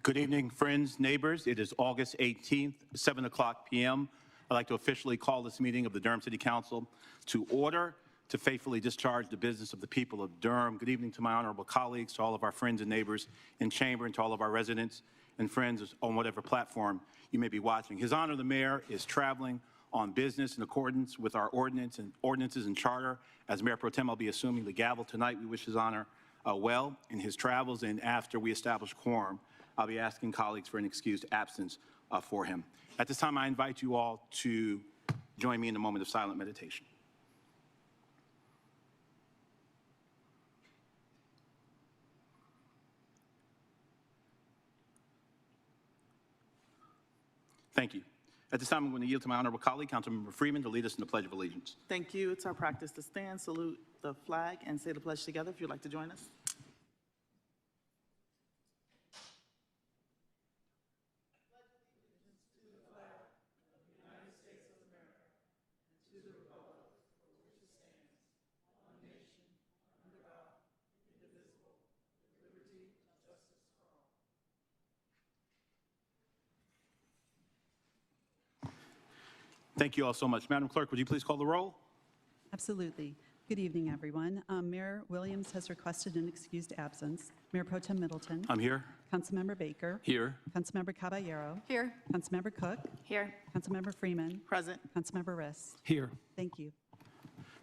Good evening, friends, neighbors. It is August 18th, 7 o'clock p.m. I'd like to officially call this meeting of the Durham City Council to order to faithfully discharge the business of the people of Durham. Good evening to my honorable colleagues, to all of our friends and neighbors in chamber, and to all of our residents and friends on whatever platform you may be watching. His Honor the Mayor is traveling on business in accordance with our ordinances and charter. As Mayor Pro Tem, I'll be assuming the gavel tonight. We wish His Honor well in his travels, and after we establish quorum, I'll be asking colleagues for an excused absence for him. At this time, I invite you all to join me in a moment of silent meditation. Thank you. At this time, I'm going to yield to my honorable colleague, Councilmember Freeman, to lead us in the Pledge of Allegiance. Thank you. It's our practice to stand, salute the flag, and say the pledge together. If you'd like to join us. Thank you all so much. Madam Clerk, would you please call the roll? Absolutely. Good evening, everyone. Mayor Williams has requested an excused absence. Mayor Pro Tem Middleton. I'm here. Councilmember Baker. Here. Councilmember Caballero. Here. Councilmember Cook. Here. Councilmember Freeman. Present. Councilmember Riss. Here. Thank you.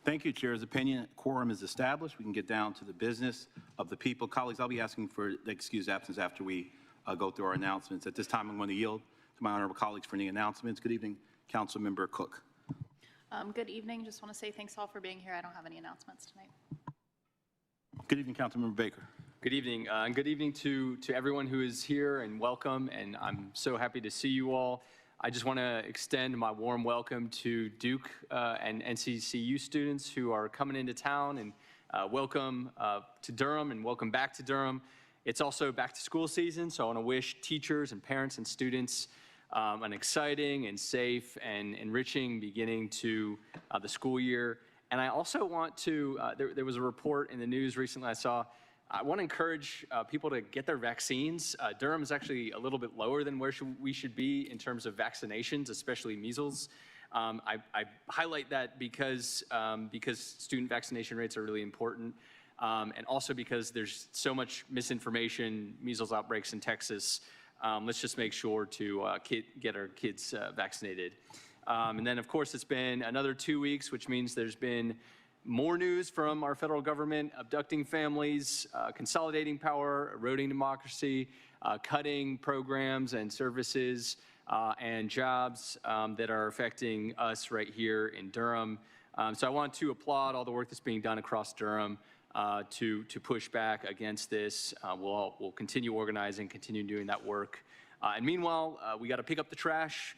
Thank you, Chair's opinion. Quorum is established. We can get down to the business of the people. Colleagues, I'll be asking for the excused absence after we go through our announcements. At this time, I'm going to yield to my honorable colleagues for any announcements. Good evening, Councilmember Cook. Good evening. Just want to say thanks all for being here. I don't have any announcements tonight. Good evening, Councilmember Baker. Good evening, and good evening to everyone who is here, and welcome, and I'm so happy to see you all. I just want to extend my warm welcome to Duke and NCCU students who are coming into town, and welcome to Durham, and welcome back to Durham. It's also back to school season, so I want to wish teachers and parents and students an exciting and safe and enriching beginning to the school year. And I also want to, there was a report in the news recently I want to encourage people to get their vaccines. Durham is actually a little bit lower than where we should be in terms of vaccinations, especially measles. I highlight that because student vaccination rates are really important, and also because there's so much misinformation, measles outbreaks in Texas. Let's just make sure to get our kids vaccinated. And then, of course, it's been another 2 weeks, which means there's been more news from our federal government, abducting families, consolidating power, eroding democracy, cutting programs and services and jobs that are affecting us right here in Durham. So I want to applaud all the work that's being done across Durham to push back against this. We'll continue organizing, continue doing that work. And meanwhile, we got to pick up the trash.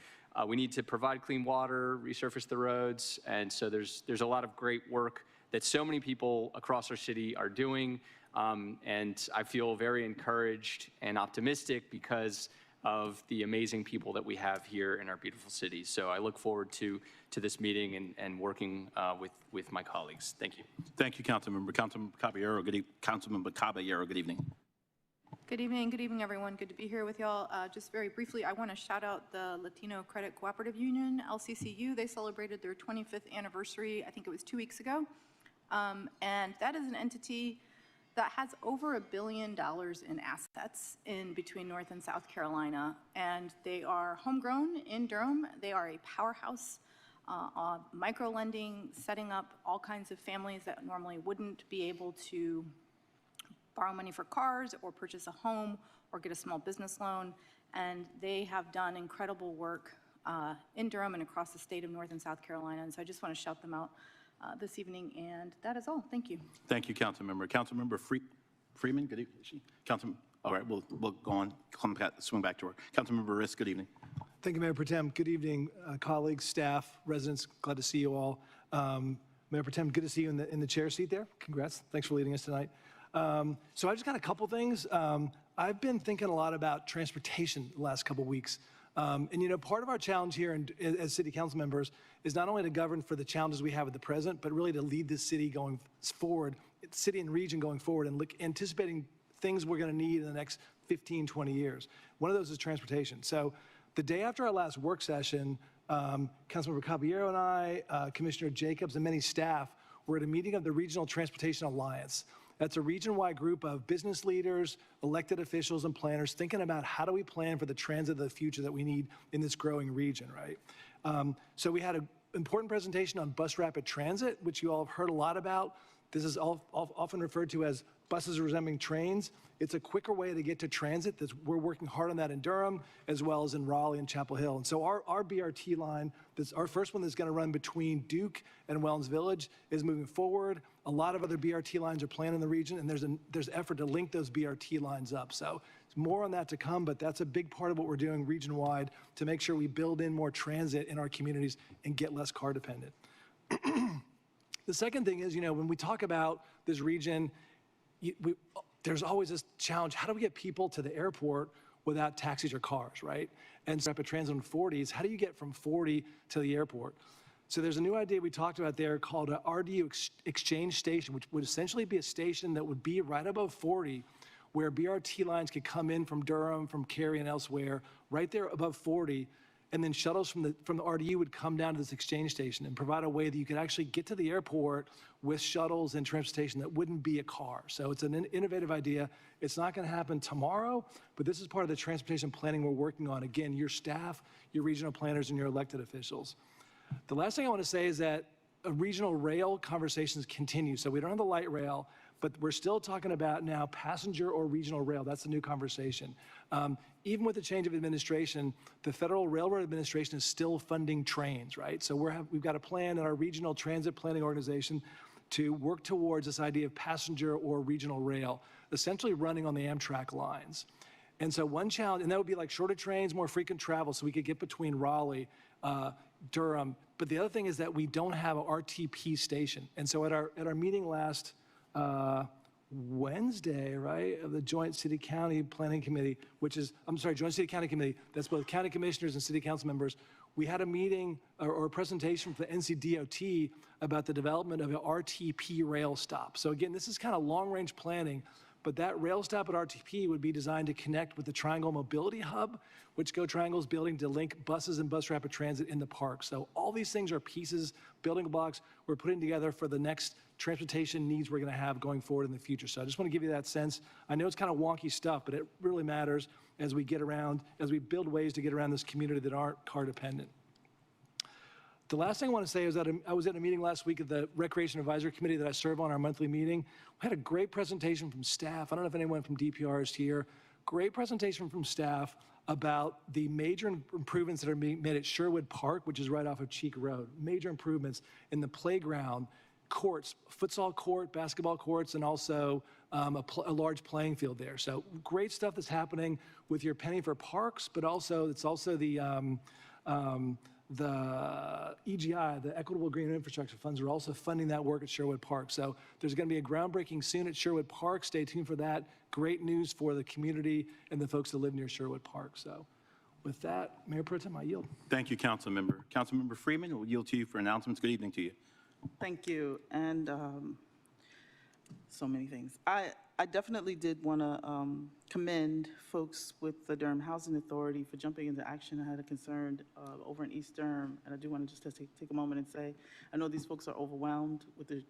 We need to provide clean water, resurface the roads, and so there's a lot of great work that so many people across our city are doing, and I feel very encouraged and optimistic because of the amazing people that we have here in our beautiful city. So I look forward to this meeting and working with my colleagues. Thank you. Thank you, Councilmember. Councilmember Caballero, Councilmember Caballero, good evening. Good evening, everyone. Good to be here with y'all. Just very briefly, I want to shout out the Latino Credit Cooperative Union, LCCU. They celebrated their 25th anniversary, I think it was 2 weeks ago. And that is an entity that has over $1 billion in assets in between North and South Carolina. And they are homegrown in Durham. They are a powerhouse on micro-lending, setting up all kinds of families that normally wouldn't be able to borrow money for cars or purchase a home or get a small business loan. And they have done incredible work in Durham and across the state of North and South Carolina. And so I just want to shout them out this evening. And that is all. Thank you. Thank you, Councilmember. Councilmember Freeman, good evening. All right, we'll go on, swing back to her. Councilmember Riss, good evening. Thank you, Mayor Pro Tem. Good evening, colleagues, staff, residents. Glad to see you all. Mayor Pro Tem, good to see you in the chair seat there. Congrats. Thanks for leading us tonight. So I just got a couple things. I've been thinking a lot about transportation the last couple weeks. And you know, part of our challenge here as city council members is not only to govern for the challenges we have at the present, but really to lead this city going forward, city and region going forward, and anticipating things we're going to need in the next 15, 20 years. One of those is transportation. So the day after our last work session, Councilmember Caballero and I, Commissioner Jacobs, and many staff were at a meeting of the Regional Transportation Alliance. That's a region-wide group of business leaders, elected officials, and planners thinking about how do we plan for the transit of the future that we need in this growing region, right? So we had an important presentation on bus rapid transit, which you all have heard a lot about. This is often referred to as buses resembling trains. It's a quicker way to get to transit. We're working hard on that in Durham, as well as in Raleigh and Chapel Hill. And so our BRT line, our first one that's going to run between Duke and Wellens Village, is moving forward. A lot of other BRT lines are planned in the region, and there's effort to link those BRT lines up. So more on that to come, but that's a big part of what we're doing region-wide to make sure we build in more transit in our communities and get less car dependent. The second thing is, when we talk about this region, there's always this challenge. How do we get people to the airport without taxis or cars, right? And rapid transit on 40s, how do you get from 40 to the airport? So there's a new idea we talked about there called an RDU exchange station, which would essentially be a station that would be right above 40, where BRT lines could come in from Durham, from Cary, and elsewhere, right there above 40, and then shuttles from the RDU would come down to this exchange station and provide a way that you could actually get to the airport with shuttles and transportation that wouldn't be a car. So it's an innovative idea. It's not going to happen tomorrow, but this is part of the transportation planning we're working on. Again, your staff, your regional planners, and your elected officials. The last thing I want to say is that regional rail conversations continue. So we don't have the light rail, but we're still talking about now passenger or regional rail. That's the new conversation. Even with the change of administration, the Federal Railroad Administration is still funding trains, right? So we've got a plan in our regional transit planning organization to work towards this idea of passenger or regional rail, essentially running on the Amtrak lines. And so one challenge, and that would be like shorter trains, more frequent travel, so we could get between Raleigh, Durham. But the other thing is that we don't have an RTP station. And so at our meeting last Wednesday, right, of the Joint City-County Planning Committee, Joint City-County Committee, that's both county commissioners and city council members, we had a meeting or a presentation for the NCDOT about the development of an RTP rail stop. So again, this is kind of long-range planning, but that rail stop at RTP would be designed to connect with the Triangle Mobility Hub, which Go Triangle is building to link buses and bus rapid transit in the park. So all these things are pieces, building blocks we're putting together for the next transportation needs we're going to have going forward in the future. So I just want to give you that sense. I know it's kind of wonky stuff, but it really matters as we get around, as we build ways to get around this community that aren't car dependent. The last thing I want to say is that I was at a meeting last week of the Recreation Advisory Committee that I serve on, our monthly meeting. We had a great presentation from staff. I don't know if anyone from DPR is here. Great presentation from staff about the major improvements that are being made at Sherwood Park, which is right off of Cheek Road. Major improvements in the playground, courts, futsal court, basketball courts, and also a large playing field there. So great stuff that's happening with your penny for parks, but also it's also the EGI, the Equitable Green Infrastructure Funds, are also funding that work at Sherwood Park. So there's going to be a groundbreaking soon at Sherwood Park. Stay tuned for that. Great news for the community and the folks that live near Sherwood Park. So with that, Mayor Pro Tem, I yield. Thank you, Councilmember. Councilmember Freeman, we'll yield to you for announcements. Good evening to you. Thank you. And so many things. I definitely did want to commend folks with the Durham Housing Authority for jumping into action. I had a concern over in East Durham, and I do want to just take a moment and say, I know these folks are overwhelmed with the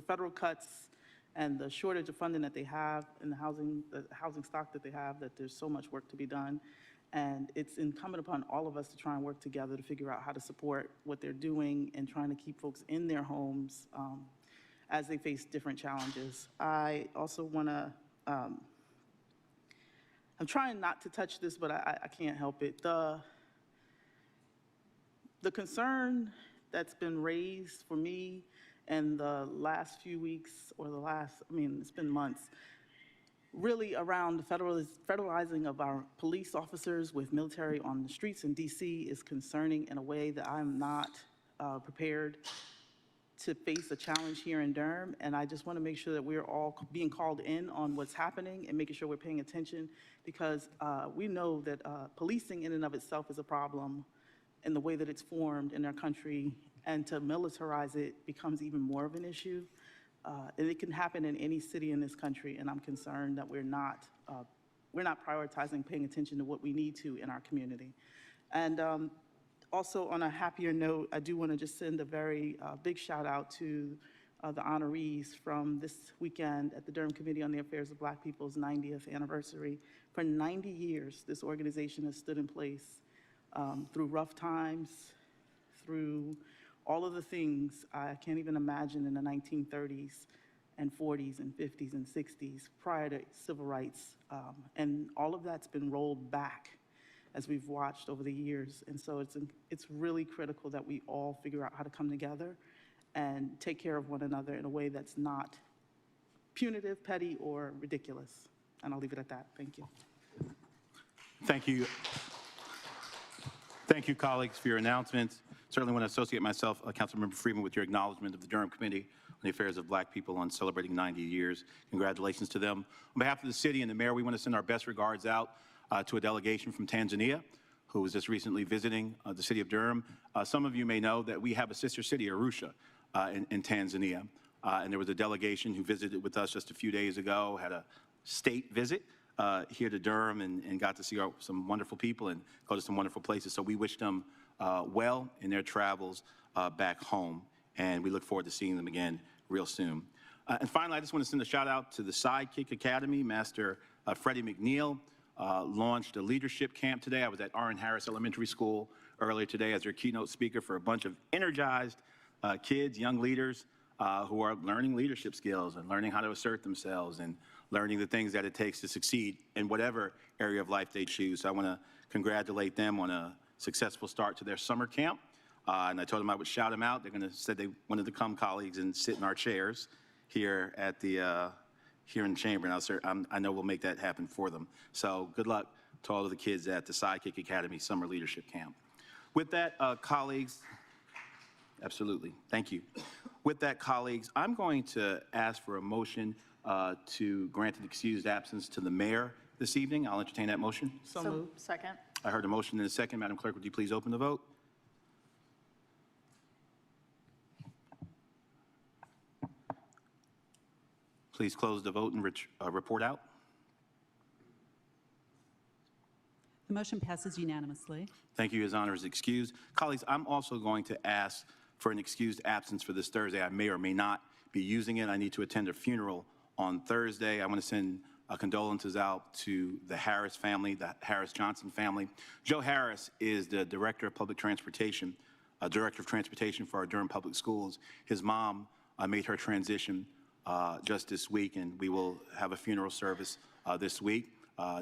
federal cuts and the shortage of funding that they have and the housing stock that they have, that there's so much work to be done. And it's incumbent upon all of us to try and work together to figure out how to support what they're doing and trying to keep folks in their homes as they face different challenges. I also want to, I'm trying not to touch this, but I can't help it. The concern that's been raised for me in the last few weeks, or it's been months, really around the federalizing of our police officers with military on the streets in DC is concerning in a way that I'm not prepared to face a challenge here in Durham. And I just want to make sure that we're all being called in on what's happening and making sure we're paying attention, because we know that policing in and of itself is a problem in the way that it's formed in our country, and to militarize it becomes even more of an issue. And it can happen in any city in this country, and I'm concerned that we're not prioritizing paying attention to what we need to in our community. And also, on a happier note, I do want to just send a very big shout out to the honorees from this weekend at the Durham Committee on the Affairs of Black People's 90th anniversary. For 90 years, this organization has stood in place through rough times, through all of the things I can't even imagine in the 1930s and 40s and 50s and 60s prior to civil rights. And all of that's been rolled back as we've watched over the years. And so it's really critical that we all figure out how to come together and take care of one another in a way that's not punitive, petty, or ridiculous. And I'll leave it at that. Thank you. Thank you. Thank you, colleagues, for your announcements. Certainly want to associate myself, Councilmember Freeman, with your acknowledgement of the Durham Committee on the Affairs of Black People on celebrating 90 years. Congratulations to them. On behalf of the city and the mayor, we want to send our best regards out to a delegation from Tanzania who was just recently visiting the city of Durham. Some of you may know that we have a sister city, Arusha, in Tanzania. And there was a delegation who visited with us just a few days ago, had a state visit here to Durham and got to see some wonderful people and go to some wonderful places. So we wish them well in their travels back home, and we look forward to seeing them again real soon. And finally, I just want to send a shout out to the Sidekick Academy. Master Freddie McNeil launched a leadership camp today. I was at R.N. Harris Elementary School earlier today as their keynote speaker for a bunch of energized kids, young leaders who are learning leadership skills and learning how to assert themselves and learning the things that it takes to succeed in whatever area of life they choose. So I want to congratulate them on a successful start to their summer camp. And I told them I would shout them out. They're said they wanted to come, colleagues, and sit in our chairs here at the here in the chamber. And I know we'll make that happen for them. So good luck to all of the kids at the Sidekick Academy Summer Leadership Camp. With that, colleagues, absolutely, thank you. With that, colleagues, I'm going to ask for a motion to grant an excused absence to the mayor this evening. I'll entertain that motion. So moved. Second. I heard a motion and a second. Madam Clerk, would you please open the vote? Please close the vote and report out. The motion passes unanimously. Thank you. His honor is excused. Colleagues, I'm also going to ask for an excused absence for this Thursday. I may or may not be using it. I need to attend a funeral on Thursday. I want to send condolences out to the Harris family, the Harris Johnson family. Joe Harris is the Director of Public Transportation, Director of Transportation for our Durham Public Schools. His mom made her transition just this week, and we will have a funeral service this week.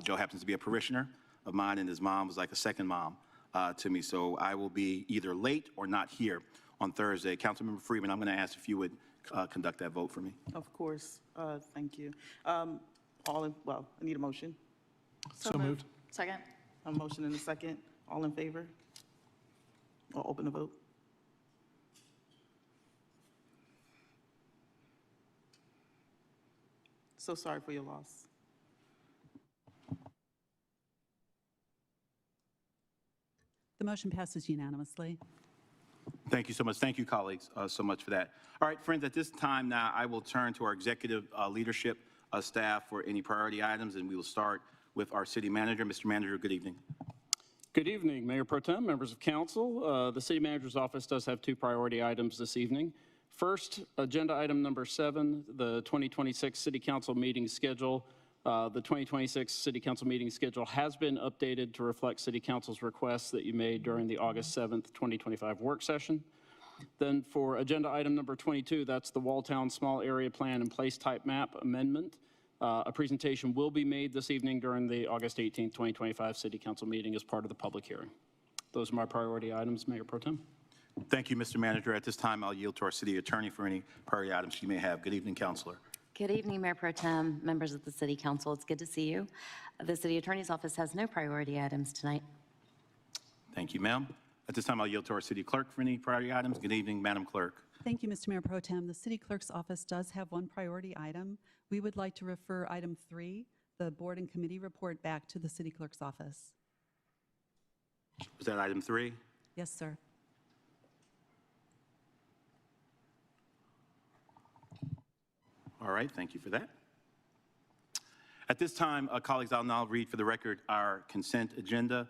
Joe happens to be a parishioner of mine, and his mom was like a second mom to me. So I will be either late or not here on Thursday. Councilmember Freeman, I'm going to ask if you would conduct that vote for me. Of course. Thank you. Well, I need a motion. So moved. Second. A motion and a second. All in favor? I'll open the vote. So sorry for your loss. The motion passes unanimously. Thank you so much. Thank you, colleagues, so much for that. All right, friends, at this time now, I will turn to our executive leadership staff for any priority items, and we will start with our city manager. Mr. Manager, good evening. Good evening, Mayor Pro Tem, members of council. The city manager's office does have two priority items this evening. First, agenda item number 7, the 2026 city council meeting schedule. The 2026 city council meeting schedule has been updated to reflect city council's requests that you made during the August 7th, 2025 work session. Then for agenda item number 22, that's the Walltown Small Area Plan and Place Type Map Amendment. A presentation will be made this evening during the August 18th, 2025 city council meeting as part of the public hearing. Those are my priority items, Mayor Pro Tem. Thank you, Mr. Manager. At this time, I'll yield to our city attorney for any priority items she may have. Good evening, Councilor. Good evening, Mayor Pro Tem, members of the City Council. It's good to see you. The City Attorney's Office has no priority items tonight. Thank you, ma'am. At this time, I'll yield to our city clerk for any priority items. Good evening, Madam Clerk. Thank you, Mr. Mayor Pro Tem. The city clerk's office does have one priority item. We would like to refer item 3, the board and committee report, back to the city clerk's office. Was that item 3? Yes, sir. All right, thank you for that. At this time, colleagues, I'll now read for the record our consent agenda.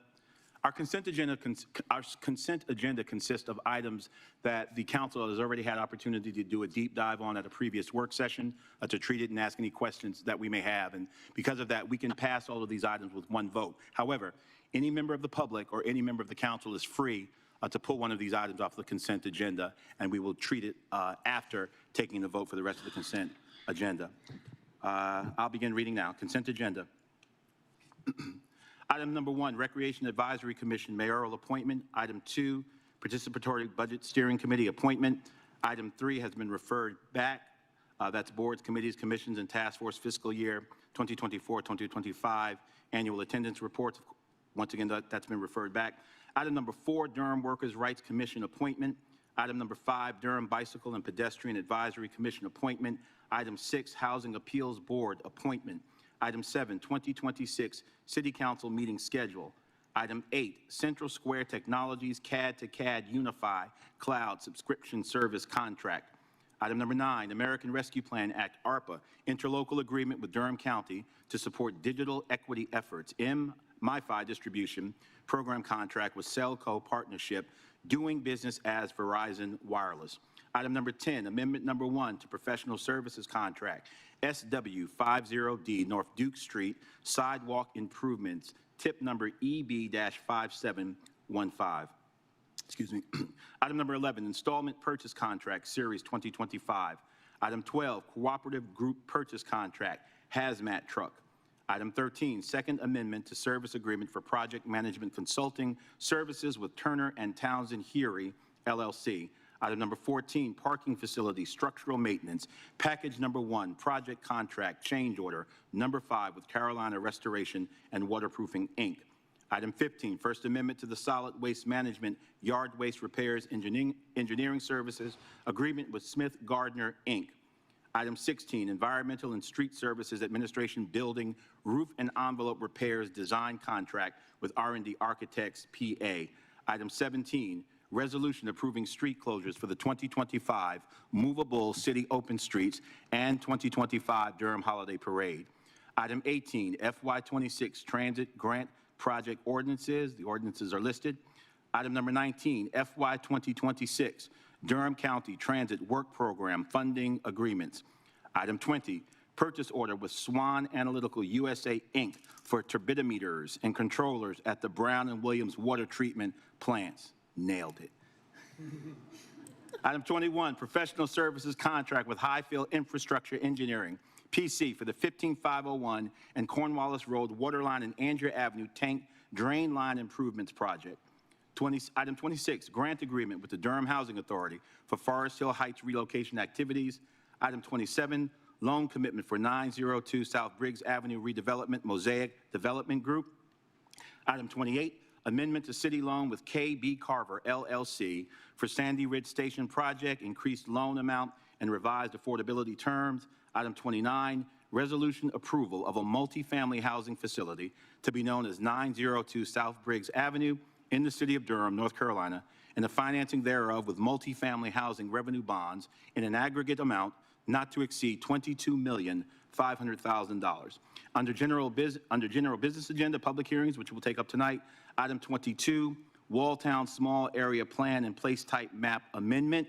Our consent agenda consists of items that the council has already had opportunity to do a deep dive on at a previous work session, to treat it and ask any questions that we may have. And because of that, we can pass all of these items with one vote. However, any member of the public or any member of the council is free to pull one of these items off the consent agenda, and we will treat it after taking the vote for the rest of the consent agenda. I'll begin reading now. Consent agenda. Item number 1, Recreation Advisory Commission mayoral appointment. Item 2, Participatory Budget Steering Committee appointment. Item 3 has been referred back. That's boards, committees, commissions, and task force fiscal year 2024-2025 annual attendance reports. Once again, that's been referred back. Item number 4, Durham Workers' Rights Commission appointment. Item number 5, Durham Bicycle and Pedestrian Advisory Commission appointment. Item 6, Housing Appeals Board appointment. Item 7, 2026 City Council meeting schedule. Item 8, Central Square Technologies CAD to CAD Unify Cloud Subscription Service Contract. Item number 9, American Rescue Plan Act, ARPA, interlocal agreement with Durham County to support digital equity efforts. MiFi distribution program contract with Cellco Partnership, doing business as Verizon Wireless. Item number 10, amendment number 1 to professional services contract, SW50D North Duke Street, sidewalk improvements, tip number EB-5715. Excuse me. Item number 11, installment purchase contract, series 2025. Item 12, cooperative group purchase contract, hazmat truck. Item 13, second amendment to service agreement for project management consulting services with Turner and Townsend Heery, LLC. Item number 14, parking facility structural maintenance, package number 1, project contract change order number 5 with Carolina Restoration and Waterproofing, Inc. Item 15, first amendment to the solid waste management yard waste repairs engineering services agreement with Smith Gardner, Inc. Item 16, Environmental and Street Services Administration Building Roof and Envelope Repairs Design Contract with R&D Architects, PA. Item 17, Resolution approving street closures for the 2025 movable city open streets and 2025 Durham Holiday Parade. Item 18, FY26 Transit Grant Project Ordinances. The ordinances are listed. Item number 19, FY 2026 Durham County Transit Work Program Funding Agreements. Item 20, purchase order with Swan Analytical USA, Inc. for turbidimeters and controllers at the Brown and Williams water treatment plants. Nailed it. Item 21, professional services contract with Highfield Infrastructure Engineering, PC, for the 15501 and Cornwallis Road Waterline and Andrea Avenue Tank Drain Line Improvements Project. Item 26, grant agreement with the Durham Housing Authority for Forest Hill Heights relocation activities. Item 27, loan commitment for 902 South Briggs Avenue redevelopment, Mosaic Development Group. Item 28, amendment to city loan with KB Carver, LLC for Sandy Ridge Station project, increased loan amount and revised affordability terms. Item 29, resolution approval of a multifamily housing facility to be known as 902 South Briggs Avenue in the city of Durham, North Carolina, and the financing thereof with multifamily housing revenue bonds in an aggregate amount not to exceed $22,500,000. Under general business agenda, public hearings, which we'll take up tonight, item 22, Walltown Small Area Plan and Place Type Map Amendment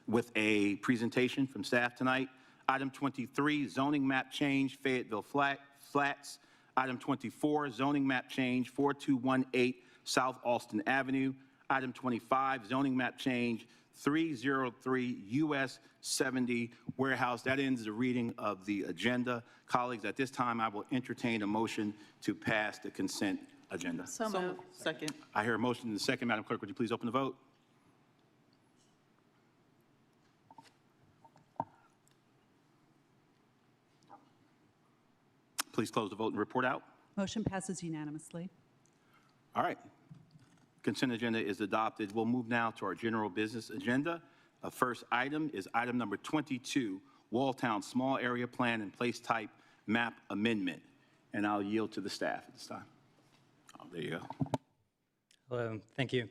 with a presentation from staff tonight. Item 23, zoning map change, Fayetteville Flats. Item 24, zoning map change, 4218 South Alston Avenue. Item 25, zoning map change, 303 US 70 Warehouse. That ends the reading of the agenda. Colleagues, at this time, I will entertain a motion to pass the consent agenda. So moved. Second. I hear a motion in the second. Madam Clerk, would you please open the vote? Please close the vote and report out. Motion passes unanimously. All right. Consent agenda is adopted. We'll move now to our general business agenda. First item is item number 22, Walltown Small Area Plan and Place Type Map Amendment. And I'll yield to the staff at this time. Oh, there you go. Hello, thank you.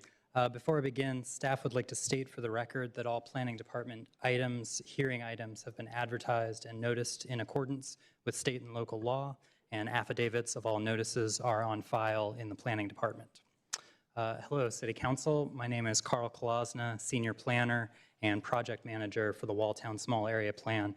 Before I begin, staff would like to state for the record that all planning department items, hearing items, have been advertised and noticed in accordance with state and local law, and affidavits of all notices are on file in the planning department. Hello, City Council. My name is Carl Kolosna, Senior Planner and Project Manager for the Walltown Small Area Plan.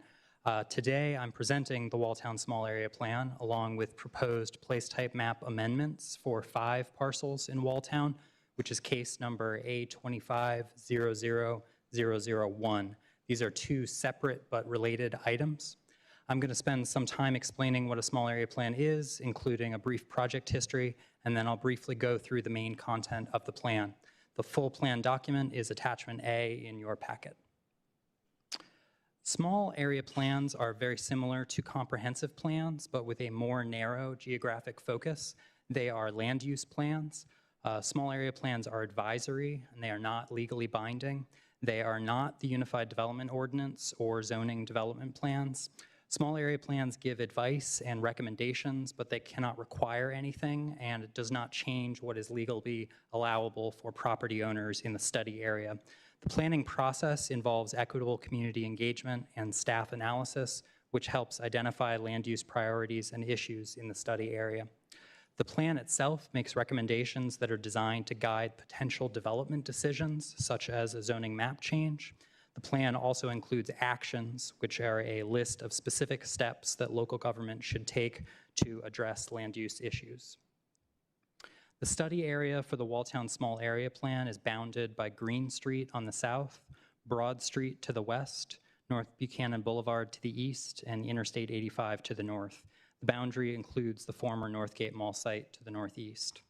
Today, I'm presenting the Walltown Small Area Plan along with proposed place type map amendments for 5 parcels in Walltown, which is case number A2500001. These are 2 separate but related items. I'm going to spend some time explaining what a small area plan is, including a brief project history, and then I'll briefly go through the main content of the plan. The full plan document is attachment A in your packet. Small area plans are very similar to comprehensive plans, but with a more narrow geographic focus. They are land use plans. Small area plans are advisory, and they are not legally binding. They are not the Unified Development Ordinance or zoning development plans. Small area plans give advice and recommendations, but they cannot require anything, and it does not change what is legally allowable for property owners in the study area. The planning process involves equitable community engagement and staff analysis, which helps identify land use priorities and issues in the study area. The plan itself makes recommendations that are designed to guide potential development decisions, such as a zoning map change. The plan also includes actions, which are a list of specific steps that local government should take to address land use issues. The study area for the Walltown Small Area Plan is bounded by Green Street on the south, Broad Street to the west, North Buchanan Boulevard to the east, and Interstate 85 to the north. The boundary includes the former Northgate Mall site to the northeast.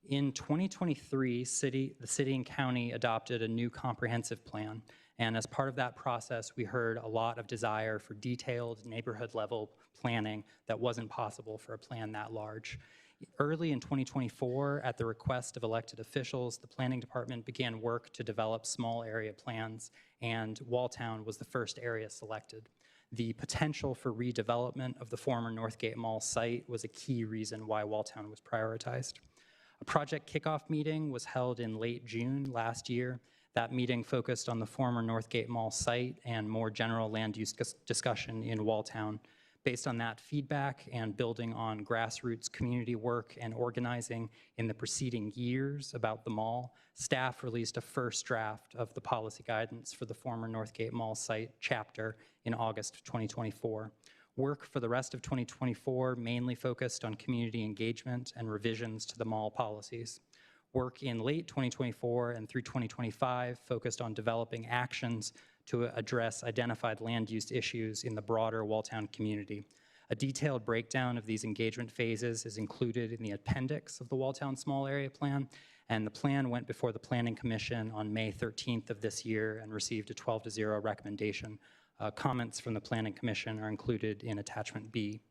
In 2023, the city and county adopted a new comprehensive plan, and as part of that process, we heard a lot of desire for detailed neighborhood-level planning that wasn't possible for a plan that large. Early in 2024, at the request of elected officials, the planning department began work to develop small area plans, and Walltown was the first area selected. The potential for redevelopment of the former Northgate Mall site was a key reason why Walltown was prioritized. A project kickoff meeting was held in late June last year. That meeting focused on the former Northgate Mall site and more general land use discussion in Walltown. Based on that feedback and building on grassroots community work and organizing in the preceding years about the mall, staff released a first draft of the policy guidance for the former Northgate Mall site chapter in August of 2024. Work for the rest of 2024 mainly focused on community engagement and revisions to the mall policies. Work in late 2024 and through 2025 focused on developing actions to address identified land use issues in the broader Walltown community. A detailed breakdown of these engagement phases is included in the appendix of the Walltown Small Area Plan, and the plan went before the Planning Commission on May 13th of this year and received a 12-0 recommendation. Comments from the Planning Commission are included in attachment B.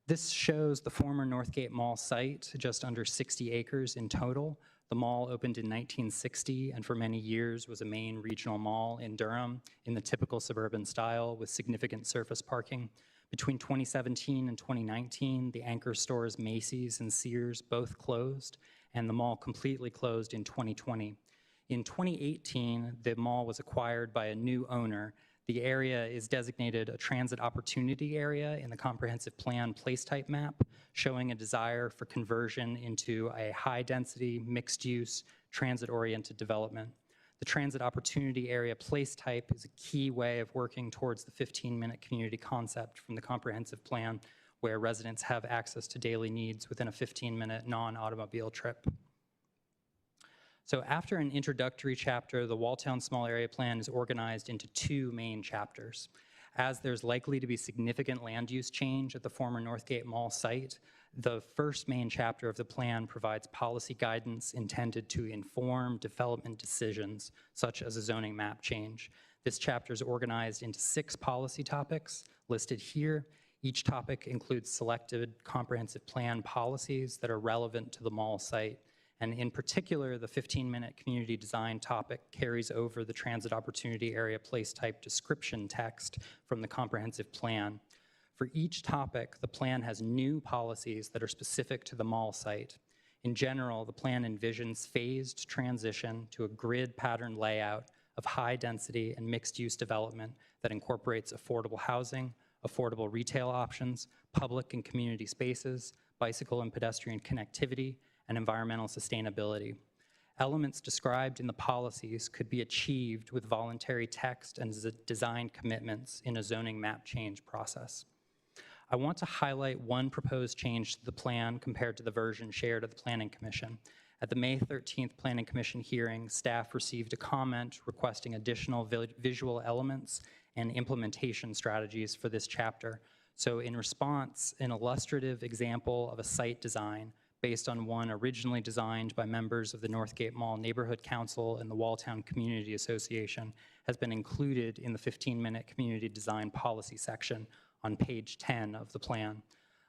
This shows the former Northgate Mall site, just under 60 acres in total. The mall opened in 1960 and for many years was a main regional mall in Durham in the typical suburban style with significant surface parking. Between 2017 and 2019, the anchor stores Macy's and Sears both closed, and the mall completely closed in 2020. In 2018, the mall was acquired by a new owner. The area is designated a transit opportunity area in the comprehensive plan place type map, showing a desire for conversion into a high-density, mixed-use, transit-oriented development. The transit opportunity area place type is a key way of working towards the 15-minute community concept from the comprehensive plan, where residents have access to daily needs within a 15-minute non-automobile trip. So after an introductory chapter, the Walltown Small Area Plan is organized into 2 main chapters. As there's likely to be significant land use change at the former Northgate Mall site, the first main chapter of the plan provides policy guidance intended to inform development decisions, such as a zoning map change. This chapter is organized into 6 policy topics listed here. Each topic includes selected comprehensive plan policies that are relevant to the mall site. And in particular, the 15-minute community design topic carries over the transit opportunity area place type description text from the comprehensive plan. For each topic, the plan has new policies that are specific to the mall site. In general, the plan envisions phased transition to a grid pattern layout of high density and mixed use development that incorporates affordable housing, affordable retail options, public and community spaces, bicycle and pedestrian connectivity, and environmental sustainability. Elements described in the policies could be achieved with voluntary text and design commitments in a zoning map change process. I want to highlight one proposed change to the plan compared to the version shared at the Planning Commission. At the May 13th Planning Commission hearing, staff received a comment requesting additional visual elements and implementation strategies for this chapter. So in response, an illustrative example of a site design based on one originally designed by members of the Northgate Mall Neighborhood Council and the Walltown Community Association has been included in the 15-minute community design policy section on page 10 of the plan.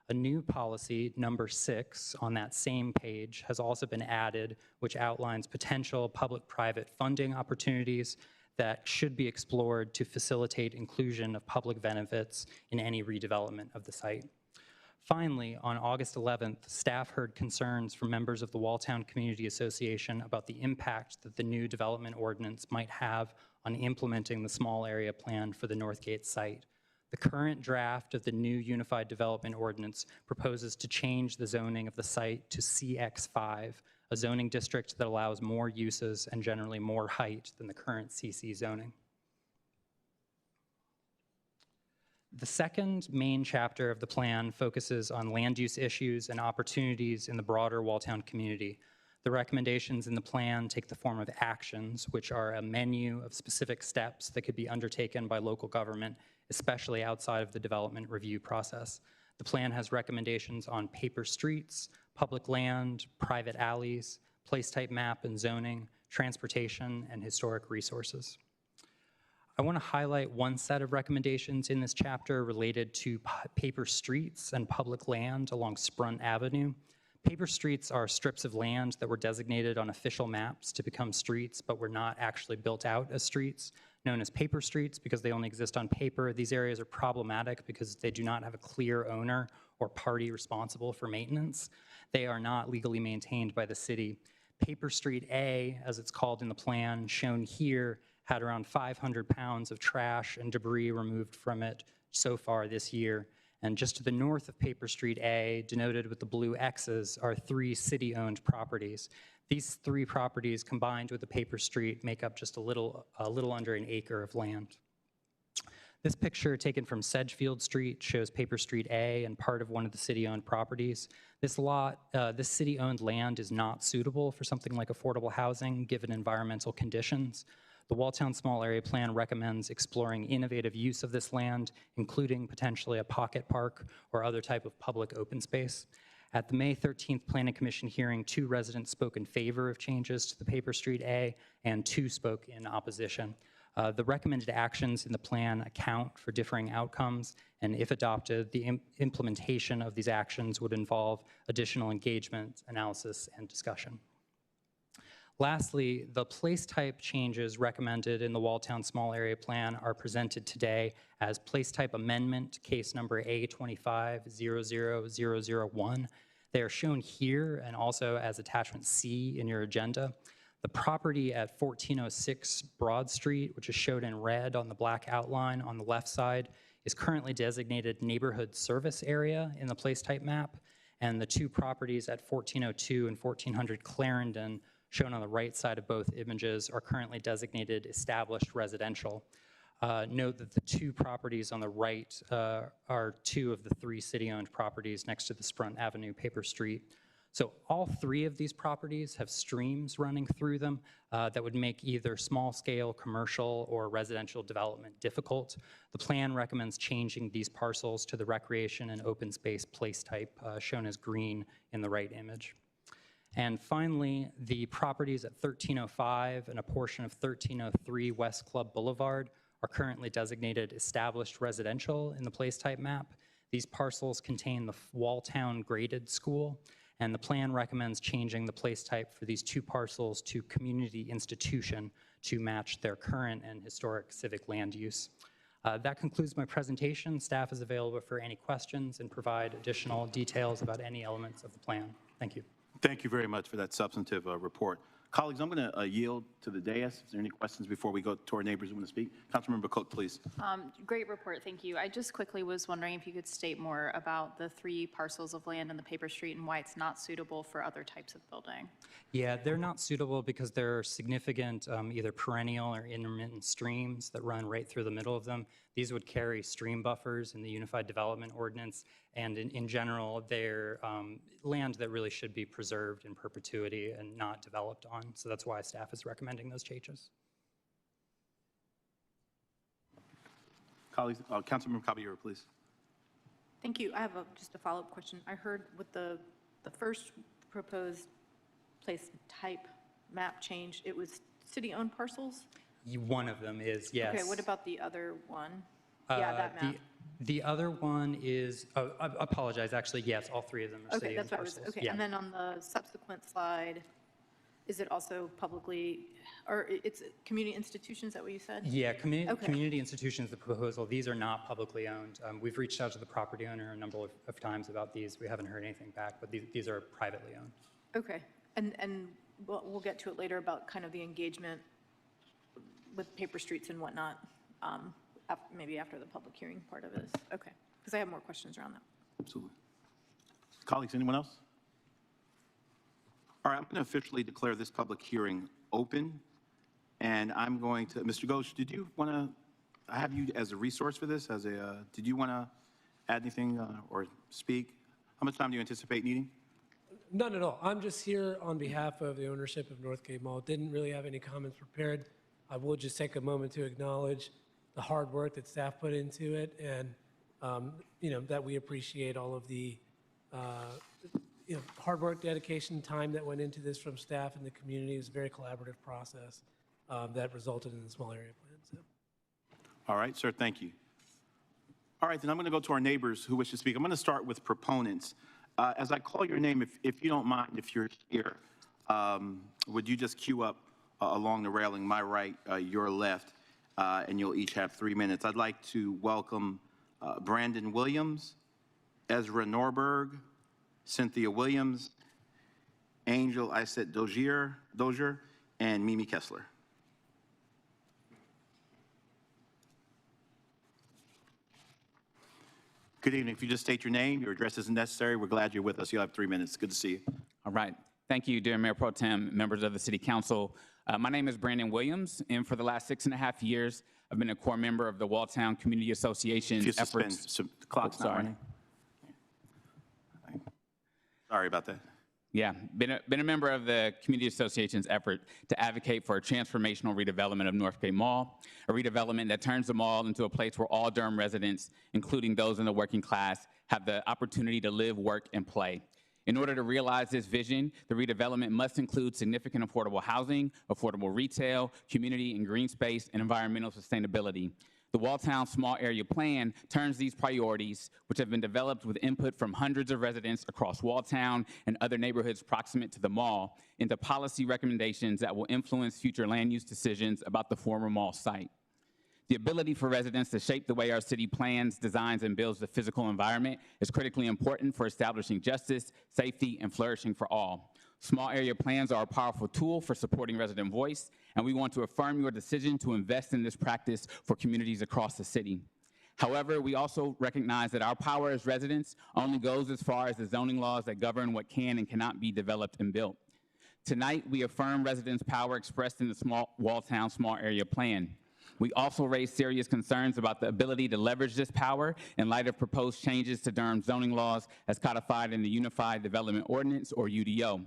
A new policy, number 6, on that same page has also been added, which outlines potential public-private funding opportunities that should be explored to facilitate inclusion of public benefits in any redevelopment of the site. Finally, on August 11th, staff heard concerns from members of the Walltown Community Association about the impact that the new development ordinance might have on implementing the small area plan for the Northgate site. The current draft of the new Unified Development Ordinance proposes to change the zoning of the site to CX5, a zoning district that allows more uses and generally more height than the current CC zoning. The second main chapter of the plan focuses on land use issues and opportunities in the broader Walltown community. The recommendations in the plan take the form of actions, which are a menu of specific steps that could be undertaken by local government, especially outside of the development review process. The plan has recommendations on paper streets, public land, private alleys, place type map and zoning, transportation, and historic resources. I want to highlight one set of recommendations in this chapter related to paper streets and public land along Sprunt Avenue. Paper streets are strips of land that were designated on official maps to become streets, but were not actually built out as streets, known as paper streets because they only exist on paper. These areas are problematic because they do not have a clear owner or party responsible for maintenance. They are not legally maintained by the city. Paper Street A, as it's called in the plan, shown here, had around 500 pounds of trash and debris removed from it so far this year. And just to the north of Paper Street A, denoted with the blue X's, are 3 city-owned properties. These 3 properties, combined with the paper street, make up just a little under an acre of land. This picture, taken from Sedgefield Street, shows Paper Street A and part of one of the city-owned properties. This city-owned land is not suitable for something like affordable housing, given environmental conditions. The Walltown Small Area Plan recommends exploring innovative use of this land, including potentially a pocket park or other type of public open space. At the May 13th Planning Commission hearing, 2 residents spoke in favor of changes to the Paper Street A, and 2 spoke in opposition. The recommended actions in the plan account for differing outcomes, and if adopted, the implementation of these actions would involve additional engagement, analysis, and discussion. Lastly, the place type changes recommended in the Walltown Small Area Plan are presented today as place type amendment, case number A2500001. They are shown here and also as attachment C in your agenda. The property at 1406 Broad Street, which is shown in red on the black outline on the left side, is currently designated neighborhood service area in the place type map, and the 2 properties at 1402 and 1400 Clarendon, shown on the right side of both images, are currently designated established residential. Note that the 2 properties on the right are 2 of the 3 city-owned properties next to the Sprunt Avenue paper street. So all 3 of these properties have streams running through them that would make either small-scale commercial or residential development difficult. The plan recommends changing these parcels to the recreation and open space place type, shown as green in the right image. And finally, the properties at 1305 and a portion of 1303 West Club Boulevard are currently designated established residential in the place type map. These parcels contain the Walltown Graded School, and the plan recommends changing the place type for these 2 parcels to community institution to match their current and historic civic land use. That concludes my presentation. Staff is available for any questions and provide additional details about any elements of the plan. Thank you. Thank you very much for that substantive report. Colleagues, I'm going to yield to the dais. Is there any questions before we go to our neighbors who want to speak? Councilmember Cook, please. Great report, thank you. I just quickly was wondering if you could state more about the 3 parcels of land in the paper street and why it's not suitable for other types of building. Yeah, they're not suitable because there are significant either perennial or intermittent streams that run right through the middle of them. These would carry stream buffers in the Unified Development Ordinance, and in general, they're land that really should be preserved in perpetuity and not developed on. So that's why staff is recommending those changes. Colleagues, Councilmember Caballero, please. Thank you. I have just a follow-up question. I heard with the first proposed place type map change, it was city-owned parcels? One of them is, yes. Okay, what about the other one? Yeah, that map. The other one is, oh, I apologize, actually, yes, all 3 of them are Okay, city-owned that's what I was, parcels. okay. Yeah. And then on the subsequent slide, is it also publicly, or it's community institutions, is that what you said? Yeah, Okay. community institutions, the proposal, these are not publicly owned. We've reached out to the property owner a number of times about these. We haven't heard anything back, but these are privately owned. Okay, and we'll get to it later about kind of the engagement with paper streets and whatnot, maybe after the public hearing part of this. Okay, because I have more questions around that. Absolutely. Colleagues, anyone else? All right, I'm going to officially declare this public hearing open, and I'm going to, Mr. Ghosh, did you want to, I have you as a resource for this, did you want to add anything or speak? How much time do you anticipate needing? None at all. I'm just here on behalf of the ownership of Northgate Mall. Didn't really have any comments prepared. I will just take a moment to acknowledge the hard work that staff put into it, and that we appreciate all of the hard work, dedication, time that went into this from staff and the community. It was a very collaborative process that resulted in the small area plan. So. All right, sir, thank you. All right, then I'm going to go to our neighbors who wish to speak. I'm going to start with proponents. As I call your name, if you don't mind, if you're here, would you just queue up along the railing, my right, your left, and you'll each have 3 minutes. I'd like to welcome Brandon Williams, Ezra Norberg, Cynthia Williams, Angel Iset Dozier, and Mimi Kessler. Good evening. If you just state your name, your address isn't necessary. We're glad you're with us. You'll have 3 minutes. Good to see you. All right. Thank you, dear Mayor Pro Tem, members of the City Council. My name is Brandon Williams, and for the last 6.5 years, I've been a core member of the Walltown Community Association's If you suspend, so the clock's not running. Sorry about that. Yeah, been a member of the Community Association's effort to advocate for a transformational redevelopment of Northgate Mall, a redevelopment that turns the mall into a place where all Durham residents, including those in the working class, have the opportunity to live, work, and play. In order to realize this vision, the redevelopment must include significant affordable housing, affordable retail, community and green space, and environmental sustainability. The Walltown Small Area Plan turns these priorities, which have been developed with input from hundreds of residents across Walltown and other neighborhoods proximate to the mall, into policy recommendations that will influence future land use decisions about the former mall site. The ability for residents to shape the way our city plans, designs, and builds the physical environment is critically important for establishing justice, safety, and flourishing for all. Small area plans are a powerful tool for supporting resident voice, and we want to affirm your decision to invest in this practice for communities across the city. However, we also recognize that our power as residents only goes as far as the zoning laws that govern what can and cannot be developed and built. Tonight, we affirm residents' power expressed in the Walltown Small Area Plan. We also raise serious concerns about the ability to leverage this power in light of proposed changes to Durham zoning laws as codified in the Unified Development Ordinance, or UDO.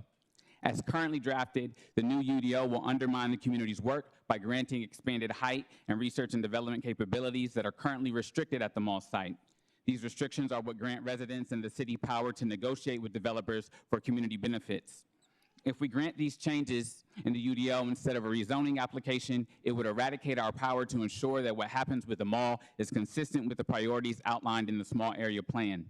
As currently drafted, the new UDO will undermine the community's work by granting expanded height and research and development capabilities that are currently restricted at the mall site. These restrictions are what grant residents and the city power to negotiate with developers for community benefits. If we grant these changes in the UDO instead of a rezoning application, it would eradicate our power to ensure that what happens with the mall is consistent with the priorities outlined in the Small Area Plan.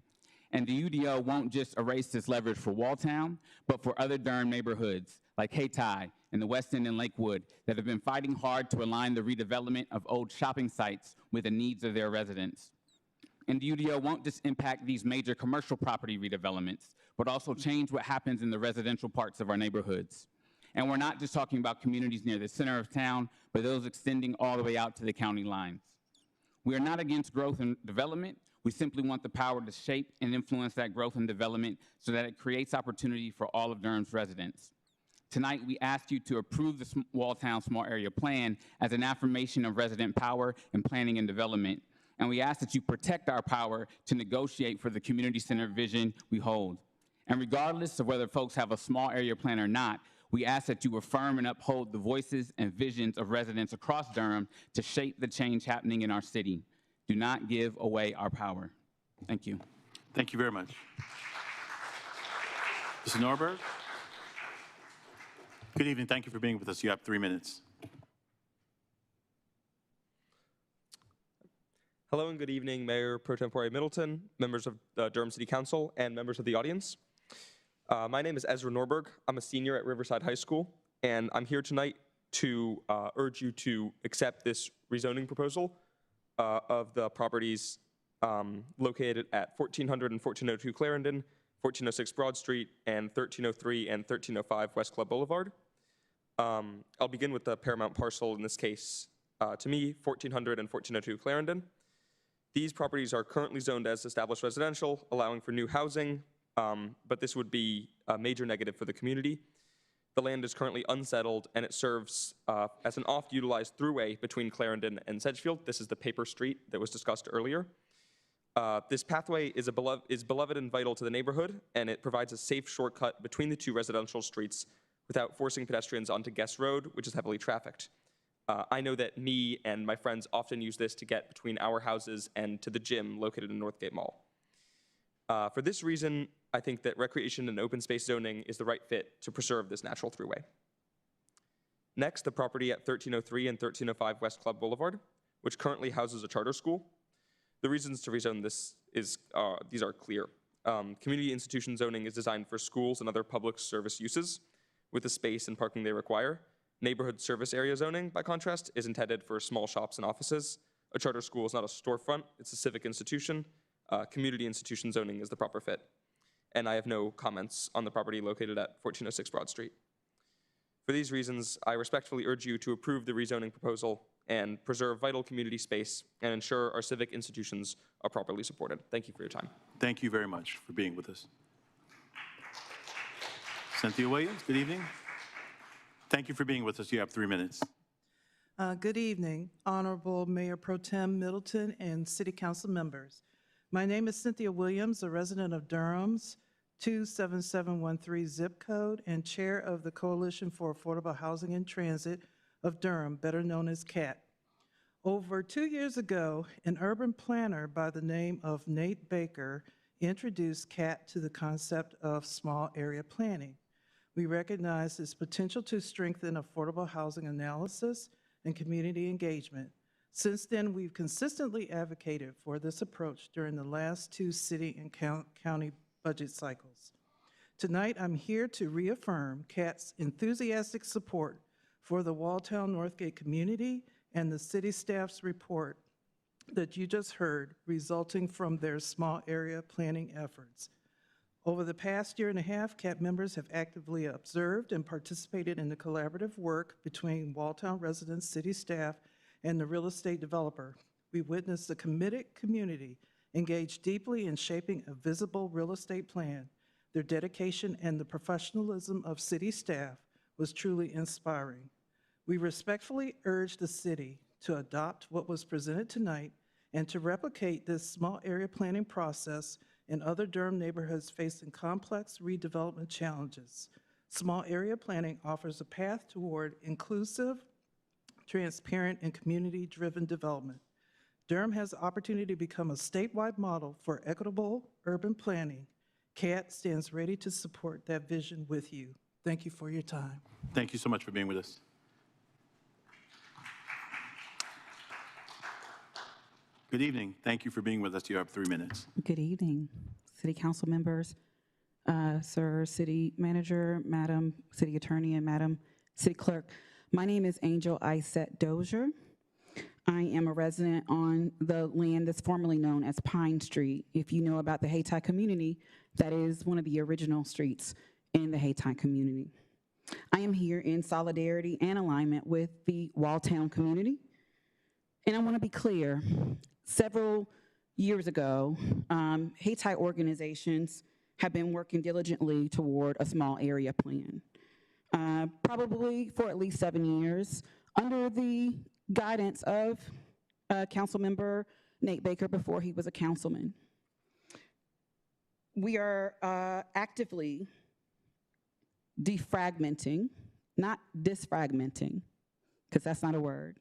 And the UDO won't just erase this leverage for Walltown, but for other Durham neighborhoods like Hayti and the West End and Lakewood that have been fighting hard to align the redevelopment of old shopping sites with the needs of their residents. And the UDO won't just impact these major commercial property redevelopments, but also change what happens in the residential parts of our neighborhoods. And we're not just talking about communities near the center of town, but those extending all the way out to the county lines. We are not against growth and development. We simply want the power to shape and influence that growth and development so that it creates opportunity for all of Durham's residents. Tonight, we ask you to approve the Walltown Small Area Plan as an affirmation of resident power in planning and development. And we ask that you protect our power to negotiate for the community-centered vision we hold. And regardless of whether folks have a small area plan or not, we ask that you affirm and uphold the voices and visions of residents across Durham to shape the change happening in our city. Do not give away our power. Thank you. Thank you very much. Mr. Norberg? Good evening. Thank you for being with us. You have 3 minutes. Hello and good evening, Mayor Pro Tempore Middleton, members of the Durham City Council, and members of the audience. My name is Ezra Norberg. I'm a senior at Riverside High School, and I'm here tonight to urge you to accept this rezoning proposal of the properties located at 1400 and 1402 Clarendon, 1406 Broad Street, and 1303 and 1305 West Club Boulevard. I'll begin with the paramount parcel, in this case, to me, 1400 and 1402 Clarendon. These properties are currently zoned as established residential, allowing for new housing, but this would be a major negative for the community. The land is currently unsettled, and it serves as an oft-utilized throughway between Clarendon and Sedgefield. This is the paper street that was discussed earlier. This pathway is beloved and vital to the neighborhood, and it provides a safe shortcut between the two residential streets without forcing pedestrians onto Guest Road, which is heavily trafficked. I know that me and my friends often use this to get between our houses and to the gym located in Northgate Mall. For this reason, I think that recreation and open space zoning is the right fit to preserve this natural throughway. Next, the property at 1303 and 1305 West Club Boulevard, which currently houses a charter school. The reasons to rezone this these are clear. Community institution zoning is designed for schools and other public service uses with the space and parking they require. Neighborhood service area zoning, by contrast, is intended for small shops and offices. A charter school is not a storefront, it's a civic institution. Community institution zoning is the proper fit. And I have no comments on the property located at 1406 Broad Street. For these reasons, I respectfully urge you to approve the rezoning proposal and preserve vital community space and ensure our civic institutions are properly supported. Thank you for your time. Thank you very much for being with us. Cynthia Williams, good evening. Thank you for being with us. You have 3 minutes. Good evening, Honorable Mayor Pro Tem Middleton and City Council members. My name is Cynthia Williams, a resident of Durham's 27713 zip code and chair of the Coalition for Affordable Housing and Transit of Durham, better known as CAT. Over 2 years ago, an urban planner by the name of Nate Baker introduced CAT to the concept of small area planning. We recognize its potential to strengthen affordable housing analysis and community engagement. Since then, we've consistently advocated for this approach during the last 2 city and county budget cycles. Tonight, I'm here to reaffirm CAT's enthusiastic support for the Walltown Northgate community and the city staff's report that you just heard, resulting from their small area planning efforts. Over the past year and a half, CAT members have actively observed and participated in the collaborative work between Walltown residents, city staff, and the real estate developer. We witnessed a committed community engage deeply in shaping a visible real estate plan. Their dedication and the professionalism of city staff was truly inspiring. We respectfully urge the city to adopt what was presented tonight and to replicate this small area planning process in other Durham neighborhoods facing complex redevelopment challenges. Small area planning offers a path toward inclusive, transparent, and community-driven development. Durham has the opportunity to become a statewide model for equitable urban planning. CAT stands ready to support that vision with you. Thank you for your time. Thank you so much for being with us. Good evening. Thank you for being with us. You have 3 minutes. Good evening, City Council members, Sir City Manager, Madam City Attorney, and Madam City Clerk. My name is Angel Isette Dozier. I am a resident on the land that's formerly known as Pine Street. If you know about the Hayti community, that is one of the original streets in the Hayti community. I am here in solidarity and alignment with the Walltown community. And I want to be clear, several years ago, Hayti organizations have been working diligently toward a small area plan, probably for at least 7 years, under the guidance of Councilmember Nate Baker before he was a councilman. We are actively defragmenting, not disfragmenting, because that's not a word,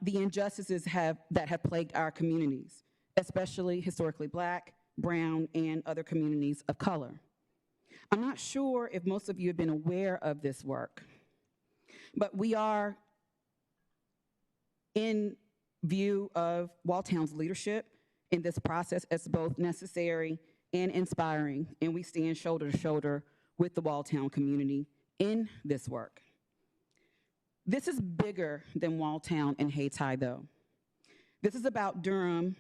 the injustices that have plagued our communities, especially historically Black, brown, and other communities of color. I'm not sure if most of you have been aware of this work, but we are, in view of Walltown's leadership in this process, as both necessary and inspiring, and we stand shoulder to shoulder with the Walltown community in this work. This is bigger than Walltown and Hayti, though. This is about Durham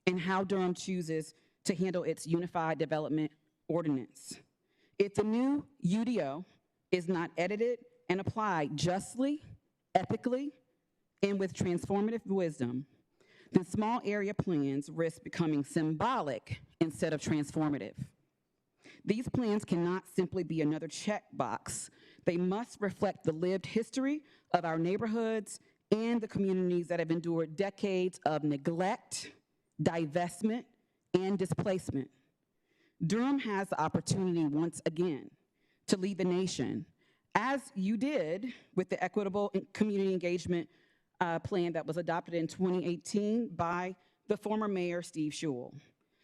and how Durham chooses to handle its Unified Development Ordinance. If the new UDO is not edited and applied justly, ethically, and with transformative wisdom, then small area plans risk becoming symbolic instead of transformative. These plans cannot simply be another checkbox. They must reflect the lived history of our neighborhoods and the communities that have endured decades of neglect, divestment, and displacement. Durham has the opportunity once again to lead the nation, as you did with the Equitable Community Engagement Plan that was adopted in 2018 by the former mayor, Steve Schewel.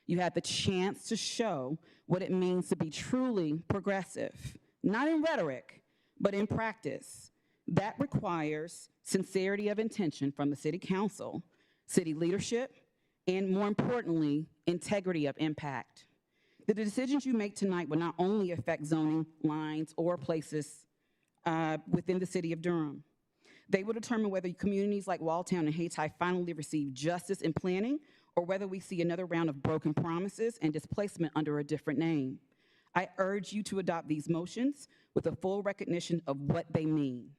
You had the chance to show what it means to be truly progressive, not in rhetoric, but in practice. That requires sincerity of intention from the city council, city leadership, and more importantly, integrity of impact. The decisions you make tonight will not only affect zoning lines or places within the city of Durham. They will determine whether communities like Walltown and Hayti finally receive justice in planning, or whether we see another round of broken promises and displacement under a different name. I urge you to adopt these motions with a full recognition of what they mean.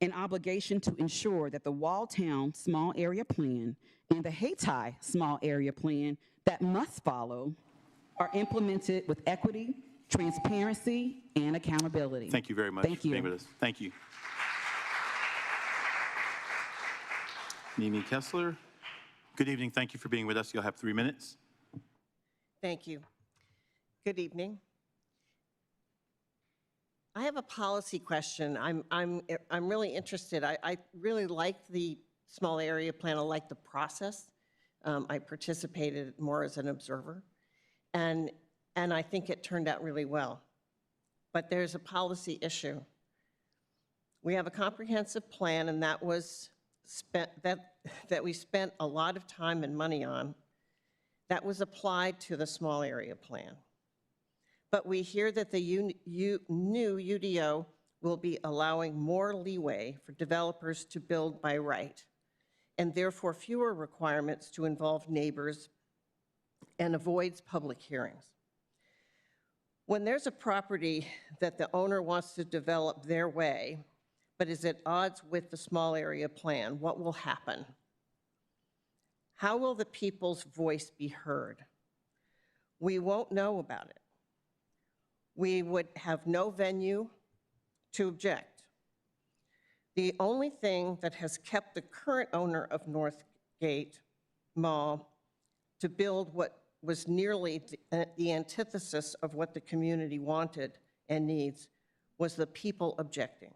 An obligation to ensure that the Walltown Small Area Plan and the Hayti Small Area Plan that must follow are implemented with equity, transparency, and accountability. Thank you very much Thank for being you. with us. Thank you. Mimi Kessler, good evening. Thank you for being with us. You'll have 3 minutes. Thank you. Good evening. I have a policy question. I'm really interested. I really liked the small area plan. I liked the process. I participated more as an observer, and I think it turned out really well. But there's a policy issue. We have a comprehensive plan, and that was spent that we spent a lot of time and money on. That was applied to the small area plan. But we hear that the new UDO will be allowing more leeway for developers to build by right, and therefore fewer requirements to involve neighbors and avoids public hearings. When there's a property that the owner wants to develop their way, but is at odds with the small area plan, what will happen? How will the people's voice be heard? We won't know about it. We would have no venue to object. The only thing that has kept the current owner of Northgate Mall to build what was nearly the antithesis of what the community wanted and needs was the people objecting.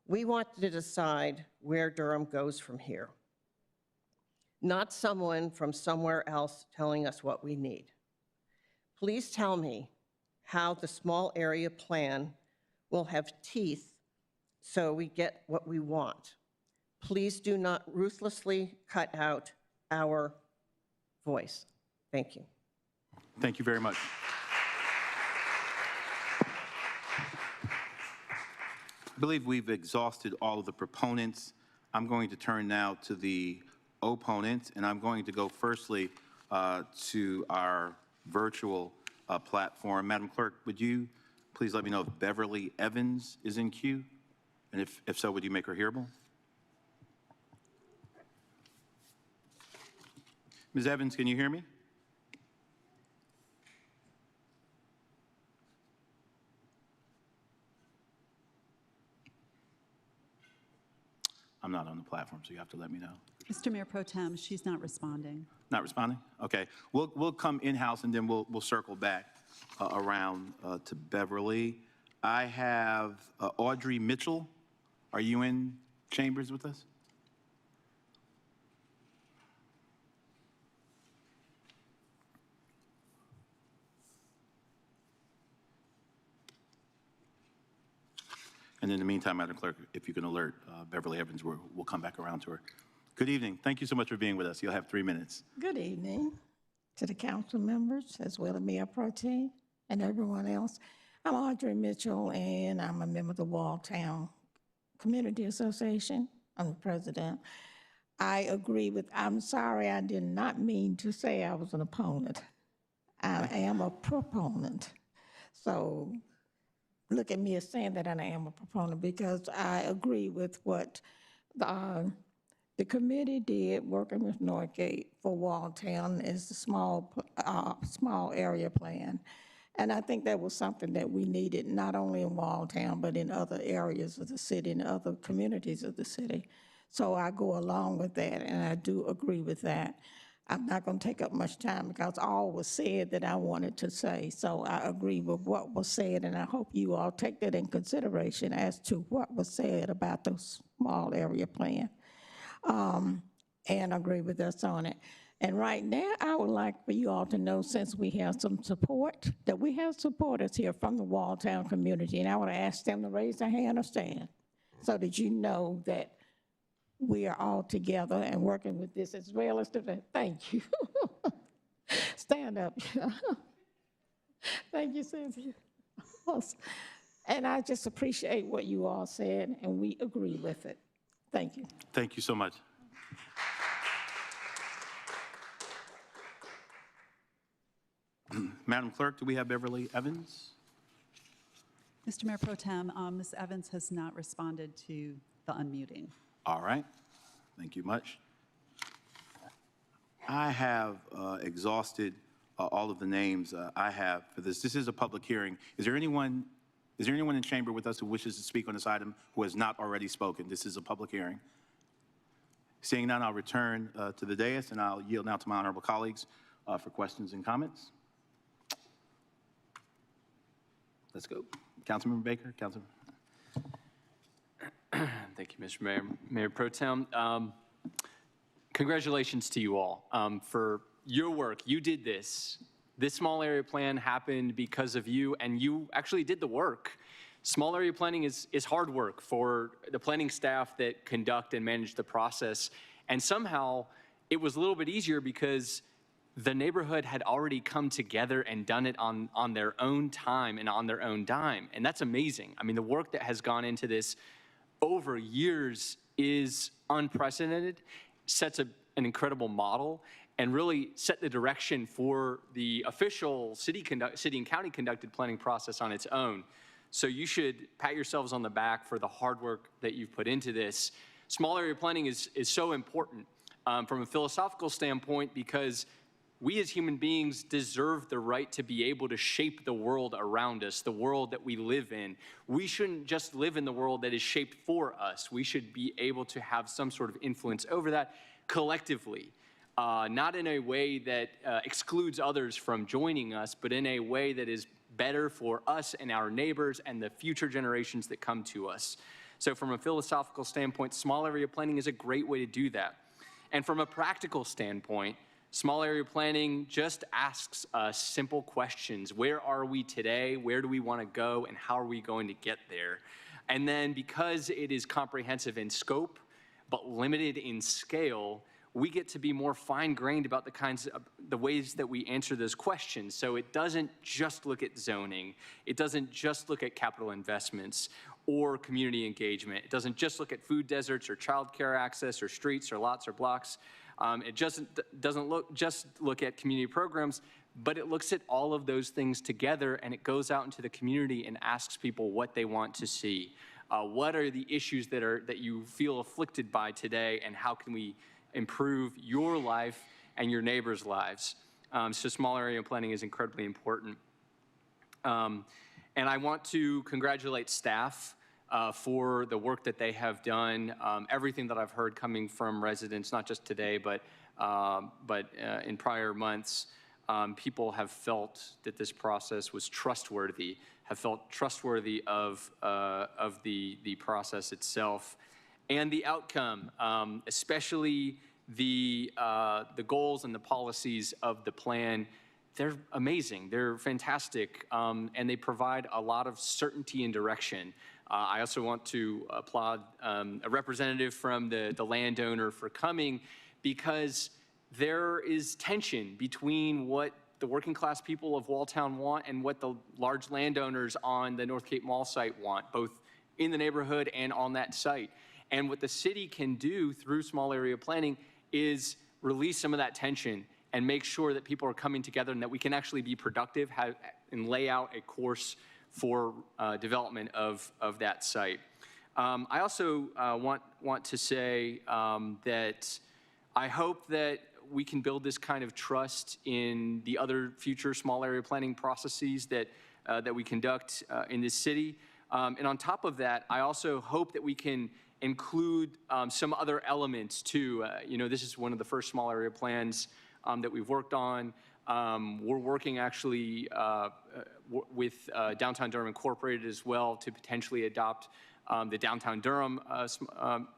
We want to decide where Durham goes from here, not someone from somewhere else telling us what we need. Please tell me how the small area plan will have teeth so we get what we want. Please do not ruthlessly cut out our voice. Thank you. Thank you very much. I believe we've exhausted all of the proponents. I'm going to turn now to the opponents, and I'm going to go firstly to our virtual platform. Madam Clerk, would you please let me know if Beverly Evans is in queue? And if so, would you make her hearable? Ms. Evans, can you hear me? I'm not on the platform, so you have to let me know. Mr. Mayor Pro Tem, she's not responding. Not responding? Okay. We'll come in-house, and then we'll circle back around to Beverly. I have Audrey Mitchell. Are you in chambers with us? And in the meantime, Madam Clerk, if you can alert Beverly Evans, we'll come back around to her. Good evening. Thank you so much for being with us. You'll have 3 minutes. Good evening to the council members, as well as Mayor Pro Tem and everyone else. I'm Audrey Mitchell, and I'm a member of the Walltown Community Association. I'm the president. I agree with, I'm sorry, I did not mean to say I was an opponent. I am a proponent. So look at me as saying that I am a proponent, because I agree with what the committee did, working with Northgate for Walltown, is the small area plan. And I think that was something that we needed, not only in Walltown, but in other areas of the city and other communities of the city. So I go along with that, and I do agree with that. I'm not going to take up much time because all was said that I wanted to say. So I agree with what was said, and I hope you all take that in consideration as to what was said about the small area plan. And agree with us on it. And right now, I would like for you all to know, since we have some support, that we have supporters here from the Walltown community, and I would ask them to raise their hand or stand so that you know that we are all together and working with this as well as the, thank you. Stand up. Thank you, Cynthia. And I just appreciate what you all said, and we agree with it. Thank you. Thank you so much. Madam Clerk, do we have Beverly Evans? Mr. Mayor Pro Tem, Ms. Evans has not responded to the unmuting. All right. Thank you much. I have exhausted all of the names I have for this. This is a public hearing. Is there anyone in chamber with us who wishes to speak on this item who has not already spoken? This is a public hearing. Seeing none, I'll return to the dais, and I'll yield now to my honorable colleagues for questions and comments. Let's go. Councilmember Baker, Councilman. Thank you, Mr. Mayor. Mayor Pro Tem, congratulations to you all for your work. You did this. This small area plan happened because of you, and you actually did the work. Small area planning is hard work for the planning staff that conduct and manage the process. And somehow it was a little bit easier because the neighborhood had already come together and done it on their own time and on their own dime. And that's amazing. I mean, the work that has gone into this over years is unprecedented, sets an incredible model, and really set the direction for the official city and county conducted planning process on its own. So you should pat yourselves on the back for the hard work that you've put into this. Small area planning is so important from a philosophical standpoint, because we as human beings deserve the right to be able to shape the world around us, the world that we live in. We shouldn't just live in the world that is shaped for us. We should be able to have some sort of influence over that collectively, not in a way that excludes others from joining us, but in a way that is better for us and our neighbors and the future generations that come to us. So from a philosophical standpoint, small area planning is a great way to do that. And from a practical standpoint, small area planning just asks us simple questions. Where are we today? Where do we want to go? And how are we going to get there? And then because it is comprehensive in scope, but limited in scale, we get to be more fine-grained about the ways that we answer those questions. So it doesn't just look at zoning. It doesn't just look at capital investments or community engagement. It doesn't just look at food deserts or childcare access or streets or lots or blocks. It doesn't just look at community programs, but it looks at all of those things together, and it goes out into the community and asks people what they want to see. What are the issues that you feel afflicted by today, and how can we improve your life and your neighbors' lives? So small area planning is incredibly important. And I want to congratulate staff for the work that they have done. Everything that I've heard coming from residents, not just today, but in prior months, people have felt that this process was trustworthy, have felt trustworthy of the process itself and the outcome, especially the goals and the policies of the plan. They're amazing, they're fantastic, and they provide a lot of certainty and direction. I also want to applaud a representative from the landowner for coming, because there is tension between what the working class people of Walltown want and what the large landowners on the North Cape Mall site want, both in the neighborhood and on that site. And what the city can do through small area planning is release some of that tension and make sure that people are coming together and that we can actually be productive and lay out a course for development of that site. I also want to say that I hope that we can build this kind of trust in the other future small area planning processes that we conduct in this city. And on top of that, I also hope that we can include some other elements too. This is one of the first small area plans that we've worked on. We're working actually with Downtown Durham Incorporated as well to potentially adopt the Downtown Durham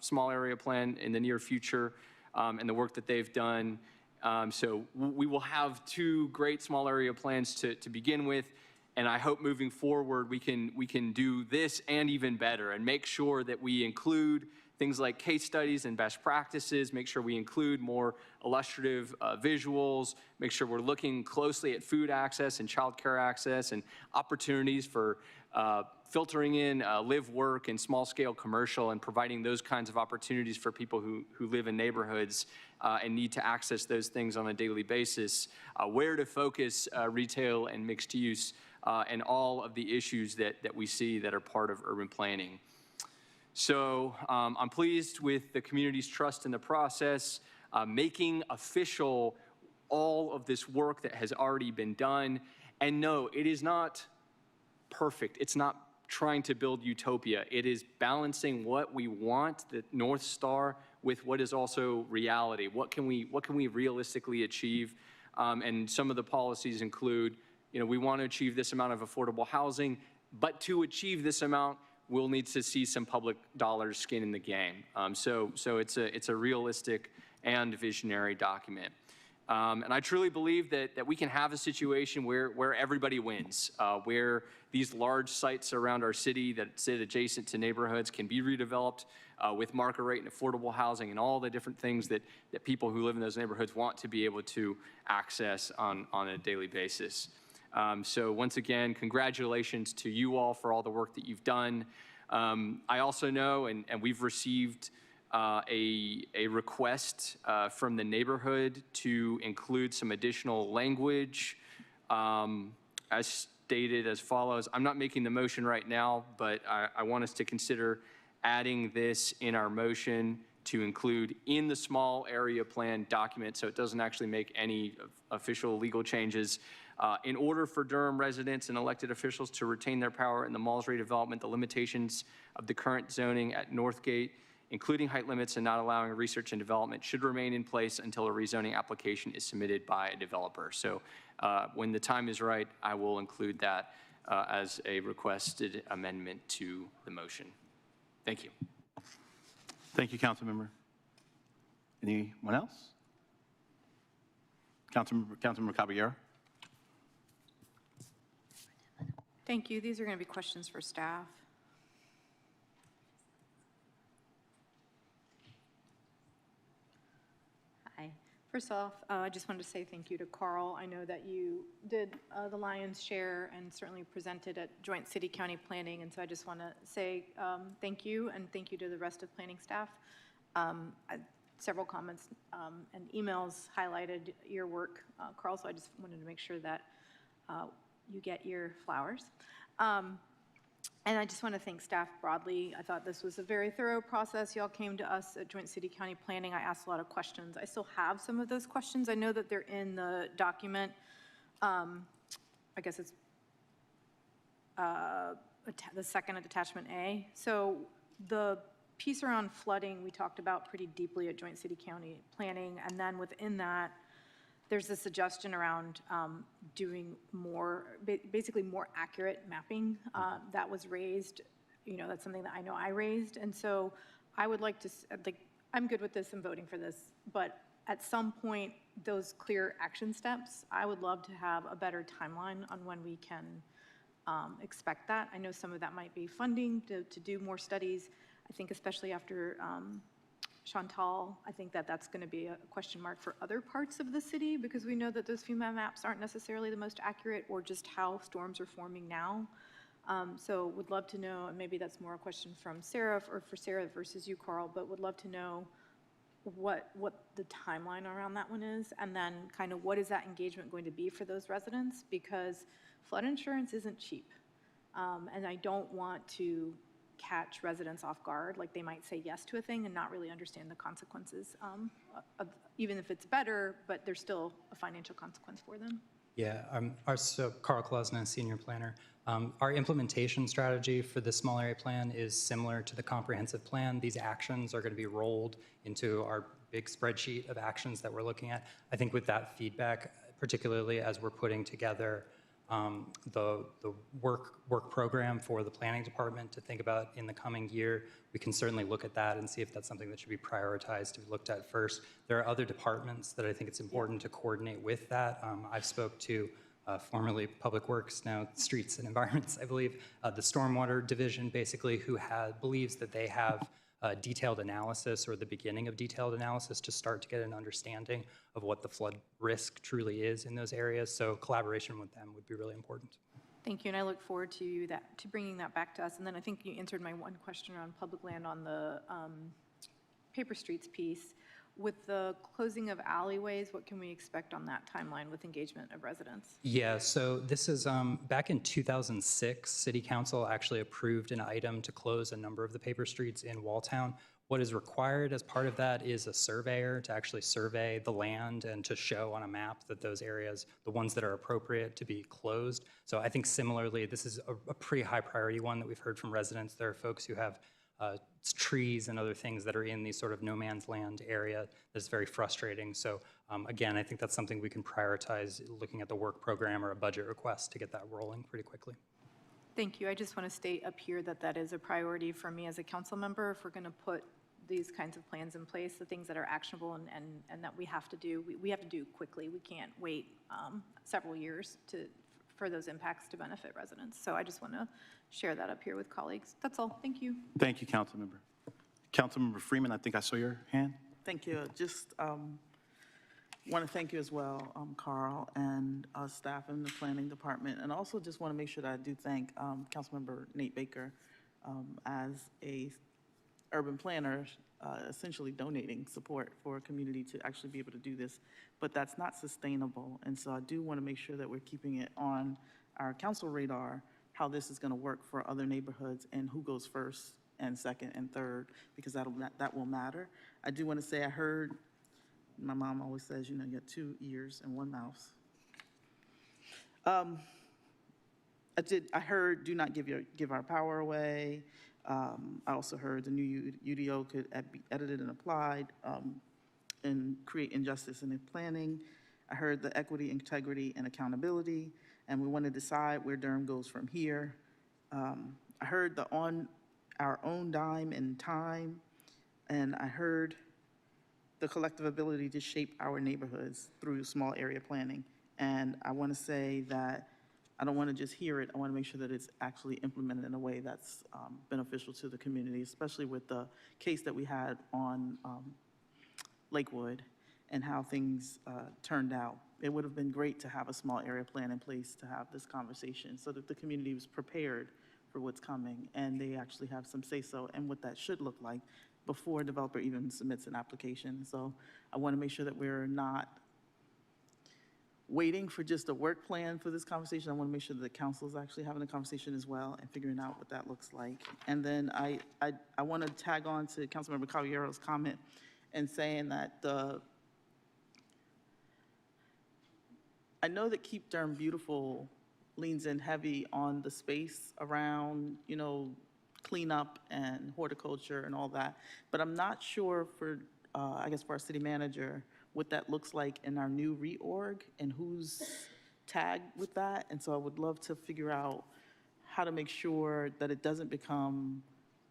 small area plan in the near future, and the work that they've done. So we will have two great small area plans to begin with, and I hope moving forward we can do this and even better, and make sure that we include things like case studies and best practices, make sure we include more illustrative visuals, make sure we're looking closely at food access and childcare access and opportunities for filtering in live, work, and small-scale commercial, and providing those kinds of opportunities for people who live in neighborhoods and need to access those things on a daily basis, where to focus retail and mixed use, and all of the issues that we see that are part of urban planning. So I'm pleased with the community's trust in the process, making official all of this work that has already been done. And no, it is not perfect. It's not trying to build utopia. It is balancing what we want, the North Star, with what is also reality. What can we realistically achieve? And some of the policies include, we want to achieve this amount of affordable housing, but to achieve this amount, we'll need to see some public dollars skin in the game. So it's a realistic and visionary document. And I truly believe that we can have a situation where everybody wins, where these large sites around our city that sit adjacent to neighborhoods can be redeveloped with market rate and affordable housing and all the different things that people who live in those neighborhoods want to be able to access on a daily basis. So once again, congratulations to you all for all the work that you've done. I also know, and we've received a request from the neighborhood to include some additional language, as stated as follows. I'm not making the motion right now, but I want us to consider adding this in our motion to include in the small area plan document, so it doesn't actually make any official legal changes. In order for Durham residents and elected officials to retain their power in the mall's redevelopment, the limitations of the current zoning at Northgate, including height limits and not allowing research and development, should remain in place until a rezoning application is submitted by a developer. So when the time is right, I will include that as a requested amendment to the motion. Thank you. Thank you, Councilmember. Anyone else? Councilmember Caballero. Thank you. These are going to be questions for staff. Hi. First off, I just wanted to say thank you to Carl. I know that you did the lion's share and certainly presented at joint city-county planning, and so I just want to say thank you, and thank you to the rest of planning staff. Several comments and emails highlighted your work, Carl, so I just wanted to make sure that you get your flowers. And I just want to thank staff broadly. I thought this was a very thorough process. Y'all came to us at Joint City County Planning. I asked a lot of questions. I still have some of those questions. I know that they're in the document. I guess it's the second attachment A. So the piece around flooding we talked about pretty deeply at Joint City County Planning. And then within that, there's a suggestion around doing more, basically more accurate mapping that was raised. You know, that's something that I know I raised. And so I would like to, like, I'm good with this and voting for this, but at some point, those clear action steps, I would love to have a better timeline on when we can expect that. I know some of that might be funding to do more studies. I think especially after Chantal, I think that that's going to be a question mark for other parts of the city because we know that those FEMA maps aren't necessarily the most accurate or just how storms are forming now. So would love to know, and maybe that's more a question from Sarah or for Sarah versus you, Carl, but would love to know what the timeline around that one is, and then kind of what is that engagement going to be for those residents, because flood insurance isn't cheap. And I don't want to catch residents off guard, like they might say yes to a thing and not really understand the consequences, even if it's better, but there's still a financial consequence for them. Yeah, so Carl Klosna, Senior Planner. Our implementation strategy for the small area plan is similar to the comprehensive plan. These actions are going to be rolled into our big spreadsheet of actions that we're looking at. I think with that feedback, particularly as we're putting together the work program for the planning department to think about in the coming year, we can certainly look at that and see if that's something that should be prioritized to be looked at first. There are other departments that I think it's important to coordinate with that. I've spoke to formerly Public Works, now Streets and Environments, I believe, the Stormwater Division, basically, who believes that they have detailed analysis or the beginning of detailed analysis to start to get an understanding of what the flood risk truly is in those areas. So collaboration with them would be really important. Thank you, and I look forward to bringing that back to us. And then I think you answered my one question around public land on the paper streets piece. With the closing of alleyways, what can we expect on that timeline with engagement of residents? Yeah, so this is back in 2006, City Council actually approved an item to close a number of the paper streets in Walltown. What is required as part of that is a surveyor to actually survey the land and to show on a map that those areas, the ones that are appropriate to be closed. So I think similarly, this is a pretty high priority one that we've heard from residents. There are folks who have trees and other things that are in these sort of no man's land area that's very frustrating. So again, I think that's something we can prioritize looking at the work program or a budget request to get that rolling pretty quickly. Thank you. I just want to state up here that that is a priority for me as a council member. If we're going to put these kinds of plans in place, the things that are actionable and that we have to do, we have to do quickly. We can't wait several years for those impacts to benefit residents. So I just want to share that up here with colleagues. That's all. Thank you. Thank you, Councilmember. Councilmember Freeman, I think I saw your hand. Thank you. Just want to thank you as well, Carl, and staff in the planning department. And also just want to make sure that I do thank Councilmember Nate Baker as a urban planner, essentially donating support for a community to actually be able to do this. But that's not sustainable. And so I do want to make sure that we're keeping it on our council radar, how this is going to work for other neighborhoods and who goes first and second and third, because that will matter. I do want to say I heard, my mom always says, you know, you got 2 ears and 1 mouth. I heard do not give our power away. I also heard the new UDO could be edited and applied and create injustice in the planning. I heard the equity, integrity, and accountability, and we want to decide where Durham goes from here. I heard the on our own dime and time, and I heard the collective ability to shape our neighborhoods through small area planning. And I want to say that I don't want to just hear it. I want to make sure that it's actually implemented in a way that's beneficial to the community, especially with the case that we had on Lakewood. and how things turned out. It would have been great to have a small area plan in place to have this conversation so that the community was prepared for what's coming, and they actually have some say-so and what that should look like before a developer even submits an application. So I want to make sure that we're not waiting for just a work plan for this conversation. I want to make sure that the council is actually having a conversation as well and figuring out what that looks like. And then I want to tag on to Councilmember Caballero's comment and saying that I know that Keep Durham Beautiful leans in heavy on the space around, you know, cleanup and horticulture and all that, but I'm not sure for, I guess for our city manager, what that looks like in our new reorg and who's tagged with that. And so I would love to figure out how to make sure that it doesn't become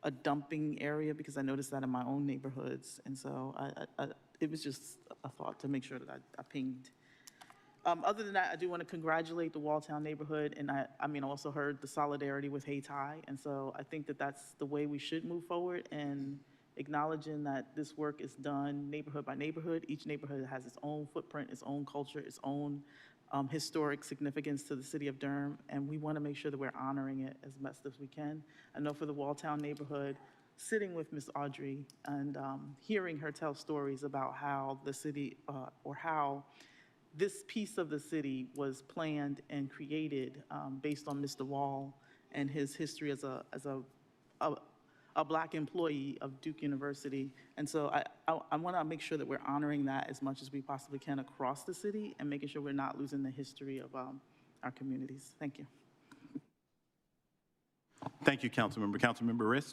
a dumping area, because I noticed that in my own neighborhoods. And so it was just a thought to make sure that I pinged. Other than that, I do want to congratulate the Walltown neighborhood, and I mean, I also heard the solidarity with Hayti, and so I think that that's the way we should move forward, and acknowledging that this work is done neighborhood by neighborhood. Each neighborhood has its own footprint, its own culture, its own historic significance to the city of Durham, and we want to make sure that we're honoring it as best as we can. I know for the Walltown neighborhood, sitting with Miss Audrey and hearing her tell stories about how the city, or how this piece of the city was planned and created based on Mr. Wall and his history as a Black employee of Duke University. And so I want to make sure that we're honoring that as much as we possibly can across the city and making sure we're not losing the history of our communities. Thank you. Thank you, Councilmember. Councilmember Riss.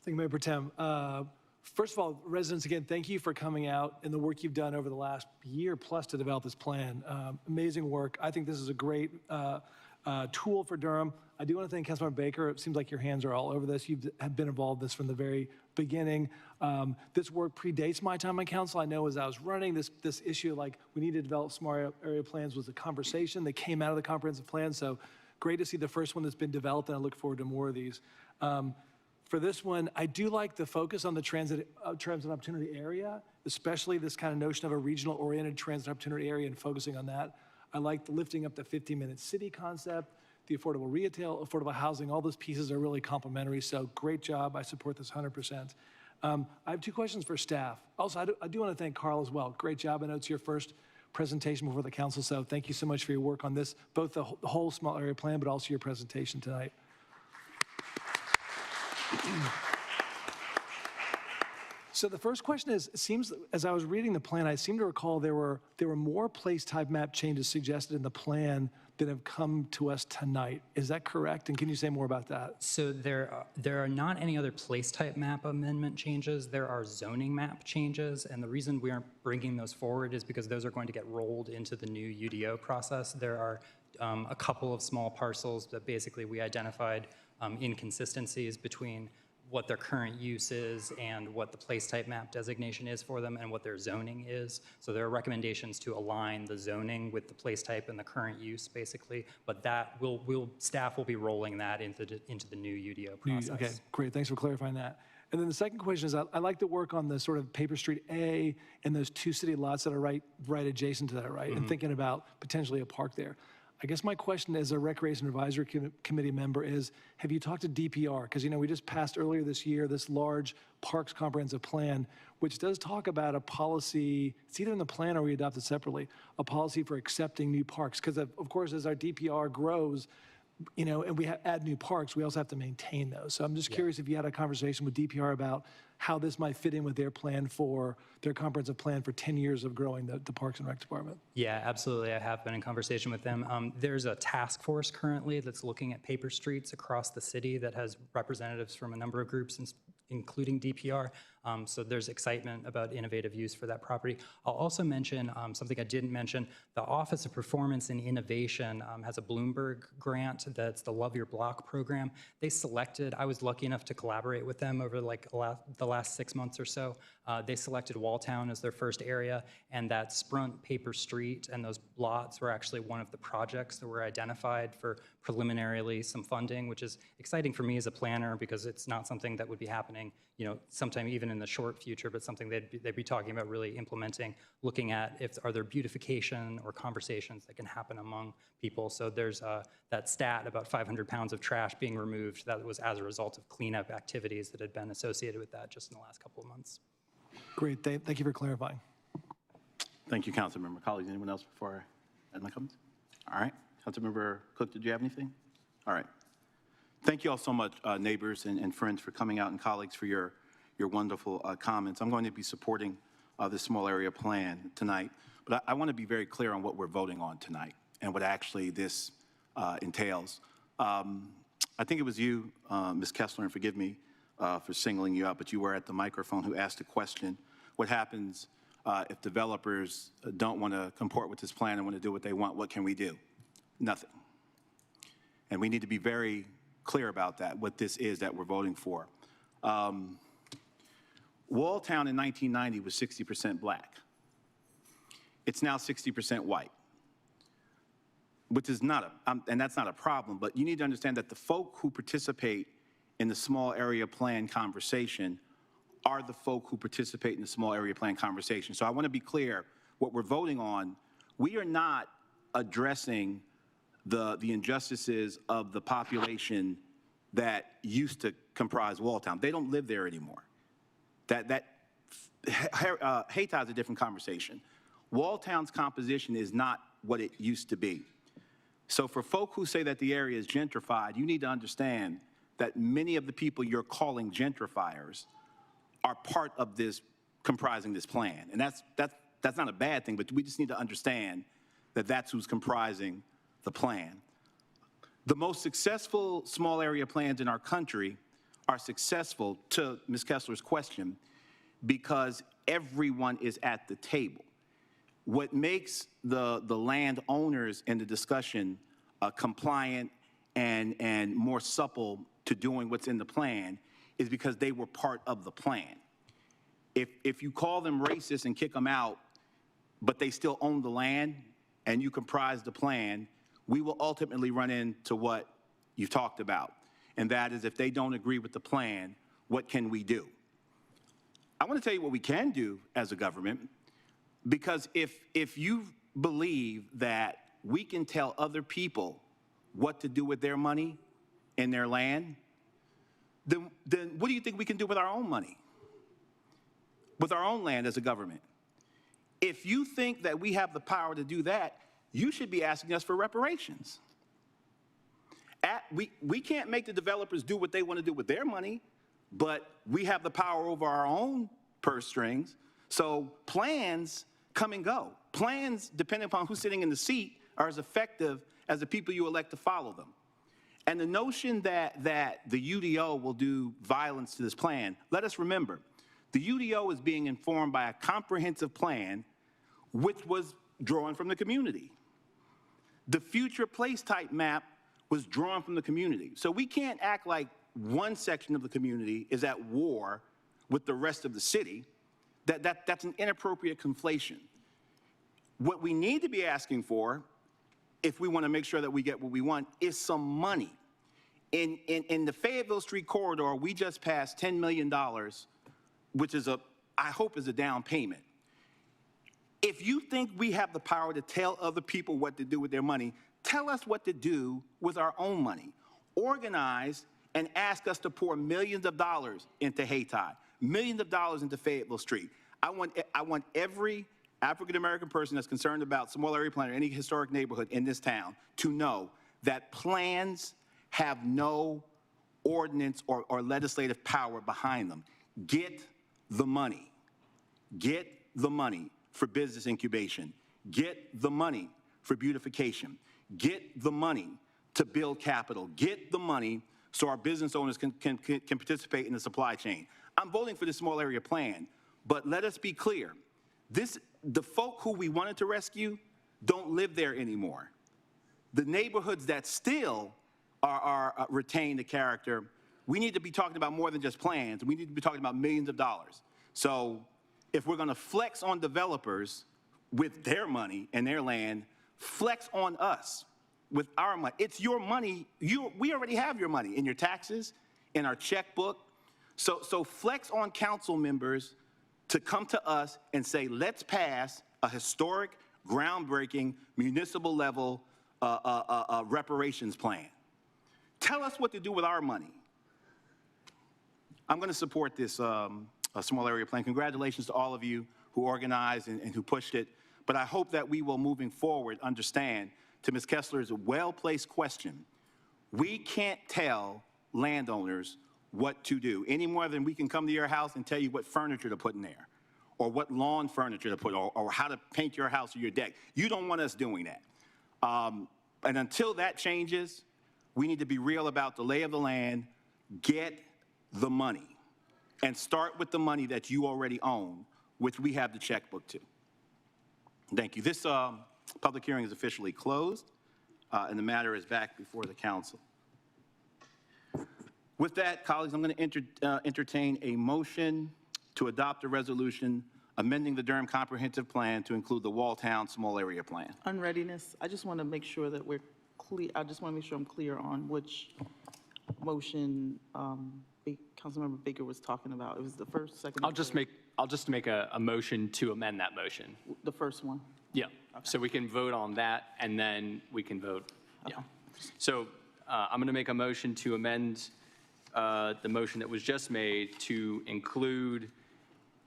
Thank you, Mayor Pro Tem. First of all, residents, again, thank you for coming out and the work you've done over the last year plus to develop this plan. Amazing work. I think this is a great tool for Durham. I do want to thank Councilmember Baker. It seems like your hands are all over this. You have been involved in this from the very beginning. This work predates my time on council. I know as I was running this issue, like we need to develop smart area plans, was a conversation that came out of the comprehensive plan. So great to see the first one that's been developed, and I look forward to more of these. For this one, I do like the focus on the transit opportunity area, especially this kind of notion of a regional-oriented transit opportunity area and focusing on that. I like the lifting up the 15-minute city concept, the affordable retail, affordable housing. All those pieces are really complementary, so great job. I support this 100%. I have two questions for staff. Also, I do want to thank Carl as well. Great job. I know it's your first presentation before the council, so thank you so much for your work on this, both the whole small area plan, but also your presentation tonight. So the first question is, it seems as I was reading the plan, I seem to recall there were more place type map changes suggested in the plan that have come to us tonight. Is that correct? And can you say more about that? So there are not any other place type map amendment changes. There are zoning map changes, and the reason we aren't bringing those forward is because those are going to get rolled into the new UDO process. There are a couple of small parcels that basically we identified inconsistencies between what their current use is and what the place type map designation is for them and what their zoning is. So there are recommendations to align the zoning with the place type and the current use, basically. But that staff will be rolling that into the new UDO process. Okay, great. Thanks for clarifying that. And then the second question is, I like the work on the sort of Paper Street A and those two city lots that are right adjacent to that, right? Mm-hmm. And thinking about potentially a park there. I guess my question as a Recreation Advisory Committee member is, have you talked to DPR? Because, we just passed earlier this year this large Parks Comprehensive Plan, which does talk about a policy, it's either in the plan or we adopt it separately, a policy for accepting new parks. Because, of course, as our DPR grows, and we add new parks, we also have to maintain those. So I'm just curious if you had a conversation with DPR about how this might fit in with their plan for, their comprehensive plan for 10 years of growing the Parks and Rec Department. Yeah, absolutely. I have been in conversation with them. There's a task force currently that's looking at paper streets across the city that has representatives from a number of groups, including DPR. So there's excitement about innovative use for that property. I'll also mention something I didn't mention. The Office of Performance and Innovation has a Bloomberg grant that's the Love Your Block program. They selected, I was lucky enough to collaborate with them over the last 6 months or so. They selected Walltown as their first area, and that Sprunt Paper Street and those lots were actually one of the projects that were identified for preliminarily some funding, which is exciting for me as a planner because it's not something that would be happening, sometime even in the short future, but something they'd be talking about really implementing, looking at are there beautification or conversations that can happen among people. So there's that stat about 500 pounds of trash being removed. That was as a result of cleanup activities that had been associated with that just in the last couple of months. Great, thank you for clarifying. Thank you, Councilmember. Colleagues, anyone else before I add my comments? All right. Councilmember Cook, did you have anything? All right. Thank you all so much, neighbors and friends, for coming out, and colleagues for your wonderful comments. I'm going to be supporting this small area plan tonight, but I want to be very clear on what we're voting on tonight and what actually this entails. I think it was you, Ms. Kessler, and forgive me for singling you out, but you were at the microphone who asked a question. What happens if developers don't want to comport with this plan and want to do what they want? What can we do? Nothing. And we need to be very clear about that, what this is that we're voting for. Walltown in 1990 was 60% black. It's now 60% white, which is not and that's not a problem, but you need to understand that the folk who participate in the small area plan conversation are the folk who participate in the small area plan conversation. So I want to be clear, what we're voting on, we are not addressing the injustices of the population that used to comprise Walltown. They don't live there anymore. Hayti is a different conversation. Walltown's composition is not what it used to be. So for folk who say that the area is gentrified, you need to understand that many of the people you're calling gentrifiers are part of this, comprising this plan. And that's not a bad thing, but we just need to understand that that's who's comprising the plan. The most successful small area plans in our country are successful, to Ms. Kessler's question, because everyone is at the table. What makes the landowners in the discussion compliant and more supple to doing what's in the plan is because they were part of the plan. If you call them racist and kick them out, but they still own the land and you comprise the plan, we will ultimately run into what you've talked about. And that is, if they don't agree with the plan, what can we do? I want to tell you what we can do as a government, because if you believe that we can tell other people what to do with their money and their land, then what do you think we can do with our own money, with our own land as a government? If you think that we have the power to do that, you should be asking us for reparations. We can't make the developers do what they want to do with their money, but we have the power over our own purse strings. So plans come and go. Plans, depending upon who's sitting in the seat, are as effective as the people you elect to follow them. And the notion that the UDO will do violence to this plan, let us remember, the UDO is being informed by a comprehensive plan which was drawn from the community. The future place type map was drawn from the community. So we can't act like one section of the community is at war with the rest of the city. That's an inappropriate conflation. What we need to be asking for, if we want to make sure that we get what we want, is some money. In the Fayetteville Street corridor, we just passed $10 million, which is I hope is a down payment. If you think we have the power to tell other people what to do with their money, tell us what to do with our own money. Organize and ask us to pour millions of dollars into Hayti, millions of dollars into Fayetteville Street. I want every African-American person that's concerned about small area plan or any historic neighborhood in this town to know that plans have no ordinance or legislative power behind them. Get the money. Get the money for business incubation. Get the money for beautification. Get the money to build capital. Get the money so our business owners can participate in the supply chain. I'm voting for this small area plan, but let us be clear. The folk who we wanted to rescue don't live there anymore. The neighborhoods that still retain the character, we need to be talking about more than just plans. We need to be talking about millions of dollars. So if we're going to flex on developers with their money and their land, flex on us with our money. It's your money. We already have your money in your taxes, in our checkbook. So flex on council members to come to us and say, let's pass a historic, groundbreaking, municipal level reparations plan. Tell us what to do with our money. I'm going to support this small area plan. Congratulations to all of you who organized and who pushed it. But I hope that we will, moving forward, understand, to Ms. Kessler's well-placed question, we can't tell landowners what to do any more than we can come to your house and tell you what furniture to put in there, or what lawn furniture to put, or how to paint your house or your deck. You don't want us doing that. And until that changes, we need to be real about the lay of the land, get the money, and start with the money that you already own, which we have the checkbook to. Thank you. This public hearing is officially closed, and the matter is back before the council. With that, colleagues, I'm going to entertain a motion to adopt a resolution amending the Durham Comprehensive Plan to include the Walltown Small Area Plan. Unreadiness, I just want to make sure that we're clear, I just want to make sure I'm clear on which motion Councilmember Baker was talking about. It was the first, second, I'll just make a motion to amend that motion. the first one. Yeah, so we can vote on that, and then we can vote. Yeah. So I'm going to make a motion to amend the motion that was just made to include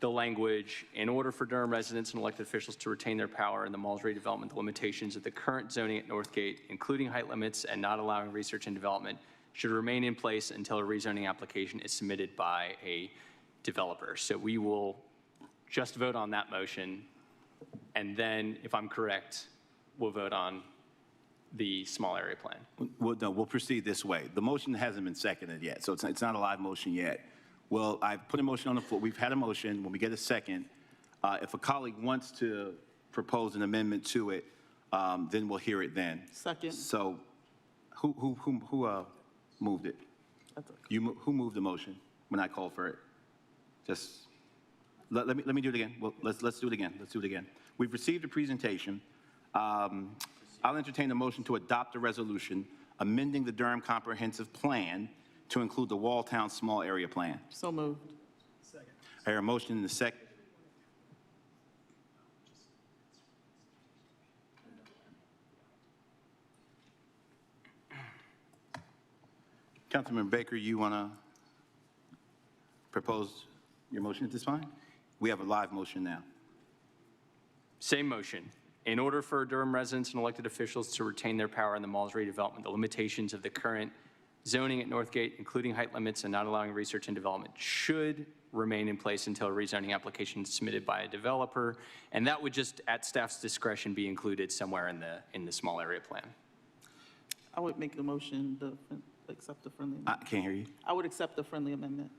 the language, in order for Durham residents and elected officials to retain their power in the mall's redevelopment, the limitations of the current zoning at Northgate, including height limits and not allowing research and development, should remain in place until a rezoning application is submitted by a developer. So we will just vote on that motion, and then, if I'm correct, we'll vote on the small area plan. Well, no, we'll proceed this way. The motion hasn't been seconded yet, so it's not a live motion yet. Well, I've put a motion on the floor. We've had a motion. When we get a second, if a colleague wants to propose an amendment to it, then we'll hear it then. Second. So who moved it? Who moved the motion when I called for it? Just let me do it again. Well, let's do it again. Let's do it again. We've received a presentation. I'll entertain a motion to adopt a resolution amending the Durham Comprehensive Plan to include the Walltown Small Area Plan. So moved. Second. I hear a motion in the second. Councilmember Baker, you want to propose your motion at this time? We have a live motion now. Same motion. In order for Durham residents and elected officials to retain their power in the mall's redevelopment, the limitations of the current zoning at Northgate, including height limits and not allowing research and development, should remain in place until a rezoning application is submitted by a developer. And that would just, at staff's discretion, be included somewhere in the small area plan. I would make the motion to accept the friendly I amendment. can't hear you. I would accept the friendly amendment.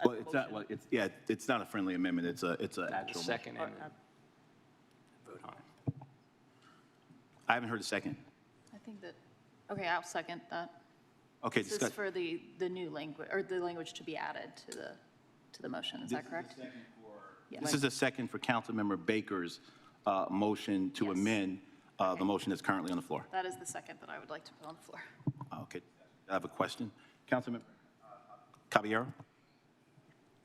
Well, it's not. Well, it's not a friendly amendment. It's an actual Second. motion. And vote on it. I haven't heard a second. I think that, okay, I'll second that. Okay, This is discuss. for the new language, or the language to be added to the motion, is that correct? Yes. This is a second for Councilmember Baker's motion to Yes. amend the motion that's currently on the floor. That is the second that I would like to put on the floor. Okay, I have a question. Councilmember Caballero?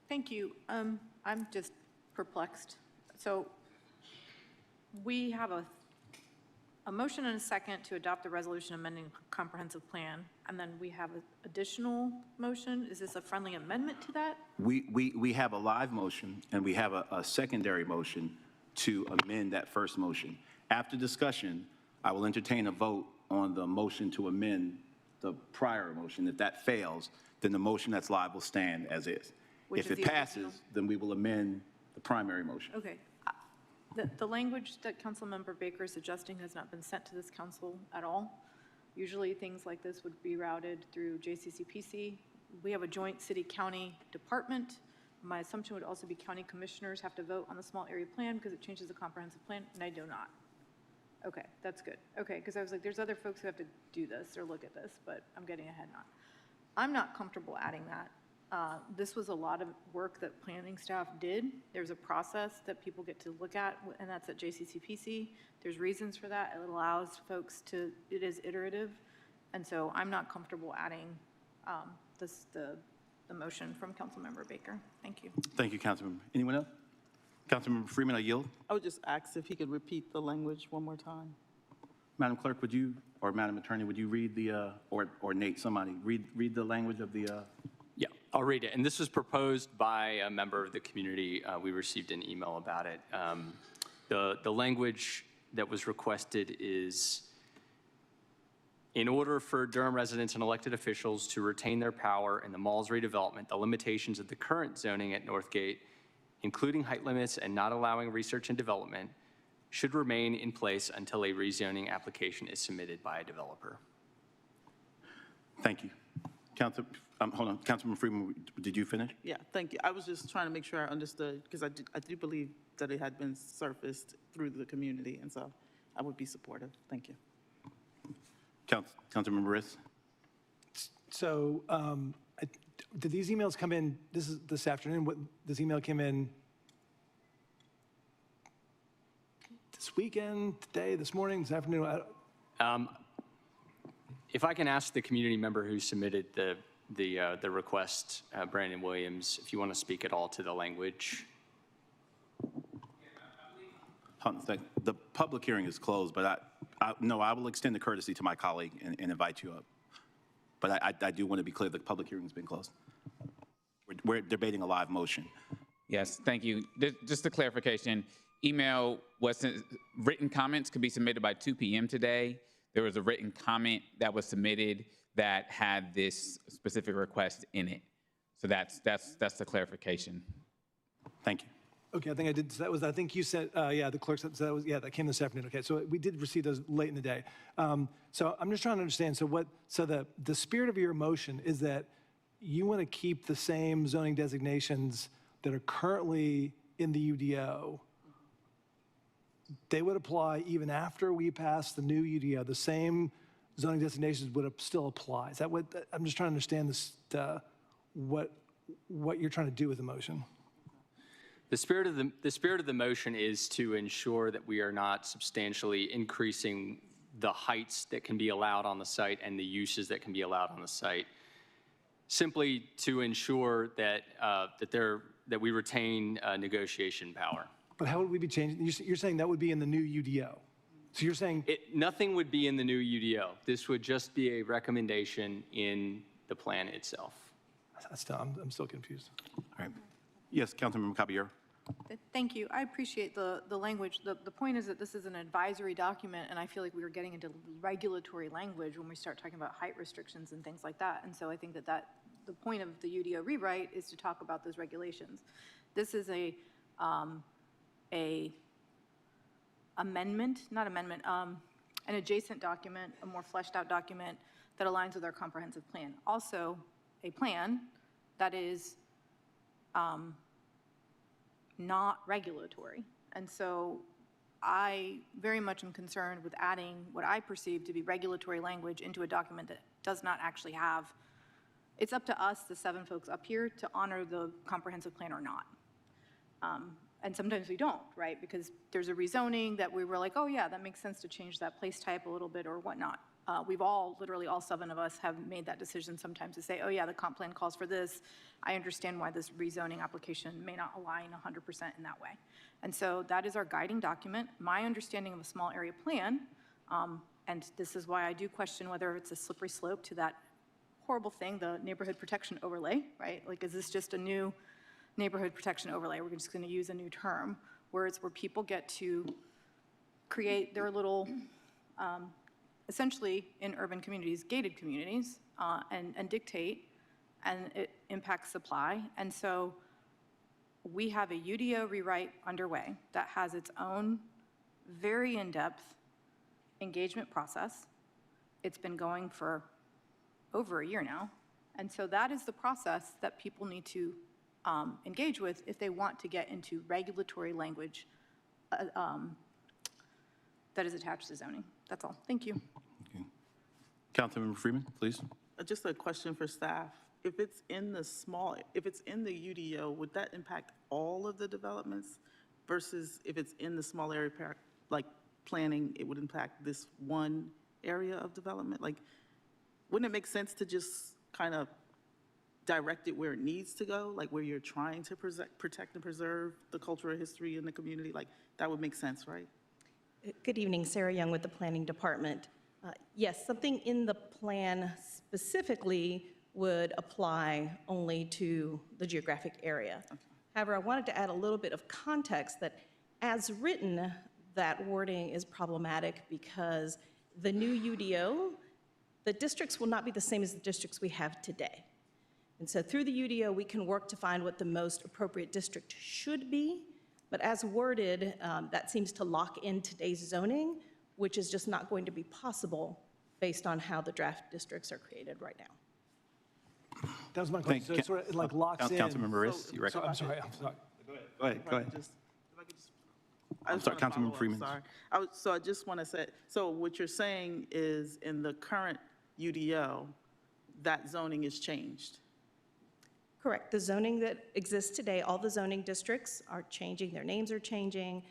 Thank you. I'm just perplexed. So we have a motion and a second to adopt the resolution amending comprehensive plan, and then we have an additional motion. Is this a friendly amendment to that? We have a live motion, and we have a secondary motion to amend that first motion. After discussion, I will entertain a vote on the motion to amend the prior motion. If that fails, then the motion that's live will stand as is. Which If is it the passes, original? then we will amend the primary motion. Okay. The language that Councilmember Baker is suggesting has not been sent to this council at all. Usually, things like this would be routed through JCCPC. We have a joint city-county department. My assumption would also be county commissioners have to vote on the small area plan because it changes the comprehensive plan, and I do not. Okay, that's good. Okay, because I was like, there's other folks who have to do this or look at this, but I'm getting ahead now. I'm not comfortable adding that. This was a lot of work that planning staff did. There's a process that people get to look at, and that's at JCCPC. There's reasons for that. It allows folks to, it is iterative. And so I'm not comfortable adding the the motion from Councilmember Baker. Thank you. Thank you, Councilmember. Anyone else? Councilmember Freeman, I yield. I would just ask if he could repeat the language one more time. Madam Clerk, would you, or Madam Attorney, would you read the, or Nate, somebody, read the language of the, Yeah, I'll read it. And this was proposed by a member of the community. We received an email about it. The language that was requested is, in order for Durham residents and elected officials to retain their power in the mall's redevelopment, the limitations of the current zoning at Northgate, including height limits and not allowing research and development, should remain in place until a rezoning application is submitted by a developer. thank you. Hold on, Councilmember Freeman, did you finish? Yeah, thank you. I was just trying to make sure I understood, because I do believe that it had been surfaced through the community, and so I would be supportive. Thank you. Councilmember Riss? So did these emails come in, this afternoon, this email came in this weekend, today, this morning, this afternoon? If I can ask the community member who submitted the request, Brandon Williams, if you want to speak at all to the language. Hold on a second. The public hearing is closed, but no, I will extend the courtesy to my colleague and invite you up. But I do want to be clear, the public hearing has been closed. We're debating a live motion. Yes, thank you. Just a clarification, written comments could be submitted by 2 p.m. today. There was a written comment that was submitted that had this specific request in it. So that's the clarification. Thank you. Okay, I think I did, so that was, I think you said, yeah, the clerk said, so that was, yeah, that came this afternoon. Okay, so we did receive those late in the day. So I'm just trying to understand, so the spirit of your motion is that you want to keep the same zoning designations that are currently in the UDO. They would apply even after we pass the new UDO. The same zoning designations would still apply. Is that what, I'm just trying to understand this, what you're trying to do with the motion. The spirit of the motion is to ensure that we are not substantially increasing the heights that can be allowed on the site and the uses that can be allowed on the site, simply to ensure that that we retain negotiation power. But how would we be changing? You're saying that would be in the new UDO. So you're saying nothing would be in the new UDO. This would just be a recommendation in the plan itself. I'm still confused. All right. Yes, Councilmember Caballero. Thank you. I appreciate the language. The point is that this is an advisory document, and I feel like we are getting into regulatory language when we start talking about height restrictions and things like that. And so I think that the point of the UDO rewrite is to talk about those regulations. This is an adjacent document, a more fleshed out document that aligns with our comprehensive plan. Also, a plan that is not regulatory. And so I very much am concerned with adding what I perceive to be regulatory language into a document that does not actually have. It's up to us, the 7 folks up here, to honor the comprehensive plan or not. And sometimes we don't, right? Because there's a rezoning that we were like, oh yeah, that makes sense to change that place type a little bit or whatnot. We've literally all 7 of us have made that decision sometimes to say, oh yeah, the comp plan calls for this. I understand why this rezoning application may not align 100% in that way. And so that is our guiding document. My understanding of a small area plan, and this is why I do question whether it's a slippery slope to that horrible thing, the neighborhood protection overlay, right? Like, is this just a new neighborhood protection overlay? We're just going to use a new term, where it's where people get to create their little, essentially in urban communities, gated communities, and dictate, and it impacts supply. And so we have a UDO rewrite underway that has its own very in-depth engagement process. It's been going for over a year now. And so that is the process that people need to engage with if they want to get into regulatory language that is attached to zoning. That's all. Thank you. Okay. Councilmember Freeman, please. Just a question for staff. If it's in the UDO, would that impact all of the developments versus if it's in the small area, like planning, it would impact this one area of development? Like, wouldn't it make sense to just kind of direct it where it needs to go, like where you're trying to protect and preserve the cultural history in the community, like that would make sense, right? Good evening, Sarah Young with the Planning Department. Yes, something in the plan specifically would apply only to the geographic area. However, I wanted to add a little bit of context that as written, that wording is problematic because the new UDO, the districts will not be the same as the districts we have today. And so through the UDO, we can work to find what the most appropriate district should be. But as worded, that seems to lock in today's zoning, which is just not going to be possible based on how the draft districts are created right now. That was my question. So it sort of like locks in. Councilmember Riss, you reckon? I'm sorry. Go ahead. I'm sorry, Councilmember Freeman. Sorry. So I just want to say, so what you're saying is in the current UDO, that zoning is changed? Correct. The zoning that exists today, all the zoning districts are changing, their names are changing,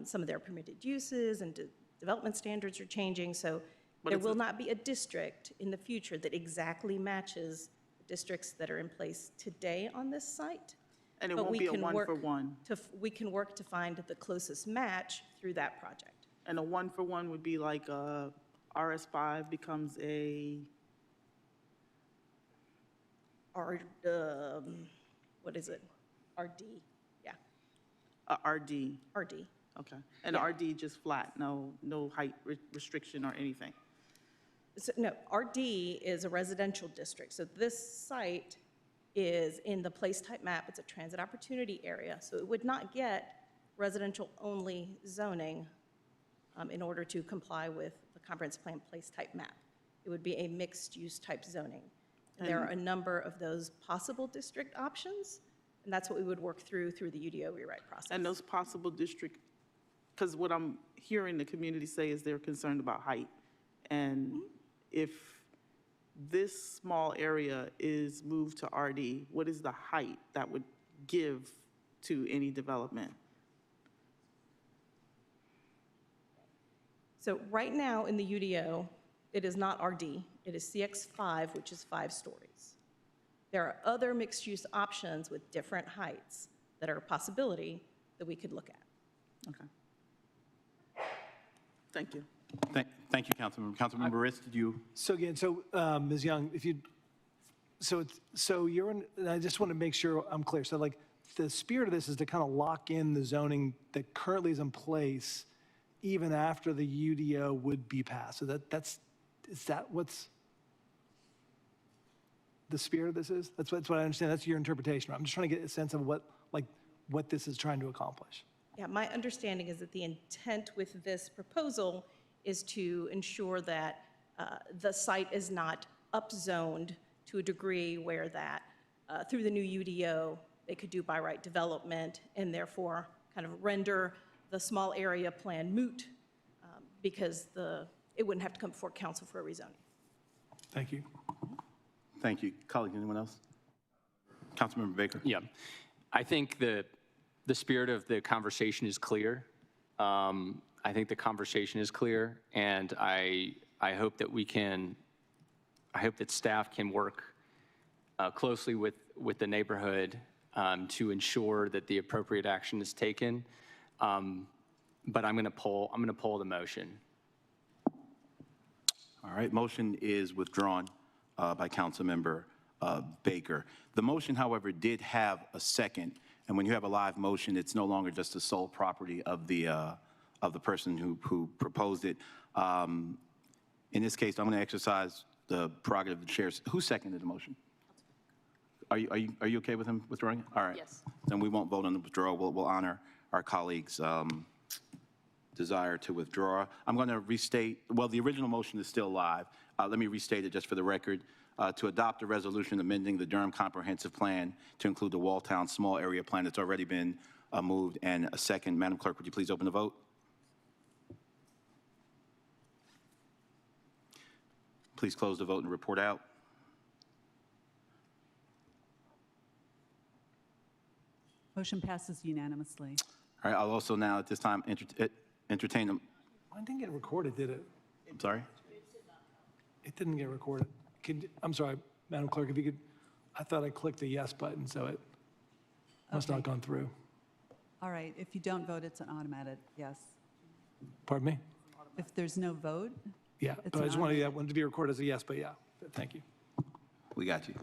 some of their permitted uses and development standards are changing, so there will not be a district in the future that exactly matches the districts that are in place today on this site. And it won't be a one-for-one? We can work to find the closest match through that project. And a one-for-one would be like RS5 becomes a? What is it? RD, yeah. RD? RD. Okay. And Yeah. RD just flat, no height restriction or anything? So, no, RD is a residential district. So this site is in the place type map. It's a transit opportunity area. So it would not get residential only zoning in order to comply with the comprehensive plan place type map. It would be a mixed use type zoning. And there are a number of those possible district options, and that's what we would work through the UDO rewrite process. And those possible district, because what I'm hearing the community say is they're concerned about height. And if this small area is moved to RD, what is the height that would give to any development? So right now in the UDO, it is not RD, it is CX5, which is 5 stories. There are other mixed-use options with different heights that are a possibility that we could look at. Okay. Thank you. Thank you, Councilmember. Councilmember Riss, did you? So again, Ms. Young, if you, so you're in, I just want to make sure I'm clear. So like the spirit of this is to kind of lock in the zoning that currently is in place even after the UDO would be passed. So is that what's the spirit of this is? That's what I understand. That's your interpretation. I'm just trying to get a sense of what this is trying to accomplish. Yeah, my understanding is that the intent with this proposal is to ensure that the site is not upzoned to a degree where that through the new UDO, they could do by right development and therefore kind of render the small area plan moot because it wouldn't have to come before council for a rezoning. Thank you. Thank you. Colleagues, anyone else? Councilmember Baker? Yeah. I think the spirit of the conversation is clear. I think the conversation is clear, and I hope that I hope that staff can work closely with the neighborhood to ensure that the appropriate action is taken. But I'm going to poll the motion. All right, motion is withdrawn by Councilmember Baker. The motion, however, did have a second, and when you have a live motion, it's no longer just the sole property of the person who proposed it. In this case, I'm going to exercise the prerogative of the chair. Who seconded the motion? Are you okay with him withdrawing it? All right. Yes. Then we won't vote on the withdrawal. We'll honor our colleagues' desire to withdraw. I'm going to restate, well, the original motion is still live. Let me restate it just for the record. To adopt a resolution amending the Durham Comprehensive Plan to include the Walltown Small Area Plan that's already been moved, and a second. Madam Clerk, would you please open the vote? Please close the vote and report out. Motion passes unanimously. All right, I'll also now at this time entertain them. Mine didn't get recorded, did it? I'm sorry? It didn't get recorded. I'm sorry, Madam Clerk, if you could I thought I clicked the yes button, so it must not have gone through. All right, if you don't vote, it's an automatic yes. Pardon me? If there's no vote, Yeah, It's but I an just wanted that to be recorded as a yes, but yeah, thank you. We got you.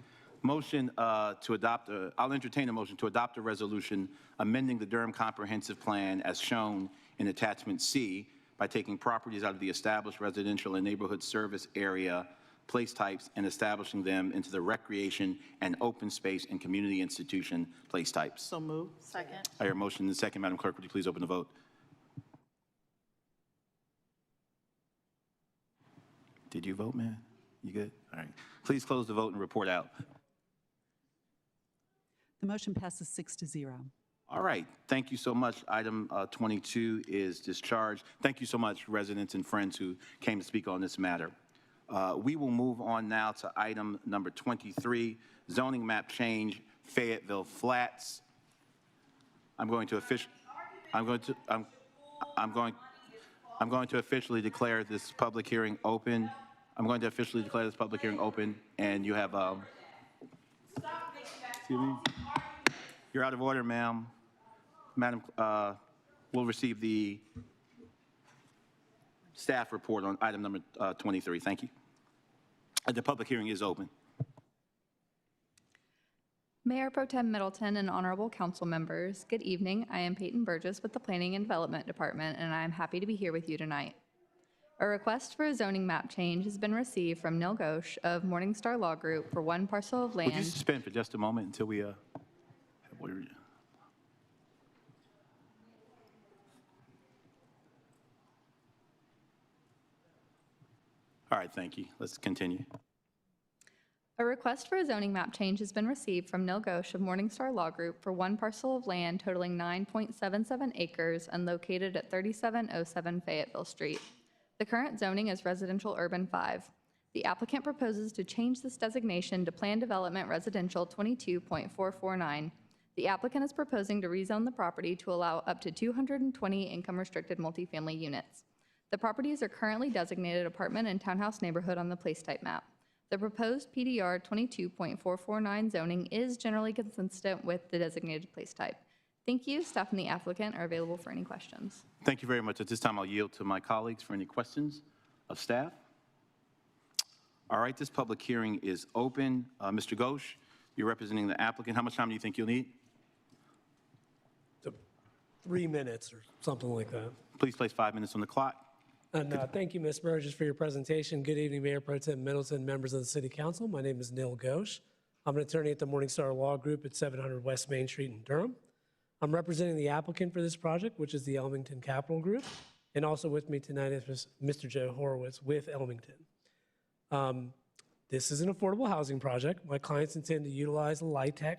Motion to adopt, I'll entertain a motion to adopt a resolution amending the Durham Comprehensive Plan as shown in Attachment C by taking properties out of the established residential and neighborhood service area place types and establishing them into the recreation and open space and community institution place types. So moved. Second. I hear a motion and a second. Madam Clerk, would you please open the vote? Did you vote, man? You good? All right. Please close the vote and report out. the motion passes 6-0. All right. Thank you so much. Item 22 is discharged. Thank you so much, residents and friends who came to speak on this matter. We will move on now to item number 23, zoning map change, Fayetteville Flats. I'm going to officially declare this public hearing open. And you have, excuse me? You're out of order, ma'am. Madam, we'll receive the staff report on item number 23. Thank you. The public hearing is open. Mayor Pro Tem Middleton and honorable council members, good evening. I am Peyton Burgess with the Planning and Development Department, and I am happy to be here with you tonight. A request for a zoning map change has been received from Neil Ghosh of Morningstar Law Group for one parcel of land. Would you suspend for just a moment until we have order? All right, thank you. Let's continue. A request for a zoning map change has been received from Neil Ghosh of Morningstar Law Group for one parcel of land totaling 9.77 acres and located at 3707 Fayetteville Street. The current zoning is residential urban 5. The applicant proposes to change this designation to Plan Development Residential 22.449. The applicant is proposing to rezone the property to allow up to 220 income-restricted multifamily units. The properties are currently designated apartment and townhouse neighborhood on the place type map. The proposed PDR 22.449 zoning is generally consistent with the designated place type. Thank you. Staff and the applicant are available for any questions. Thank you very much. At this time, I'll yield to my colleagues for any questions of staff. All right, this public hearing is open. Mr. Ghosh, you're representing the applicant. How much time do you think you'll need? 3 minutes or something like that. Please place 5 minutes on the clock. And thank you, Ms. Burgess, for your presentation. Good evening, Mayor Pro Tem Middleton, members of the City Council. My name is Neil Ghosh. I'm an attorney at the Morningstar Law Group at 700 West Main Street in Durham. I'm representing the applicant for this project, which is the Elmington Capital Group, and also with me tonight is Mr. Joe Horowitz with Elmington. This is an affordable housing project. My clients intend to utilize a LIHTC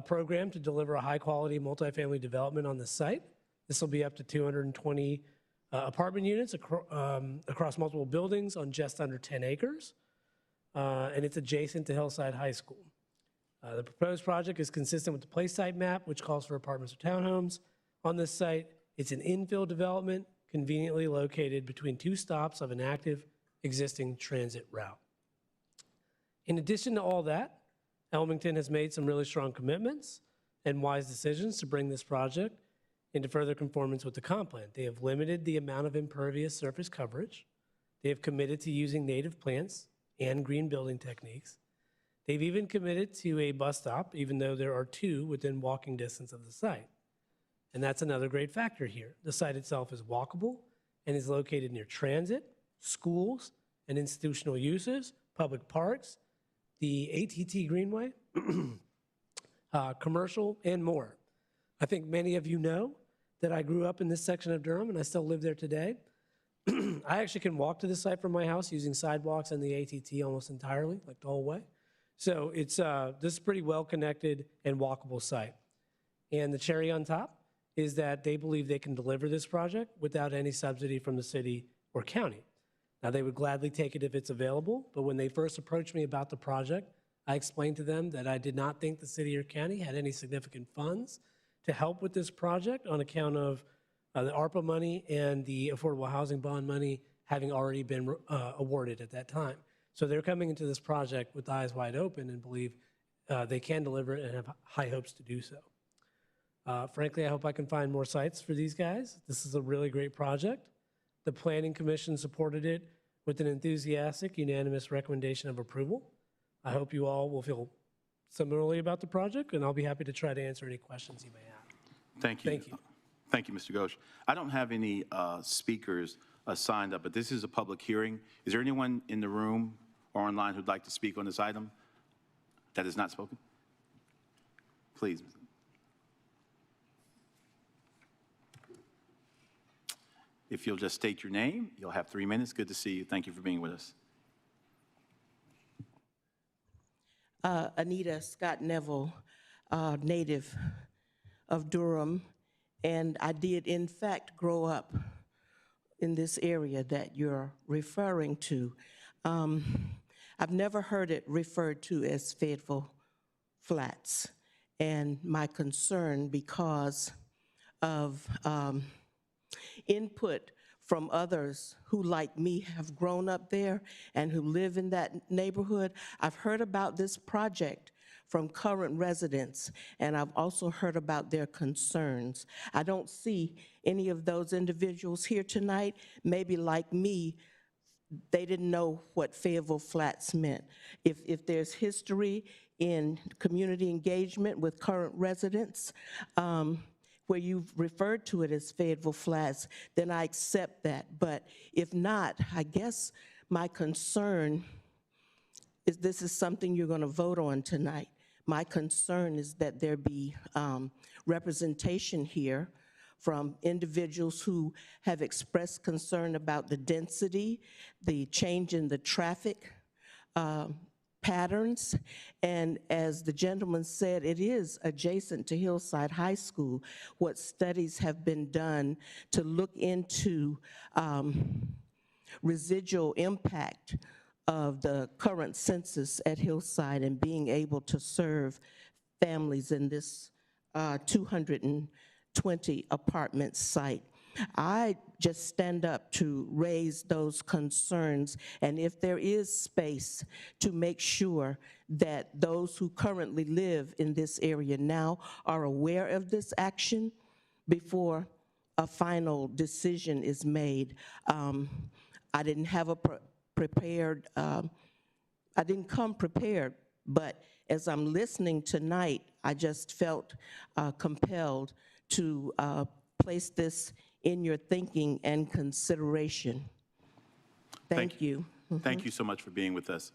program to deliver a high-quality multifamily development on the site. This will be up to 220 apartment units across multiple buildings on just under 10 acres, and it's adjacent to Hillside High School. The proposed project is consistent with the place type map, which calls for apartments or townhomes. On this site, it's an infill development conveniently located between 2 stops of an active existing transit route. In addition to all that, Elmington has made some really strong commitments and wise decisions to bring this project into further conformance with the comp plan. They have limited the amount of impervious surface coverage. They have committed to using native plants and green building techniques. They've even committed to a bus stop, even though there are 2 within walking distance of the site. And that's another great factor here. The site itself is walkable and is located near transit, schools, and institutional uses, public parks, the ATT Greenway, commercial, and more. I think many of you know that I grew up in this section of Durham and I still live there today. I actually can walk to the site from my house using sidewalks and the ATT almost entirely, like the whole way. So it's this is a pretty well-connected and walkable site. And the cherry on top is that they believe they can deliver this project without any subsidy from the city or county. Now, they would gladly take it if it's available, but when they first approached me about the project, I explained to them that I did not think the city or county had any significant funds to help with this project on account of the ARPA money and the affordable housing bond money having already been awarded at that time. So they're coming into this project with eyes wide open and believe they can deliver it and have high hopes to do so. Frankly, I hope I can find more sites for these guys. This is a really great project. The Planning Commission supported it with an enthusiastic, unanimous recommendation of approval. I hope you all will feel similarly about the project, and I'll be happy to try to answer any questions you may have. Thank you. Thank you. Thank you, Mr. Ghosh. I don't have any speakers signed up, but this is a public hearing. Is there anyone in the room or online who'd like to speak on this item that has not spoken? Please. If you'll just state your name, you'll have 3 minutes. Good to see you. Thank you for being with us. Anita Scott Neville, native of Durham, and I did in fact grow up in this area that you're referring to. I've never heard it referred to as Fayetteville Flats, and my concern because of input from others who, like me, have grown up there and who live in that neighborhood. I've heard about this project from current residents, and I've also heard about their concerns. I don't see any of those individuals here tonight. Maybe like me, they didn't know what Fayetteville Flats meant. If there's history in community engagement with current residents, where you've referred to it as Fayetteville Flats, then I accept that. But if not, I guess my concern is this is something you're going to vote on tonight. My concern is that there be representation here from individuals who have expressed concern about the density, the change in the traffic patterns, and as the gentleman said, it is adjacent to Hillside High School. What studies have been done to look into residual impact of the current census at Hillside and being able to serve families in this 220 apartment site. I just stand up to raise those concerns, and if there is space to make sure that those who currently live in this area now are aware of this action before a final decision is made. I didn't have a prepared, I didn't come prepared, but as I'm listening tonight, I just felt compelled to place this in your thinking and consideration. Thank you. Thank you so much for being with us.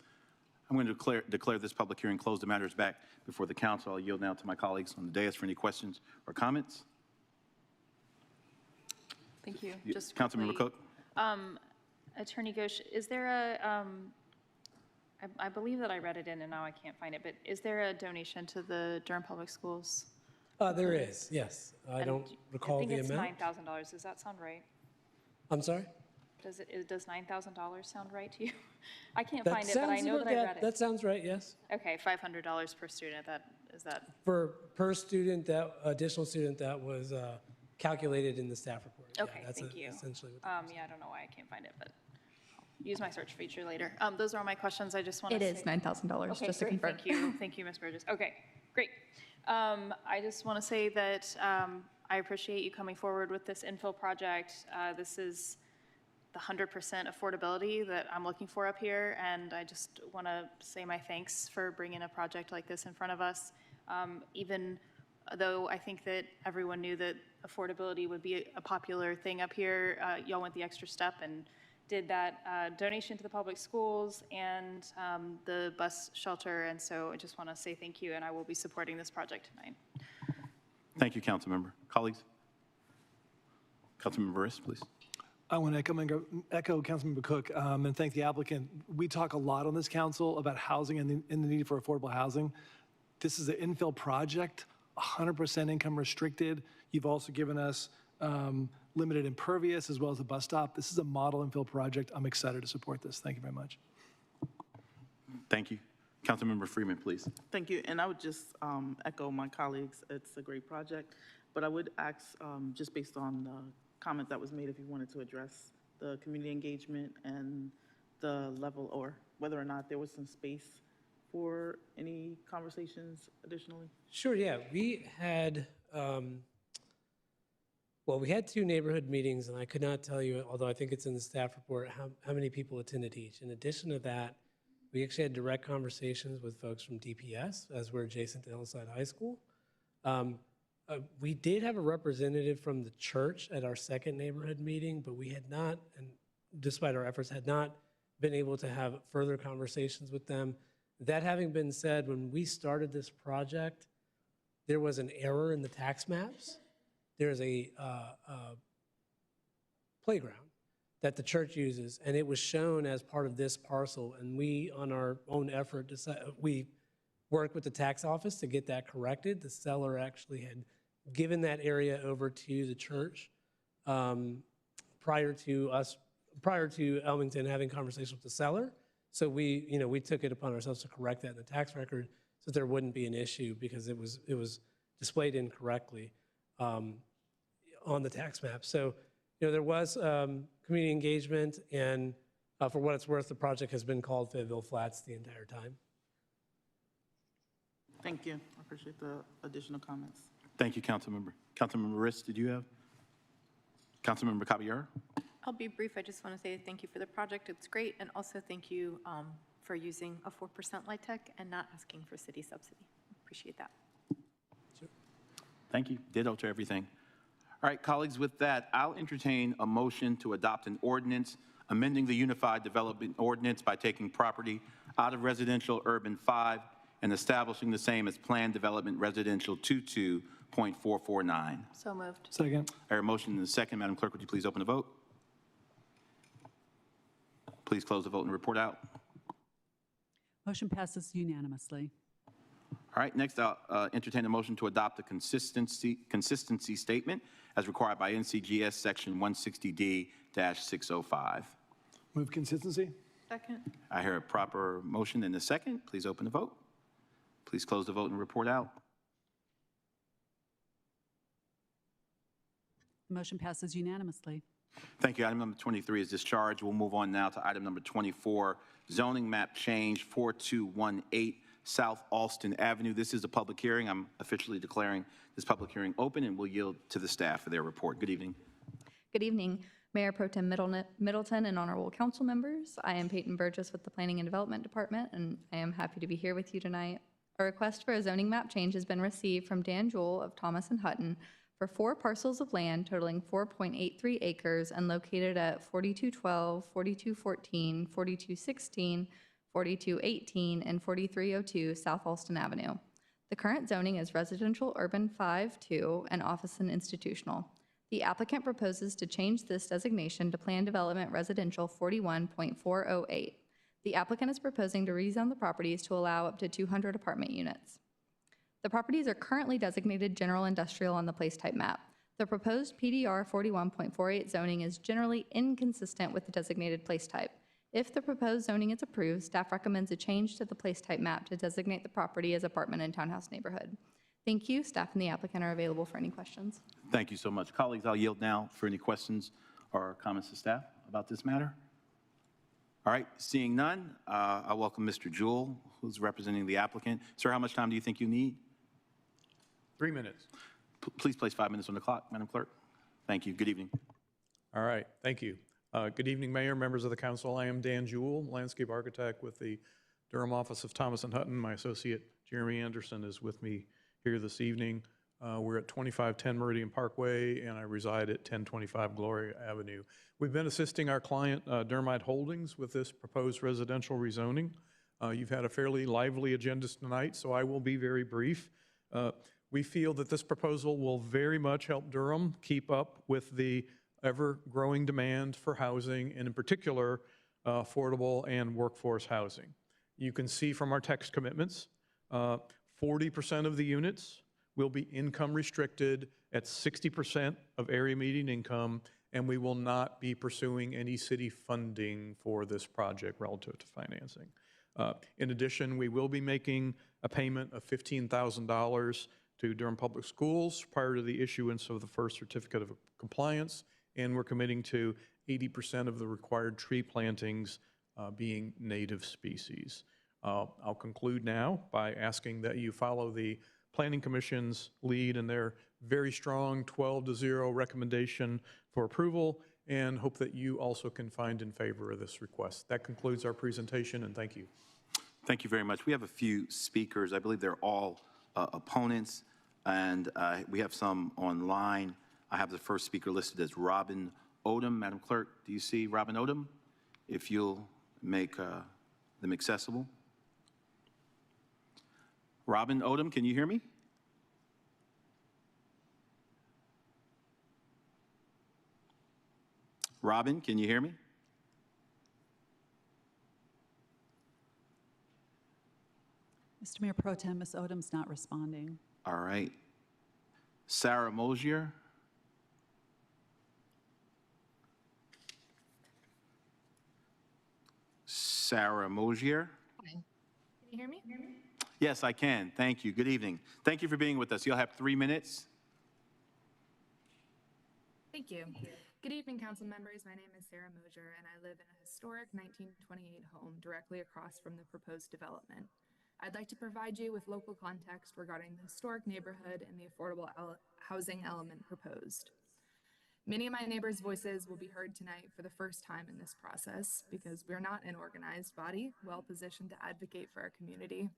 I'm going to declare this public hearing closed. The matter is back before the council. I'll yield now to my colleagues on the dais for any questions or comments. Thank you. Just Councilmember quickly, Cook. Attorney Ghosh, is there a, I believe that I read it in and now I can't find it, but is there a donation to the Durham Public Schools? There is, yes. I don't recall the amount. I think it's $9,000. Does that sound right? I'm sorry? Does $9,000 sound right to you? I can't find it, but I know that I read it. That sounds right, yes. Okay, $500 per student, is that? Per student, that additional student, that was calculated in the staff report. Okay, Yeah, that's thank you. essentially what Yeah, I don't know why I can't find it, but I'll use my search feature later. Those are all my questions. I just want to It is $9,000, Okay, just to great. confirm. Thank you. Thank you, Ms. Burgess. Okay, great. I just want to say that I appreciate you coming forward with this infill project. This is the 100% affordability that I'm looking for up here, and I just want to say my thanks for bringing a project like this in front of us. Even though I think that everyone knew that affordability would be a popular thing up here, y'all went the extra step and did that donation to the public schools and the bus shelter, and so I just want to say thank you, and I will be supporting this project tonight. Thank you, Councilmember. Colleagues? Councilmember Burris, please. I want to echo Councilmember Cook and thank the applicant. We talk a lot on this council about housing and the need for affordable housing. This is an infill project, 100% income restricted. You've also given us limited impervious as well as a bus stop. This is a model infill project. I'm excited to support this. Thank you very much. Thank you. Councilmember Freeman, please. Thank you, and I would just echo my colleagues. It's a great project, but I would ask, just based on the comment that was made, if you wanted to address the community engagement and the level, or whether or not there was some space for any conversations additionally? Sure, yeah. We had, well, we had 2 neighborhood meetings, and I could not tell you, although I think it's in the staff report, how many people attended each. In addition to that, we actually had direct conversations with folks from DPS, as we're adjacent to Hillside High School. We did have a representative from the church at our second neighborhood meeting, but we had not, and despite our efforts, had not been able to have further conversations with them. That having been said, when we started this project, there was an error in the tax maps. There's a playground that the church uses, and it was shown as part of this parcel, and we, on our own effort, we worked with the tax office to get that corrected. The seller actually had given that area over to the church prior to Elmington having conversations with the seller. So we took it upon ourselves to correct that in the tax record so that there wouldn't be an issue because it was displayed incorrectly on the tax map. So there was community engagement, and for what it's worth, the project has been called Fayetteville Flats the entire time. Thank you. I appreciate the additional comments. Thank you, Councilmember. Councilmember Riss, did you have? Councilmember Caballero? I'll be brief. I just want to say thank you for the project. It's great. And also thank you for using a 4% LIHTC and not asking for city subsidy. Appreciate that. Sure. Thank you. Ditto to everything. All right, colleagues, with that, I'll entertain a motion to adopt an ordinance amending the Unified Development Ordinance by taking property out of residential urban 5 and establishing the same as planned development residential 22.449. So moved. Second. I hear a motion and a second. Madam Clerk, would you please open the vote? Please close the vote and report out. Motion passes unanimously. All right, next I'll entertain a motion to adopt the consistency statement as required by NCGS section 160D-605. Move consistency. Second. I hear a proper motion and a second. Please open the vote. Please close the vote and report out. The motion passes unanimously. Thank you. Item number 23 is discharged. We'll move on now to item number 24, zoning map change 4218 South Alston Avenue. This is a public hearing. I'm officially declaring this public hearing open, and we'll yield to the staff for their report. Good evening. Good evening, Mayor Pro Tem Middleton and honorable council members. I am Peyton Burgess with the Planning and Development Department, and I am happy to be here with you tonight. A request for a zoning map change has been received from Dan Jewell of Thomas and Hutton for 4 parcels of land totaling 4.83 acres and located at 4212, 4214, 4216, 4218, and 4302 South Alston Avenue. The current zoning is residential urban 5-2 and office and institutional. The applicant proposes to change this designation to Plan Development Residential 41.408. The applicant is proposing to rezone the properties to allow up to 200 apartment units. The properties are currently designated general industrial on the place type map. The proposed PDR 41.48 zoning is generally inconsistent with the designated place type. If the proposed zoning is approved, staff recommends a change to the place type map to designate the property as apartment and townhouse neighborhood. Thank you. Staff and the applicant are available for any questions. Thank you so much. Colleagues, I'll yield now for any questions or comments to staff about this matter. All right, seeing none, I welcome Mr. Jewell, who's representing the applicant. Sir, how much time do you think you need? 3 minutes. Please place 5 minutes on the clock, Madam Clerk. Thank you. Good evening. All right, thank you. Good evening, Mayor, members of the council. I am Dan Jewell, landscape architect with the Durham office of Thomas and Hutton. My associate, Jeremy Anderson, is with me here this evening. We're at 2510 Meridian Parkway, and I reside at 1025 Gloria Avenue. We've been assisting our client, Dermite Holdings, with this proposed residential rezoning. You've had a fairly lively agenda tonight, so I will be very brief. We feel that this proposal will very much help Durham keep up with the ever-growing demand for housing, and in particular, affordable and workforce housing. You can see from our text commitments, 40% of the units will be income restricted at 60% of area median income, and we will not be pursuing any city funding for this project relative to financing. In addition, we will be making a payment of $15,000 to Durham Public Schools prior to the issuance of the first certificate of compliance, and we're committing to 80% of the required tree plantings being native species. I'll conclude now by asking that you follow the Planning Commission's lead in their very strong 12-0 recommendation for approval, and hope that you also can find in favor of this request. That concludes our presentation, and thank you. Thank you very much. We have a few speakers. I believe they're all opponents, and we have some online. I have the first speaker listed as Robin Odom. Madam Clerk, do you see Robin Odom? If you'll make them accessible. Robin Odom, can you hear me? Robin, can you hear me? Mr. Mayor Pro Tem, Ms. Odom's not responding. All right. Sarah Mosier. Sarah Mosier. Can you hear me? Yes, I can. Thank you. Good evening. Thank you for being with us. You'll have 3 minutes. Thank you. Good evening, council members. My name is Sarah Mosier, and I live in a historic 1928 home directly across from the proposed development. I'd like to provide you with local context regarding the historic neighborhood and the affordable housing element proposed. Many of my neighbors' voices will be heard tonight for the first time in this process because we're not an organized body well positioned to advocate for our community.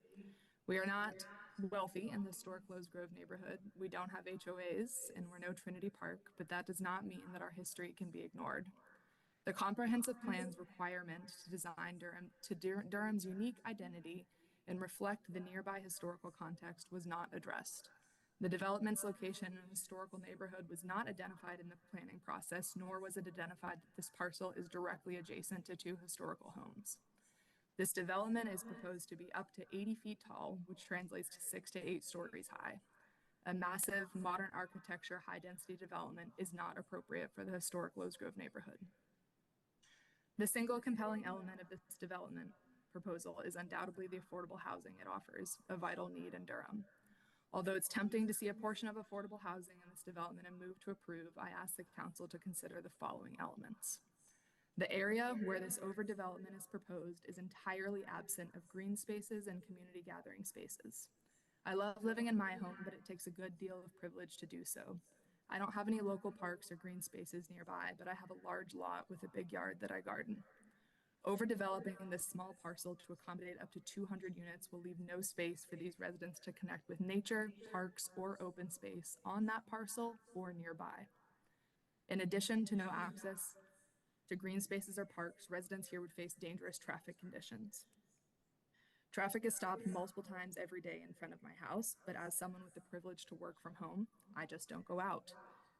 We are not wealthy in the historic Lowe's Grove neighborhood. We don't have HOAs and we're no Trinity Park, but that does not mean that our history can be ignored. The comprehensive plan's requirement to design Durham to Durham's unique identity and reflect the nearby historical context was not addressed. The development's location in a historical neighborhood was not identified in the planning process, nor was it identified that this parcel is directly adjacent to 2 historical homes. This development is proposed to be up to 80 feet tall, which translates to 6 to 8 stories high. A massive modern architecture high-density development is not appropriate for the historic Lowe's Grove neighborhood. The single compelling element of this development proposal is undoubtedly the affordable housing it offers, a vital need in Durham. Although it's tempting to see a portion of affordable housing in this development and move to approve, I ask the council to consider the following elements. The area where this overdevelopment is proposed is entirely absent of green spaces and community gathering spaces. I love living in my home, but it takes a good deal of privilege to do so. I don't have any local parks or green spaces nearby, but I have a large lot with a big yard that I garden. Overdeveloping this small parcel to accommodate up to 200 units will leave no space for these residents to connect with nature, parks, or open space on that parcel or nearby. In addition to no access to green spaces or parks, residents here would face dangerous traffic conditions. Traffic is stopped multiple times every day in front of my house, but as someone with the privilege to work from home, I just don't go out.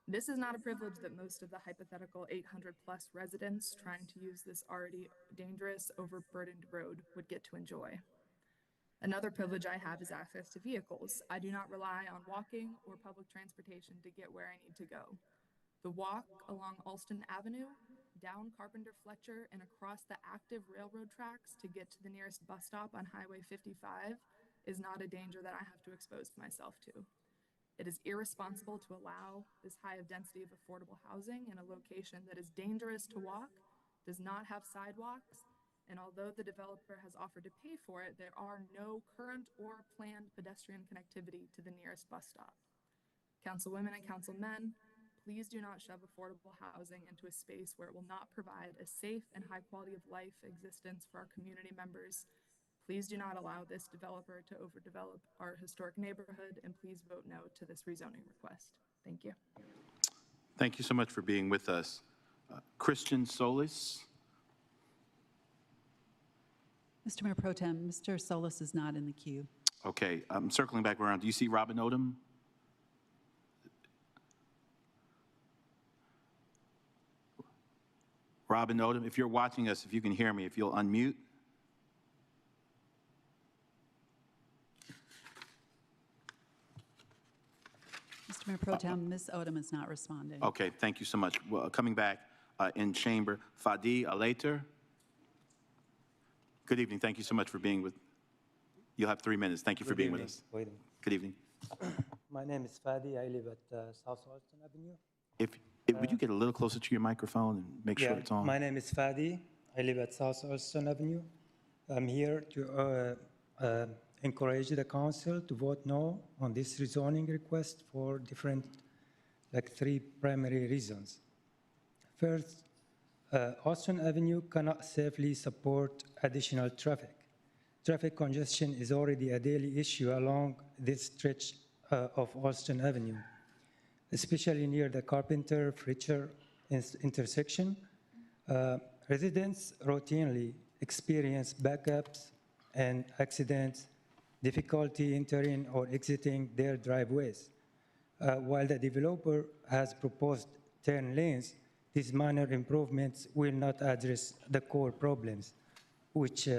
This is not a privilege that most of the hypothetical 800-plus residents trying to use this already dangerous, overburdened road would get to enjoy. Another privilege I have is access to vehicles. I do not rely on walking or public transportation to get where I need to go. The walk along Alston Avenue, down Carpenter Fletcher, and across the active railroad tracks to get to the nearest bus stop on Highway 55 is not a danger that I have to expose myself to. It is irresponsible to allow this high of density of affordable housing in a location that is dangerous to walk, does not have sidewalks, and although the developer has offered to pay for it, there are no current or planned pedestrian connectivity to the nearest bus stop. Councilwomen and councilmen, please do not shove affordable housing into a space where it will not provide a safe and high quality of life existence for our community members. Please do not allow this developer to overdevelop our historic neighborhood, and please vote no to this rezoning request. Thank you. Thank you so much for being with us. Christian Solis. Mr. Mayor Pro Tem, Mr. Solis is not in the queue. Okay, I'm circling back around. Do you see Robin Odom? Robin Odom, if you're watching us, if you can hear me, if you'll unmute. Mr. Mayor Pro Tem, Ms. Odom is not responding. Okay, thank you so much. Well, coming back in chamber, Fadi Alater. Good evening. Thank you so much for being with. You'll have 3 minutes. Thank you for being with us. Good evening. My name is Fadi. I live at South Austin Avenue. Would you get a little closer to your microphone and make sure it's on? My name is Fadi. I live at South Austin Avenue. I'm here to encourage the council to vote no on this rezoning request for different, like 3 primary reasons. First, Austin Avenue cannot safely support additional traffic. Traffic congestion is already a daily issue along this stretch of Austin Avenue, especially near the Carpenter-Fletcher intersection. Residents routinely experience backups and accidents, difficulty entering or exiting their driveways. While the developer has proposed turn lanes, these minor improvements will not address the core problems, which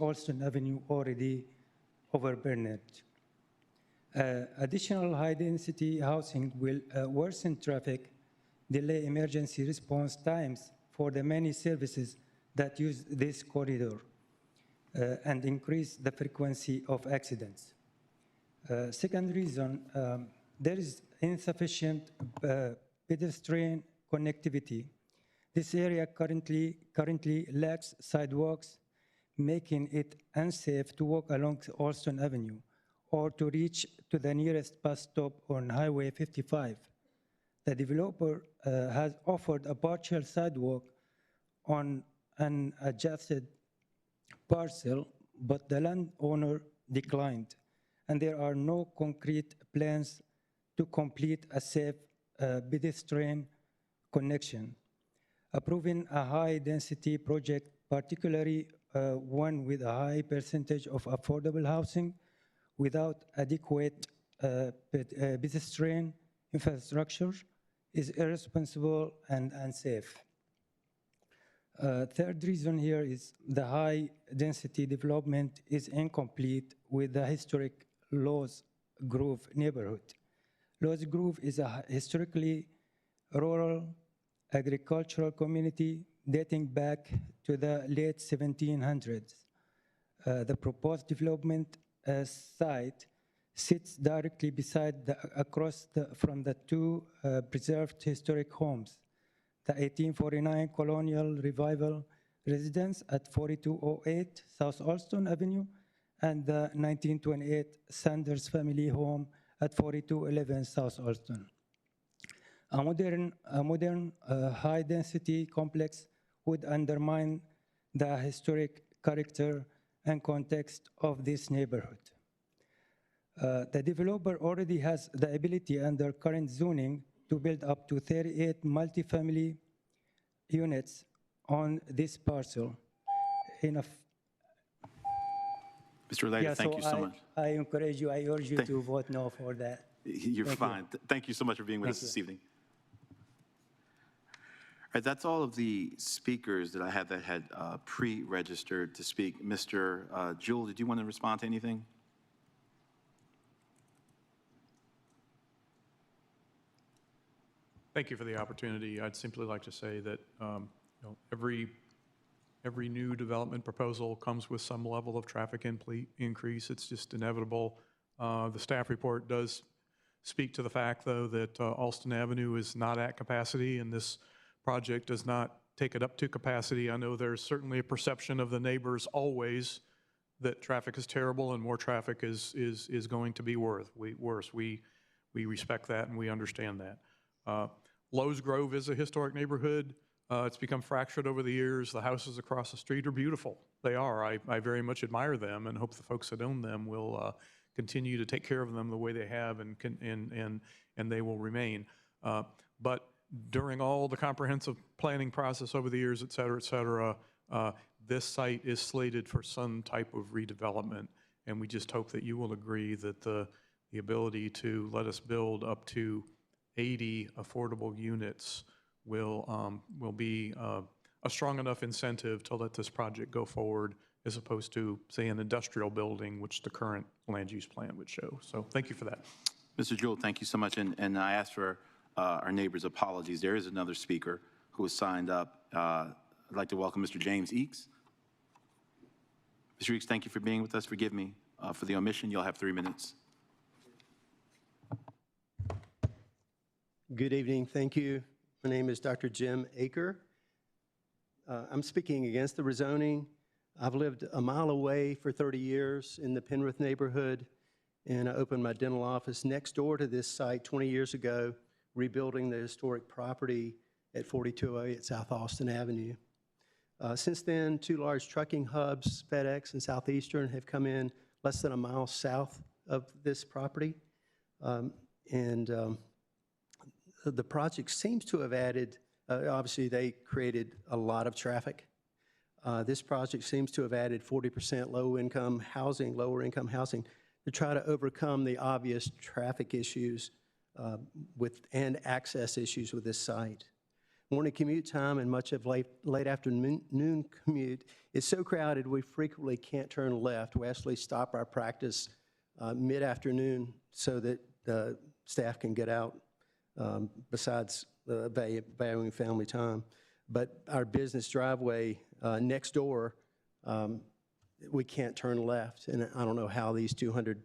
Alston Avenue already overburdened. Additional high-density housing will worsen traffic, delay emergency response times for the many services that use this corridor, and increase the frequency of accidents. Second reason, there is insufficient pedestrian connectivity. This area currently lacks sidewalks, making it unsafe to walk along Alston Avenue or to reach to the nearest bus stop on Highway 55. The developer has offered a partial sidewalk on an adjacent parcel, but the landowner declined, and there are no concrete plans to complete a safe pedestrian connection. Approving a high-density project, particularly one with a high percentage of affordable housing, without adequate pedestrian infrastructure is irresponsible and unsafe. Third reason here is the high-density development is incomplete with the historic Lowe's Grove neighborhood. Lowe's Grove is a historically rural agricultural community dating back to the late 1700s. The proposed development site sits directly beside from the 2 preserved historic homes, the 1849 Colonial Revival residence at 4208 South Alston Avenue and the 1928 Sanders family home at 4211 South Alston. A modern high-density complex would undermine the historic character and context of this neighborhood. The developer already has the ability under current zoning to build up to 38 multifamily units on this parcel. Mr. Relator, thank you so much. I encourage you, I urge you to vote no for that. You're fine. Thank you so much for being with us this evening. All right, that's all of the speakers that I had pre-registered to speak. Mr. Jewell, did you want to respond to anything? Thank you for the opportunity. I'd simply like to say that every new development proposal comes with some level of traffic increase. It's just inevitable. The staff report does speak to the fact, though, that Alston Avenue is not at capacity, and this project does not take it up to capacity. I know there's certainly a perception of the neighbors always that traffic is terrible and more traffic is going to be worse. We respect that and we understand that. Lowe's Grove is a historic neighborhood. It's become fractured over the years. The houses across the street are beautiful. They are. I very much admire them and hope the folks that own them will continue to take care of them the way they have, and they will remain. But during all the comprehensive planning process over the years, et cetera, this site is slated for some type of redevelopment, and we just hope that you will agree that the ability to let us build up to 80 affordable units will be a strong enough incentive to let this project go forward, as opposed to, say, an industrial building, which the current land use plan would show. So thank you for that. Mr. Jewell, thank you so much. And I ask for our neighbors' apologies. There is another speaker who has signed up. I'd like to welcome Mr. James Eakes. Mr. Eakes, thank you for being with us. Forgive me for the omission. You'll have 3 minutes. Good evening. Thank you. My name is Dr. Jim Aker. I'm speaking against the rezoning. I've lived a mile away for 30 years in the Penrith neighborhood, and I opened my dental office next door to this site 20 years ago, rebuilding the historic property at 4208 South Austin Avenue. Since then, 2 large trucking hubs, FedEx and Southeastern, have come in less than a mile south of this property. The project seems to have added, obviously they created a lot of traffic. This project seems to have added 40% lower income housing to try to overcome the obvious traffic issues and access issues with this site. Morning commute time and much of late afternoon commute is so crowded we frequently can't turn left. We actually stop our practice mid-afternoon so that the staff can get out besides valuing family time. But our business driveway next door, we can't turn left, and I don't know how these 200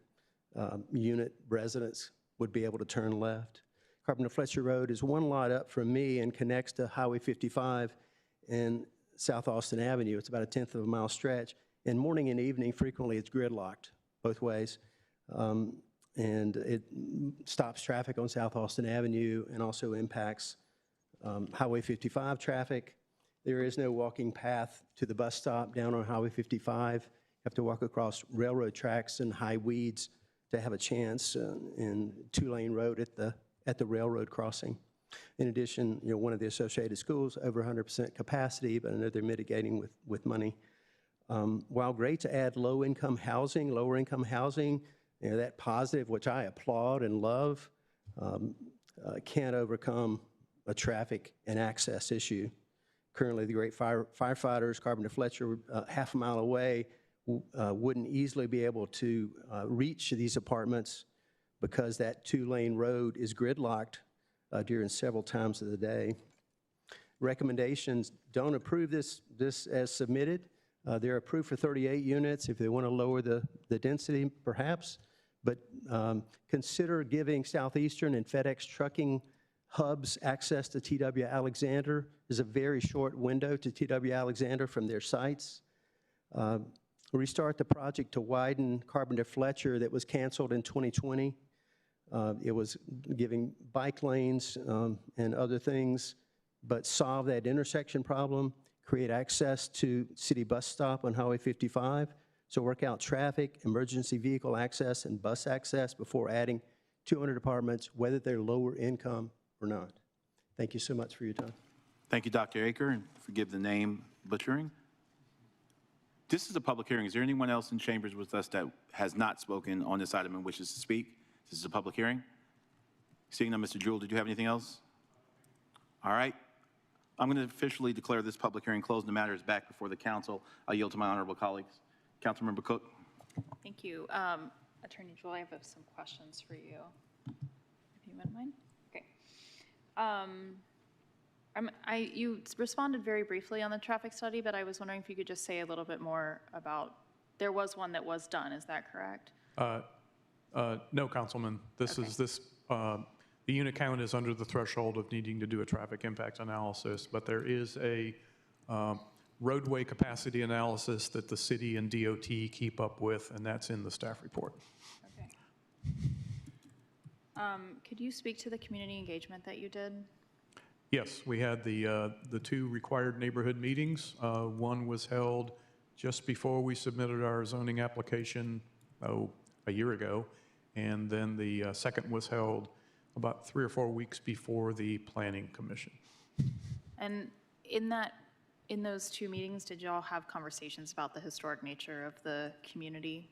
unit residents would be able to turn left. Carpenter Fletcher Road is one lot up from me and connects to Highway 55 and South Austin Avenue. It's about a 1/10 of a mile stretch, and morning and evening frequently it's gridlocked both ways, and it stops traffic on South Austin Avenue and also impacts Highway 55 traffic. There is no walking path to the bus stop down on Highway 55. You have to walk across railroad tracks and high weeds to have a chance in 2-lane road at the railroad crossing. In addition, one of the associated schools over 100% capacity, but I know they're mitigating with money. While great to add lower income housing, that positive, which I applaud and love, can't overcome a traffic and access issue. Currently, the great firefighters, Carpenter Fletcher, half a mile away, wouldn't easily be able to reach these apartments because that 2-lane road is gridlocked during several times of the day. Recommendations don't approve this as submitted. They're approved for 38 units if they want to lower the density, perhaps, but consider giving Southeastern and FedEx trucking hubs access to TW Alexander. There's a very short window to TW Alexander from their sites. Restart the project to widen Carpenter Fletcher that was canceled in 2020. It was giving bike lanes and other things, but solve that intersection problem, create access to city bus stop on Highway 55, so work out traffic, emergency vehicle access, and bus access before adding 200 apartments, whether they're lower income or not. Thank you so much for your time. Thank you, Dr. Aker, and forgive the name butchering. This is a public hearing. Is there anyone else in chambers with us that has not spoken on this item and wishes to speak? This is a public hearing. Seeing none, Mr. Jewell, did you have anything else? All right. I'm going to officially declare this public hearing closed. The matter is back before the council. I'll yield to my honorable colleagues. Councilmember Cook. Thank you. Attorney Jewell, I have some questions for you, if you wouldn't mind. Okay. You responded very briefly on the traffic study, but I was wondering if you could just say a little bit more about, there was one that was done, is that correct? No, Councilman. The unit count is under the threshold of needing to do a traffic impact analysis, but there is a roadway capacity analysis that the city and DOT keep up with, and that's in the staff report. Okay. Could you speak to the community engagement that you did? Yes, we had the 2 required neighborhood meetings. One was held just before we submitted our zoning application, a year ago, and then the second was held about 3 or 4 weeks before the Planning Commission. And in those 2 meetings, did y'all have conversations about the historic nature of the community?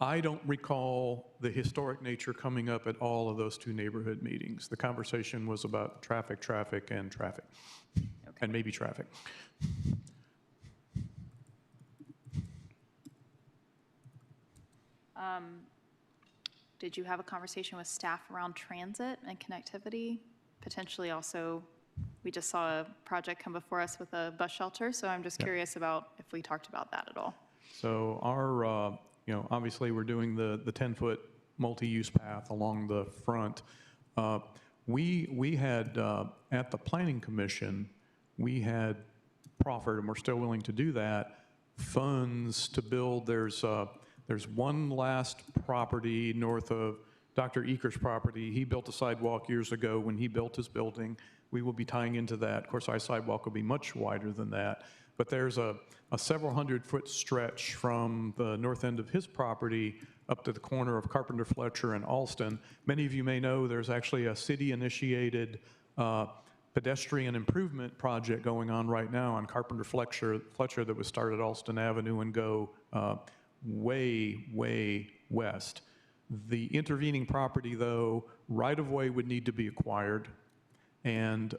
I don't recall the historic nature coming up at all of those 2 neighborhood meetings. The conversation was about traffic, and traffic, and maybe traffic. Did you have a conversation with staff around transit and connectivity? Potentially also, we just saw a project come before us with a bus shelter, so I'm just curious about if we talked about that at all. So our, obviously we're doing the 10-foot multi-use path along the front. We had, at the Planning Commission, we had proffered, and we're still willing to do that, funds to build. There's one last property north of Dr. Eaker's property. He built a sidewalk years ago when he built his building. We will be tying into that. Of course, our sidewalk will be much wider than that. But there's a several hundred-foot stretch from the north end of his property up to the corner of Carpenter Fletcher and Alston. Many of you may know there's actually a city-initiated pedestrian improvement project going on right now on Carpenter Fletcher that was started at Alston Avenue and go way, way west. The intervening property, though, right-of-way would need to be acquired, and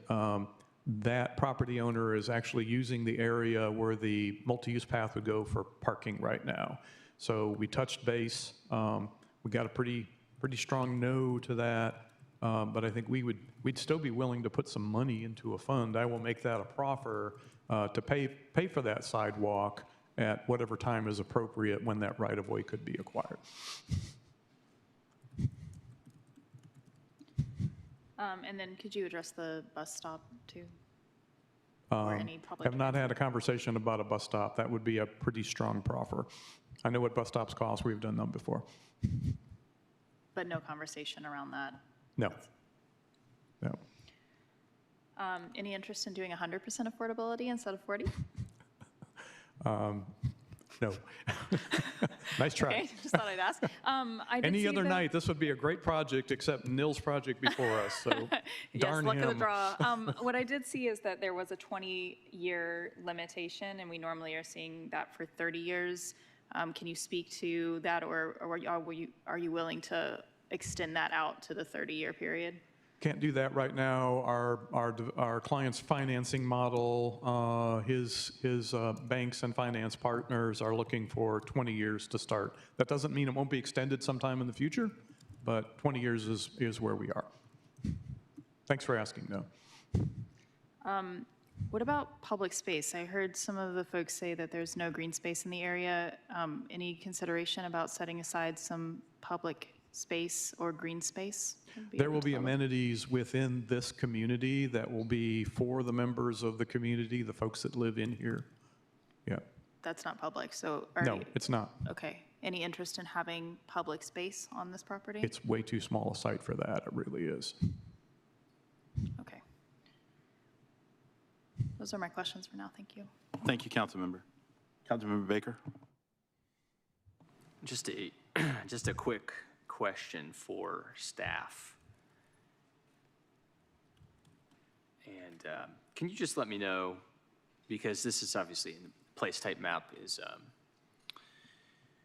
that property owner is actually using the area where the multi-use path would go for parking right now. So we touched base. We got a pretty strong no to that, but I think we'd still be willing to put some money into a fund. I will make that a proffer to pay for that sidewalk at whatever time is appropriate when that right-of-way could be acquired. And then could you address the bus stop too? Or any public Have not had a conversation about a bus stop. That would be a pretty strong proffer. I know what bus stops cost. We've done them before. But no conversation around that? No. No. Any interest in doing 100% affordability instead of 40? No. Nice try. Okay, just thought I'd ask. I did Any see other that- night, this would be a great project, except Nils' project before us, so darn luck him. of the draw. What I did see is that there was a 20-year limitation, and we normally are seeing that for 30 years. Can you speak to that, or are you willing to extend that out to the 30-year period? Can't do that right now. Our client's financing model, his banks and finance partners are looking for 20 years to start. That doesn't mean it won't be extended sometime in the future, but 20 years is where we are. Thanks for asking, though. What about public space? I heard some of the folks say that there's no green space in the area. Any consideration about setting aside some public space or green space? There will be amenities within this community that will be for the members of the community, the folks that live in here. Yeah. That's not public, so No, it's not. Okay. Any interest in having public space on this property? It's way too small a site for that. It really is. Okay. Those are my questions for now. Thank you. Thank you, Councilmember. Councilmember Baker. Just a quick question for staff. And can you just let me know, because this is obviously in the place type map is,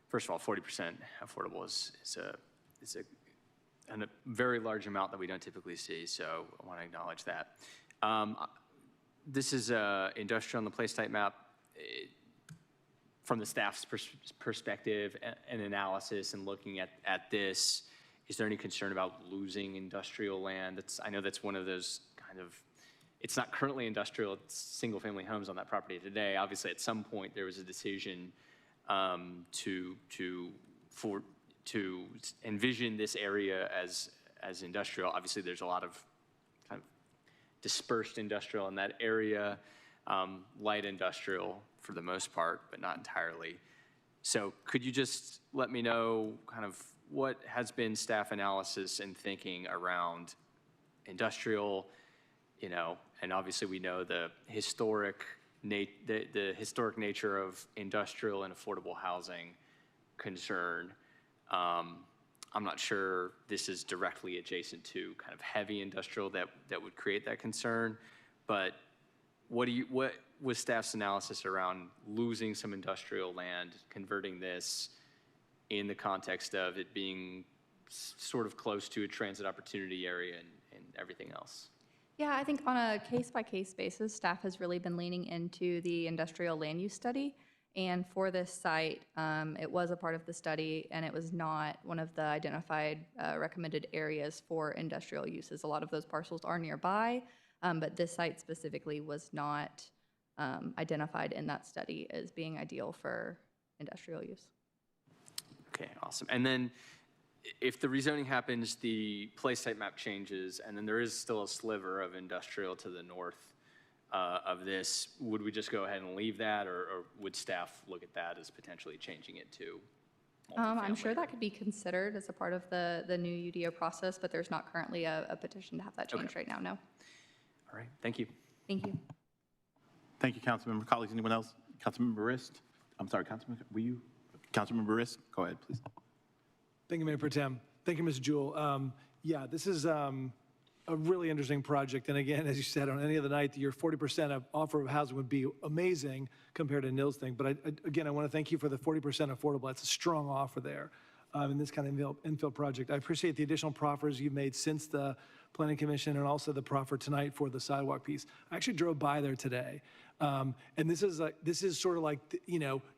first of all, 40% affordable is a very large amount that we don't typically see, so I want to acknowledge that. This is industrial on the place type map. From the staff's perspective and analysis and looking at this, is there any concern about losing industrial land? I know that's one of those kind of, it's not currently industrial, it's single-family homes on that property today. Obviously, at some point, there was a decision to envision this area as industrial. Obviously, there's a lot of kind of dispersed industrial in that area, light industrial for the most part, but not entirely. So could you just let me know kind of what has been staff analysis and thinking around industrial, and obviously we know the historic nature of industrial and affordable housing concern. I'm not sure this is directly adjacent to kind of heavy industrial that would create that concern, but what was staff's analysis around losing some industrial land, converting this in the context of it being sort of close to a transit opportunity area and everything else? Yeah, I think on a case-by-case basis, staff has really been leaning into the industrial land use study. And for this site, it was a part of the study, and it was not one of the identified recommended areas for industrial uses. A lot of those parcels are nearby, but this site specifically was not identified in that study as being ideal for industrial use. Okay, awesome. And then if the rezoning happens, the place type map changes, and then there is still a sliver of industrial to the north. of this, would we just go ahead and leave that, or would staff look at that as potentially changing it to I'm sure that could be considered as a part of the new UDO process, but there's not currently a petition to have that changed right now, no. All right, thank you. Thank you. Thank you, Councilmember. Colleagues, anyone else? Councilmember Rist? I'm sorry, Councilmember, were you? Councilmember Rist, go ahead, please. Thank you, Mayor Pro Tem. Thank you, Ms. Jewell. Yeah, this is a really interesting project. And again, as you said, on any other night, your 40% of offer of housing would be amazing compared to Nils thing. But again, I want to thank you for the 40% affordable. That's a strong offer there in this kind of infill project. I appreciate the additional proffers you've made since the Planning Commission and also the proffer tonight for the sidewalk piece. I actually drove by there today. And this is sort of like,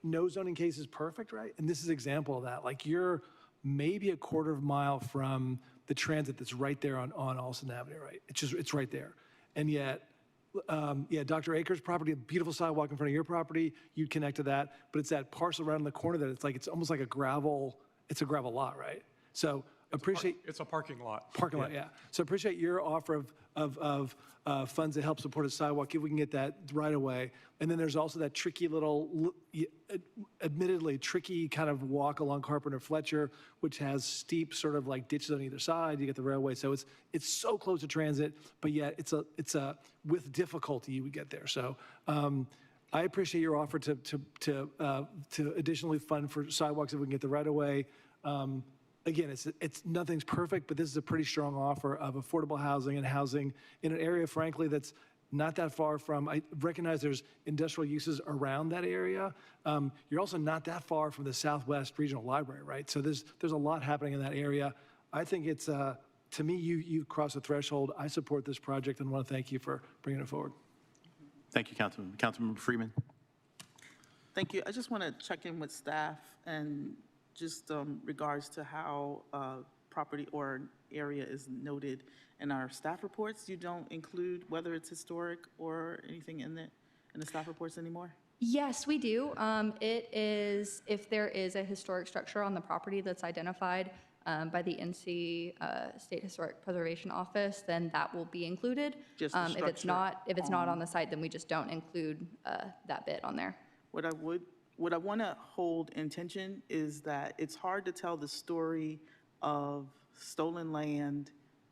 no zoning case is perfect, right? And this is an example of that. Like you're maybe a quarter of a mile from the transit that's right there on Alston Avenue, right? It's right there. And yet, Dr. Akers' property, a beautiful sidewalk in front of your property, you'd connect to that, but it's that parcel right in the corner that it's almost like a gravel lot, right? So appreciate. It's a parking lot. Parking lot, yeah. So appreciate your offer of funds to help support a sidewalk if we can get that right away. And then there's also that tricky little, admittedly tricky kind of walk along Carpenter Fletcher, which has steep sort of like ditches on either side. You get the railway, so it's so close to transit, but yet it's a with difficulty you would get there. So I appreciate your offer to additionally fund for sidewalks if we can get the right of way. Again, it's nothing's perfect, but this is a pretty strong offer of affordable housing and housing in an area, frankly, that's not that far from, I recognize there's industrial uses around that area. You're also not that far from the Southwest Regional Library, right? So there's a lot happening in that area. I think it's, to me, you've crossed the threshold. I support this project and want to thank you for bringing it forward. Thank you, Councilman. Councilmember Freeman. Thank you. I just want to check in with staff and just regards to how property or area is noted in our staff reports. You don't include whether it's historic or anything in the staff reports anymore? Yes, we do. It is, if there is a historic structure on the property that's identified by the NC State Historic Preservation Office, then that will be included. Just the if it's structure not on the site, then we just don't include that bit on there. What I want to hold in tension is that it's hard to tell the story of stolen land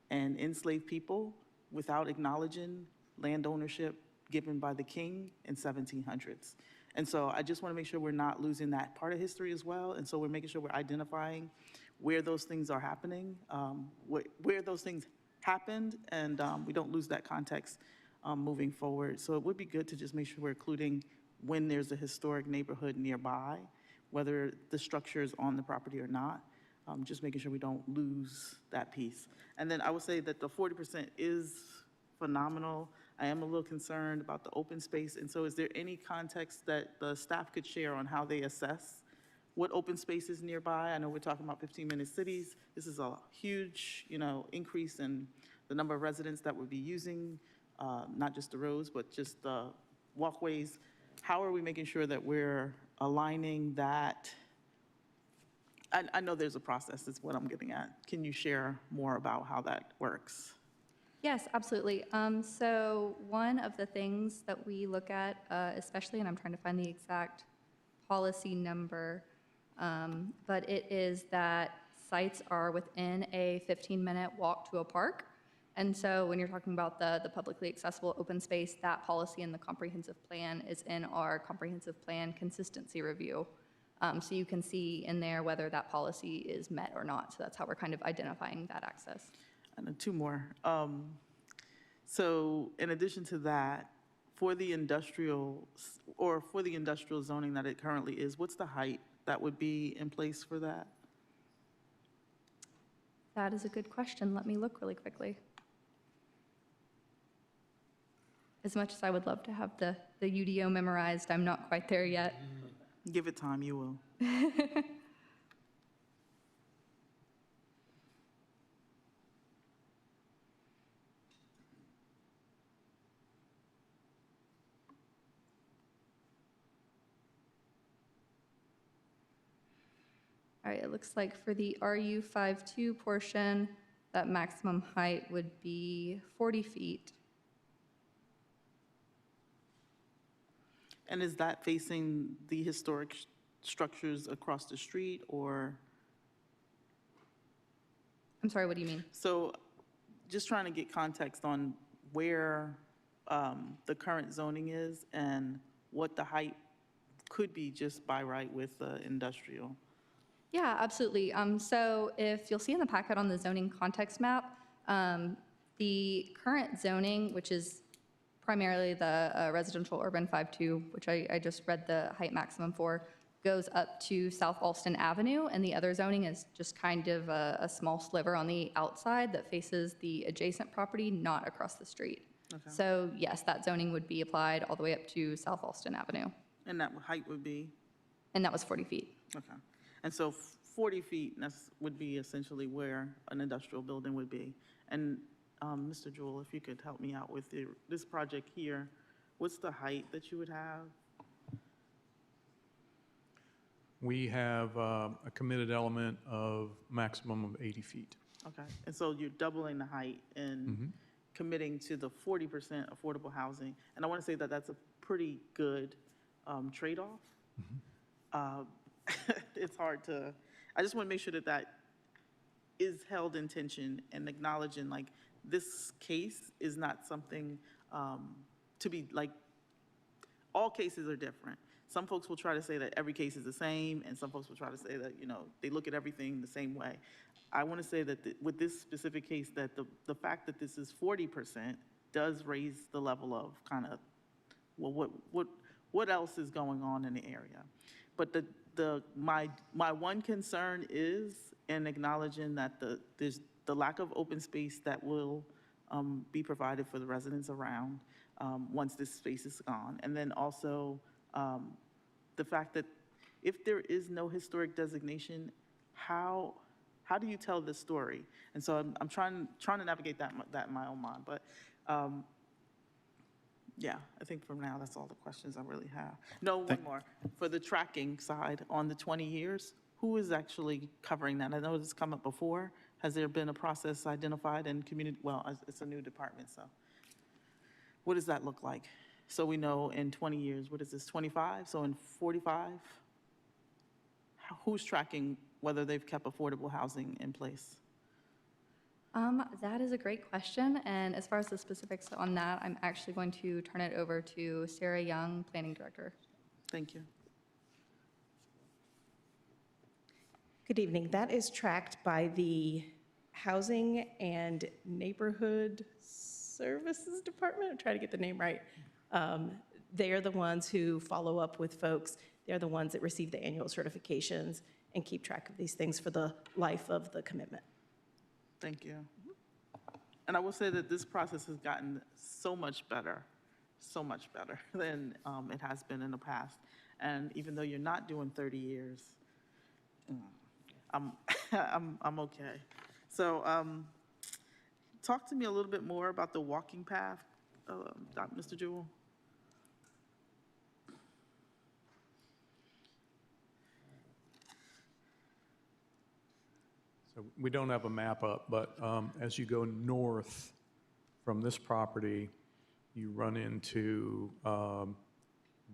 and enslaved people without acknowledging land ownership given by the king in 1700s. And so I just want to make sure we're not losing that part of history as well. And so we're making sure we're identifying where those things are happening, where those things happened, and we don't lose that context moving forward. So it would be good to just make sure we're including when there's a historic neighborhood nearby, whether the structure is on the property or not, just making sure we don't lose that piece. And then I would say that the 40% is phenomenal. I am a little concerned about the open space. And so is there any context that the staff could share on how they assess what open space is nearby? I know we're talking about 15-minute cities. This is a huge, increase in the number of residents that would be using not just the roads, but just the walkways. How are we making sure that we're aligning that? I know there's a process, is what I'm getting at. Can you share more about how that works? Yes, absolutely. So one of the things that we look at, especially, and I'm trying to find the exact policy number, but it is that sites are within a 15-minute walk to a park. And so when you're talking about the publicly accessible open space, that policy in the comprehensive plan is in our comprehensive plan consistency review. So you can see in there whether that policy is met or not. So that's how we're kind of identifying that access. And then two more. So in addition to that, for the industrial zoning that it currently is, what's the height that would be in place for that? That is a good question. Let me look really quickly. As much as I would love to have the UDO memorized, I'm not quite there yet. Give it time, you will. All right, it looks like for the RU52 portion, that maximum height would be 40 feet. And is that facing the historic structures across the street, or? I'm sorry, what do you mean? So just trying to get context on where the current zoning is and what the height could be just by right with industrial. Yeah, absolutely. So if you'll see in the packet on the zoning context map, the current zoning, which is primarily the residential urban 5-2, which I just read the height maximum for, goes up to South Alston Avenue, and the other zoning is just kind of a small sliver on the outside that faces the adjacent property, not across the street. Okay. So yes, that zoning would be applied all the way up to South Alston Avenue, And that height would be? and that was 40 feet. Okay. And so 40 feet would be essentially where an industrial building would be. And Mr. Jewell, if you could help me out with this project here, what's the height that you would have? We have a committed element of maximum of 80 feet. Okay. And so you're doubling the height and committing to the 40% affordable housing. And I want to say that that's a pretty good trade-off. It's hard to, I just want to make sure that that is held in tension and acknowledging like this case is not something to be like, all cases are different. Some folks will try to say that every case is the same, and some folks will try to say that, you know, they look at everything the same way. I want to say that with this specific case, that the fact that this is 40% does raise the level of kind of, well, what else is going on in the area? But my one concern is in acknowledging that there's the lack of open space that will be provided for the residents around once this space is gone. And then also the fact that if there is no historic designation, how do you tell this story? And so I'm trying to navigate that in my own mind. But yeah, I think for now, that's all the questions I really have. No, one more. For the tracking side, on the 20 years, who is actually covering that? I know this come up before. Has there been a process identified in community? Well, it's a new department, so what does that look like? So we know in 20 years, what is this, 25? So in 45, who's tracking whether they've kept affordable housing in place? That is a great question, and as far as the specifics on that, I'm actually going to turn it over to Sarah Young, Planning Director. Thank you. Good evening. That is tracked by the Housing and Neighborhood Services Department. I'm trying to get the name right. They are the ones who follow up with folks. They're the ones that receive the annual certifications and keep track of these things for the life of the commitment. Thank you. And I will say that this process has gotten so much better than it has been in the past. And even though you're not doing 30 years, I'm okay. So talk to me a little bit more about the walking path, Mr. Jewell. So we don't have a map up, but as you go north from this property, you run into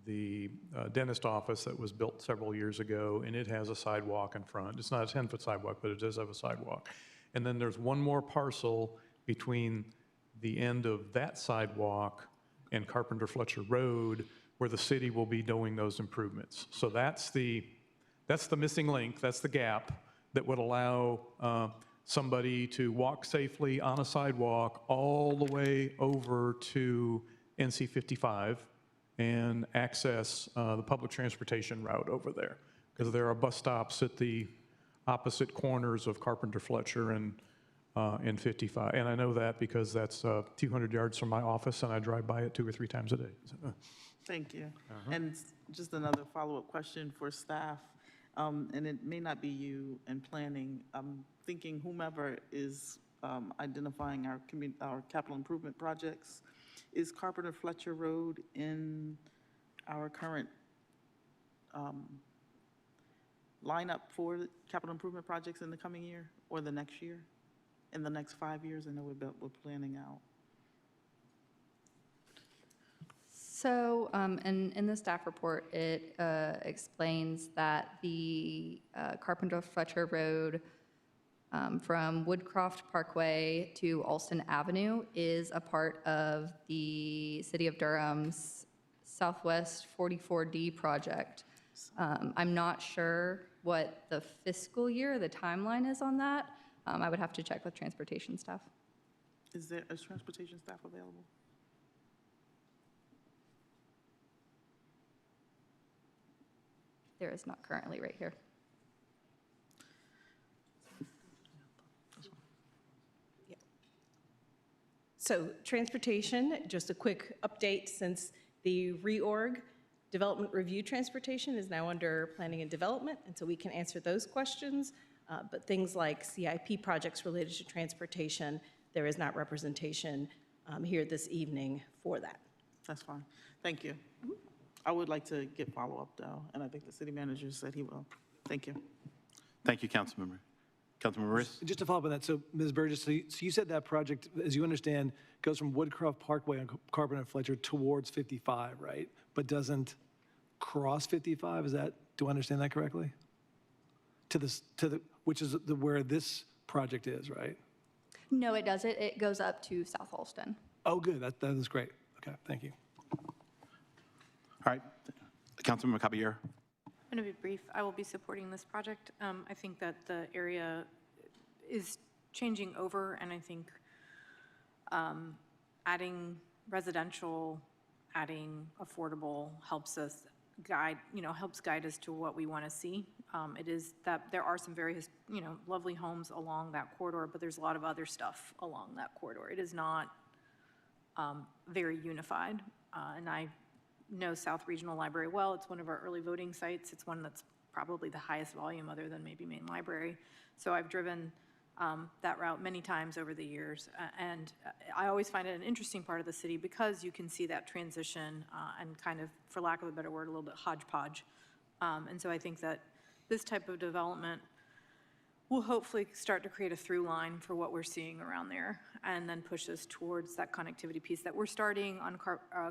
the dentist office that was built several years ago, and it has a sidewalk in front. It's not a 10-foot sidewalk, but it does have a sidewalk. And then there's one more parcel between the end of that sidewalk and Carpenter Fletcher Road where the city will be doing those improvements. So that's the missing link, that's the gap that would allow somebody to walk safely on a sidewalk all the way over to NC 55 and access the public transportation route over there. Because there are bus stops at the opposite corners of Carpenter Fletcher and 55. And I know that because that's 200 yards from my office and I drive by it 2 or 3 times a day. Thank you. And just another follow-up question for staff. And it may not be you in planning. I'm thinking whomever is identifying our capital improvement projects, is Carpenter Fletcher Road in our current lineup for capital improvement projects in the coming year or the next year? In the next 5 years? I know we're planning out. So, in the staff report, it explains that the Carpenter Fletcher Road from Woodcroft Parkway to Alston Avenue is a part of the City of Durham's Southwest 44D project. I'm not sure what the fiscal year, the timeline is on that. I would have to check with transportation staff. Is transportation staff available? There is not currently right here. So transportation, just a quick update since the reorg, development review transportation is now under planning and development, and so we can answer those questions. But things like CIP projects related to transportation, there is not representation here this evening for that. That's fine. Thank you. I would like to get follow-up, though, and I think the city manager said he will. Thank you. Thank you, Councilmember. Councilmember Riss? Just to follow up on that, so Ms. Burgess, so you said that project, as you understand, goes from Woodcroft Parkway on Carpenter and Fletcher towards 55, right? But doesn't cross 55, do I understand that correctly? Which is where this project is, right? No, it doesn't. It goes up to South Alston. Oh, good, that is great. Okay, thank you. All right. Councilmember Caballero? I'm going to be brief. I will be supporting this project. I think that the area is changing over, and I think adding residential, adding affordable helps us guide, helps guide us to what we want to see. It is that there are some very, lovely homes along that corridor, but there's a lot of other stuff along that corridor. It is not very unified, and I know South Regional Library well. It's one of our early voting sites. It's one that's probably the highest volume other than maybe Main Library. So I've driven that route many times over the years. And I always find it an interesting part of the city because you can see that transition and kind of, for lack of a better word, a little bit hodgepodge. And so I think that this type of development will hopefully start to create a through line for what we're seeing around there and then push us towards that connectivity piece that we're starting on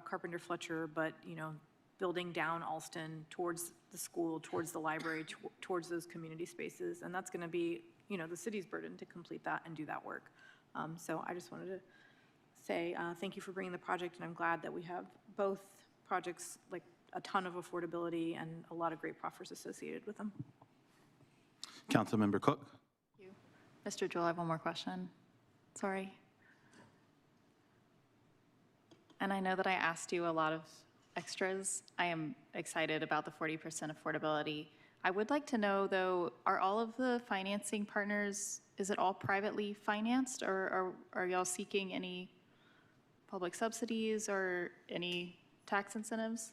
Carpenter Fletcher, but building down Alston towards the school, towards the library, towards those community spaces. And that's going to be, the city's burden to complete that and do that work. So I just wanted to say thank you for bringing the project, and I'm glad that we have both projects, like a ton of affordability and a lot of great proffers associated with them. Councilmember Cook? Thank you. Mr. Jewell, I have one more question. Sorry. And I know that I asked you a lot of extras. I am excited about the 40% affordability. I would like to know, though, are all of the financing partners, is it all privately financed, or are y'all seeking any public subsidies or any tax incentives?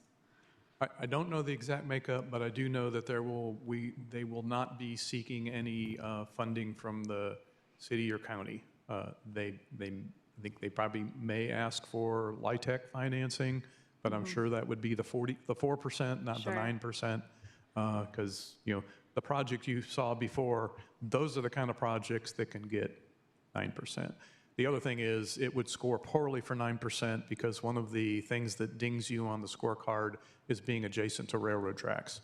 I don't know the exact makeup, but I do know that they will not be seeking any funding from the city or county. I think they probably may ask for LIHTC financing, but I'm sure that would be the 4%, not the 9%, because the project you saw before, those are the kind of projects that can get 9%. The other thing is it would score poorly for 9% because one of the things that dings you on the scorecard is being adjacent to railroad tracks.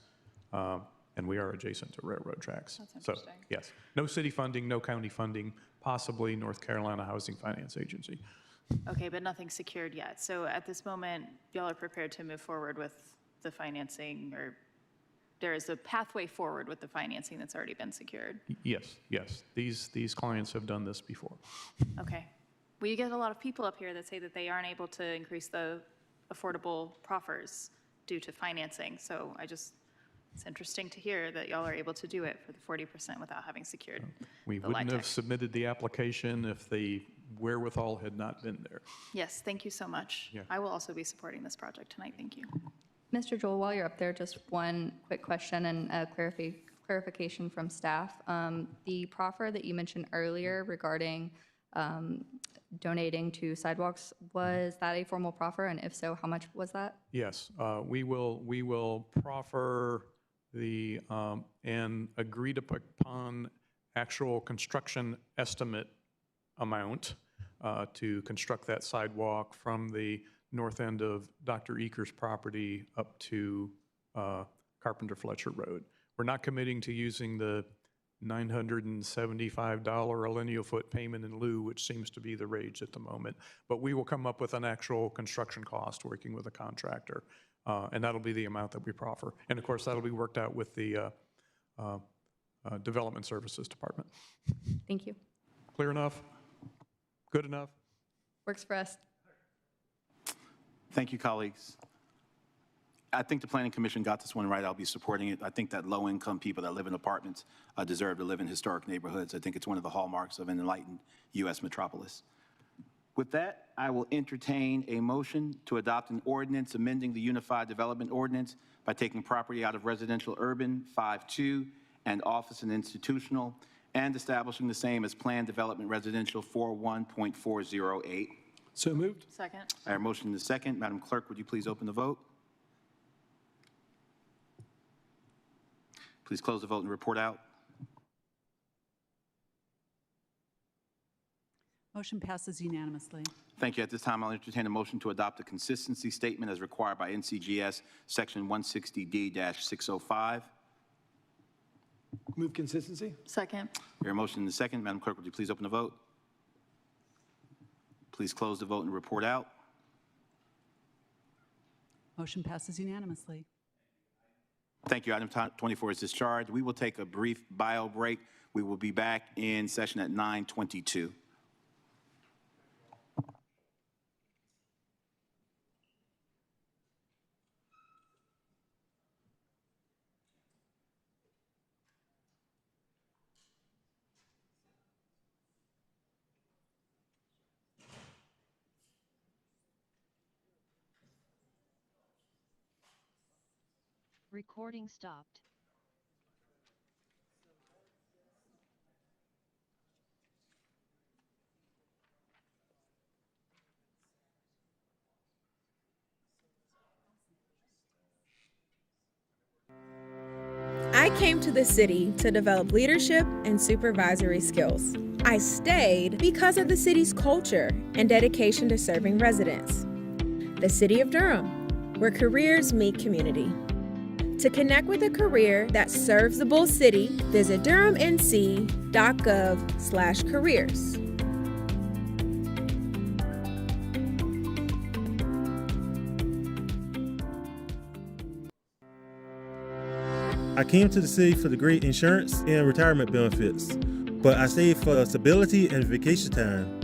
And we are adjacent to railroad tracks. That's interesting. So, yes, no city funding, no county funding, possibly North Carolina Housing Finance Agency. Okay, but nothing secured yet. So at this moment, y'all are prepared to move forward with the financing, or there is a pathway forward with the financing that's already been secured? Yes, yes. These clients have done this before. Okay. Well, you get a lot of people up here that say that they aren't able to increase the affordable proffers due to financing. So it's interesting to hear that y'all are able to do it for the 40% without having secured We the wouldn't have LIHTC. submitted the application if the wherewithal had not been there. Yes, thank you so much. Yeah. I will also be supporting this project tonight. Thank you. Mr. Joel, while you're up there, just one quick question and a clarification from staff. The proffer that you mentioned earlier regarding donating to sidewalks, was that a formal proffer? And if so, how much was that? Yes, we will proffer an agreed upon actual construction estimate amount to construct that sidewalk from the north end of Dr. Eaker's property up to Carpenter Fletcher Road. We're not committing to using the $975 a lineal foot payment in lieu, which seems to be the rage at the moment. But we will come up with an actual construction cost working with a contractor, and that'll be the amount that we proffer. And of course, that'll be worked out with the Development Services Department. Thank you. Clear enough? Good enough? Works for us. Thank you, colleagues. I think the Planning Commission got this one right. I'll be supporting it. I think that low-income people that live in apartments deserve to live in historic neighborhoods. I think it's one of the hallmarks of an enlightened U.S. metropolis. With that, I will entertain a motion to adopt an ordinance amending the Unified Development Ordinance by taking property out of residential urban 5-2 and office and institutional, and establishing the same as planned development residential 41.408. So moved. Second. I have a motion and a second. Madam Clerk, would you please open the vote? Please close the vote and report out. Motion passes unanimously. Thank you. At this time, I'll entertain a motion to adopt a consistency statement as required by NCGS Section 160D-605. Move consistency. Second. Your motion and the second. Madam Clerk, would you please open the vote? Please close the vote and report out. Motion passes unanimously. Thank you. Item 24 is discharged. We will take a brief bio break. We will be back in session at 9:22. Recording stopped. I came to the city to develop leadership and supervisory skills. I stayed because of the city's culture and dedication to serving residents. The City of Durham, where careers meet community. To connect with a career that serves the Bull City, visit durhamnc.gov/careers. I came to the city for the great insurance and retirement benefits, but I stayed for stability and vacation time.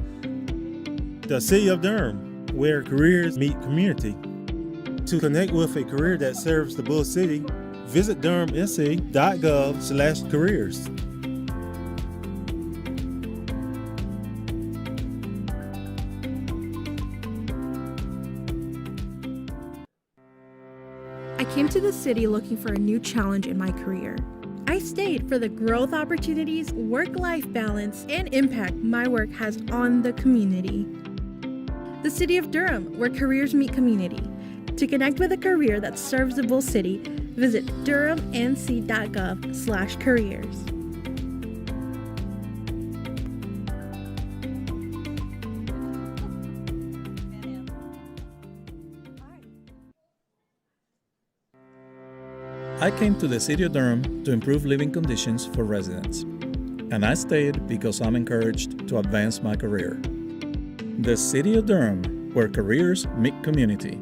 The City of Durham, where careers meet community. To connect with a career that serves the Bull City, visit durhamnc.gov/careers. I came to the city looking for a new challenge in my career. I stayed for the growth opportunities, work-life balance, and impact my work has on the community. The City of Durham, where careers meet community. To connect with a career that serves the Bull City, visit durhamnc.gov/careers. I came to the City of Durham to improve living conditions for residents, and I stayed because I'm encouraged to advance my career. The City of Durham, where careers meet community.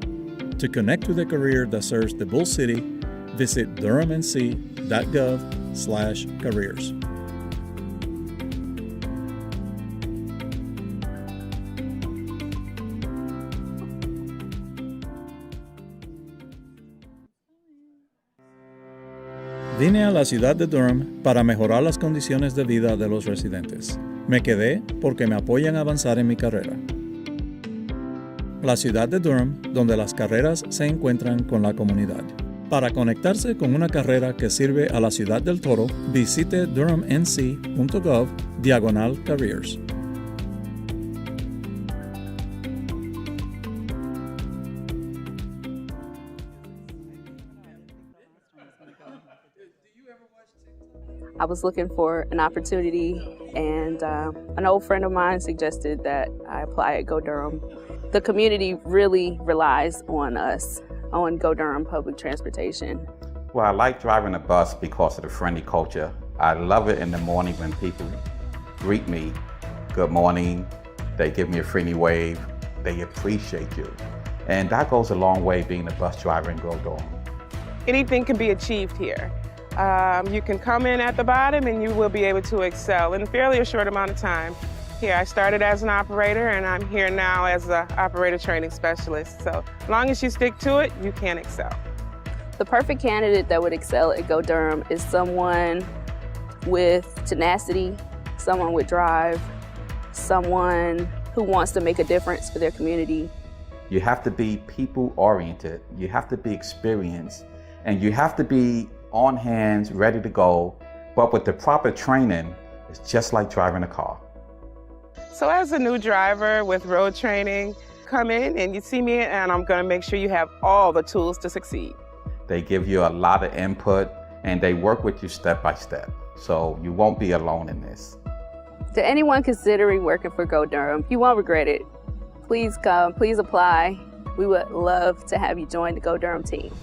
To connect with a career that serves the Bull City, visit durhamnc.gov/careers. Vine a la ciudad de Durham para mejorar las condiciones de vida de los residentes. Me quedé porque me apoyan a avanzar en mi carrera. La ciudad de Durham, donde las carreras se encuentran con la comunidad. Para conectarse con una carrera que sirve a la ciudad del Toro, visite durhamnc.gov/careers. I was looking for an opportunity, and an old friend of mine suggested that I apply at Go Durham. the community really relies on us, on Go Durham Public Transportation. Well, I like driving a bus because of the friendly culture. I love it in the morning when people greet me, good morning, they give me a friendly wave, they appreciate you. And that goes a long way being a bus driver in Go Durham. Anything can be achieved here. You can come in at the bottom and you will be able to excel in a fairly short amount of time. Here, I started as an operator and I'm here now as an operator training specialist. So as long as you stick to it, you can excel. The perfect candidate that would excel at Go Durham is someone with tenacity, someone with drive, someone who wants to make a difference for their community. You have to be people-oriented, you have to be experienced, and you have to be on hands, ready to go. But with the proper training, it's just like driving a car. So as a new driver with road training, come in and you see me and I'm gonna make sure you have all the tools to succeed. They give you a lot of input and they work with you step by step. So you won't be alone in this. To anyone considering working for Go Durham, you won't regret it. Please come, please apply. We would love to have you join the Go Durham team.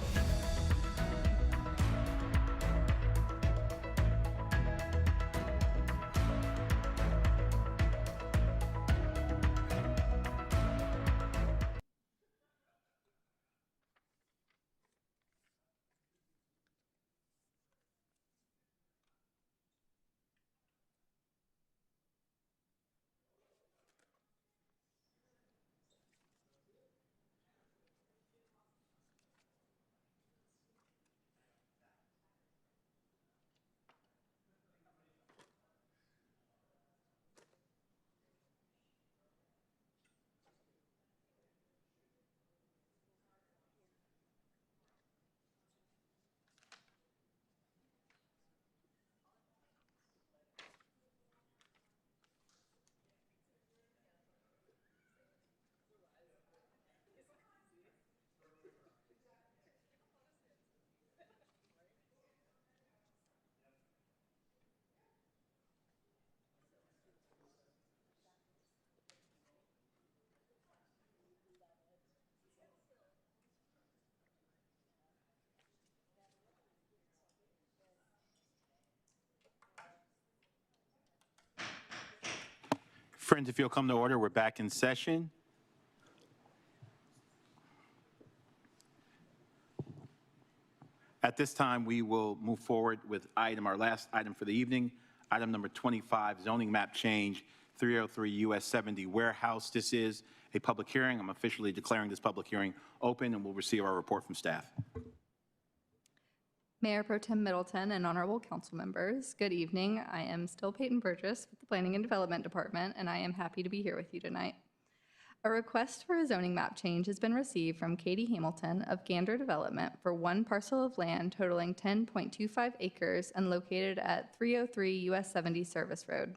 Friends, if you'll come to order, we're back in session. At this time, we will move forward with our last item for the evening, item number 25, zoning map change, 303 US 70 warehouse. This is a public hearing. I'm officially declaring this public hearing open, and we'll receive our report from staff. Mayor Pro Tem Middleton and honorable council members, good evening. I am still Peyton Burgess with the Planning and Development Department, and I am happy to be here with you tonight. A request for a zoning map change has been received from Katie Hamilton of Gander Development for one parcel of land totaling 10.25 acres and located at 303 US 70 Service Road.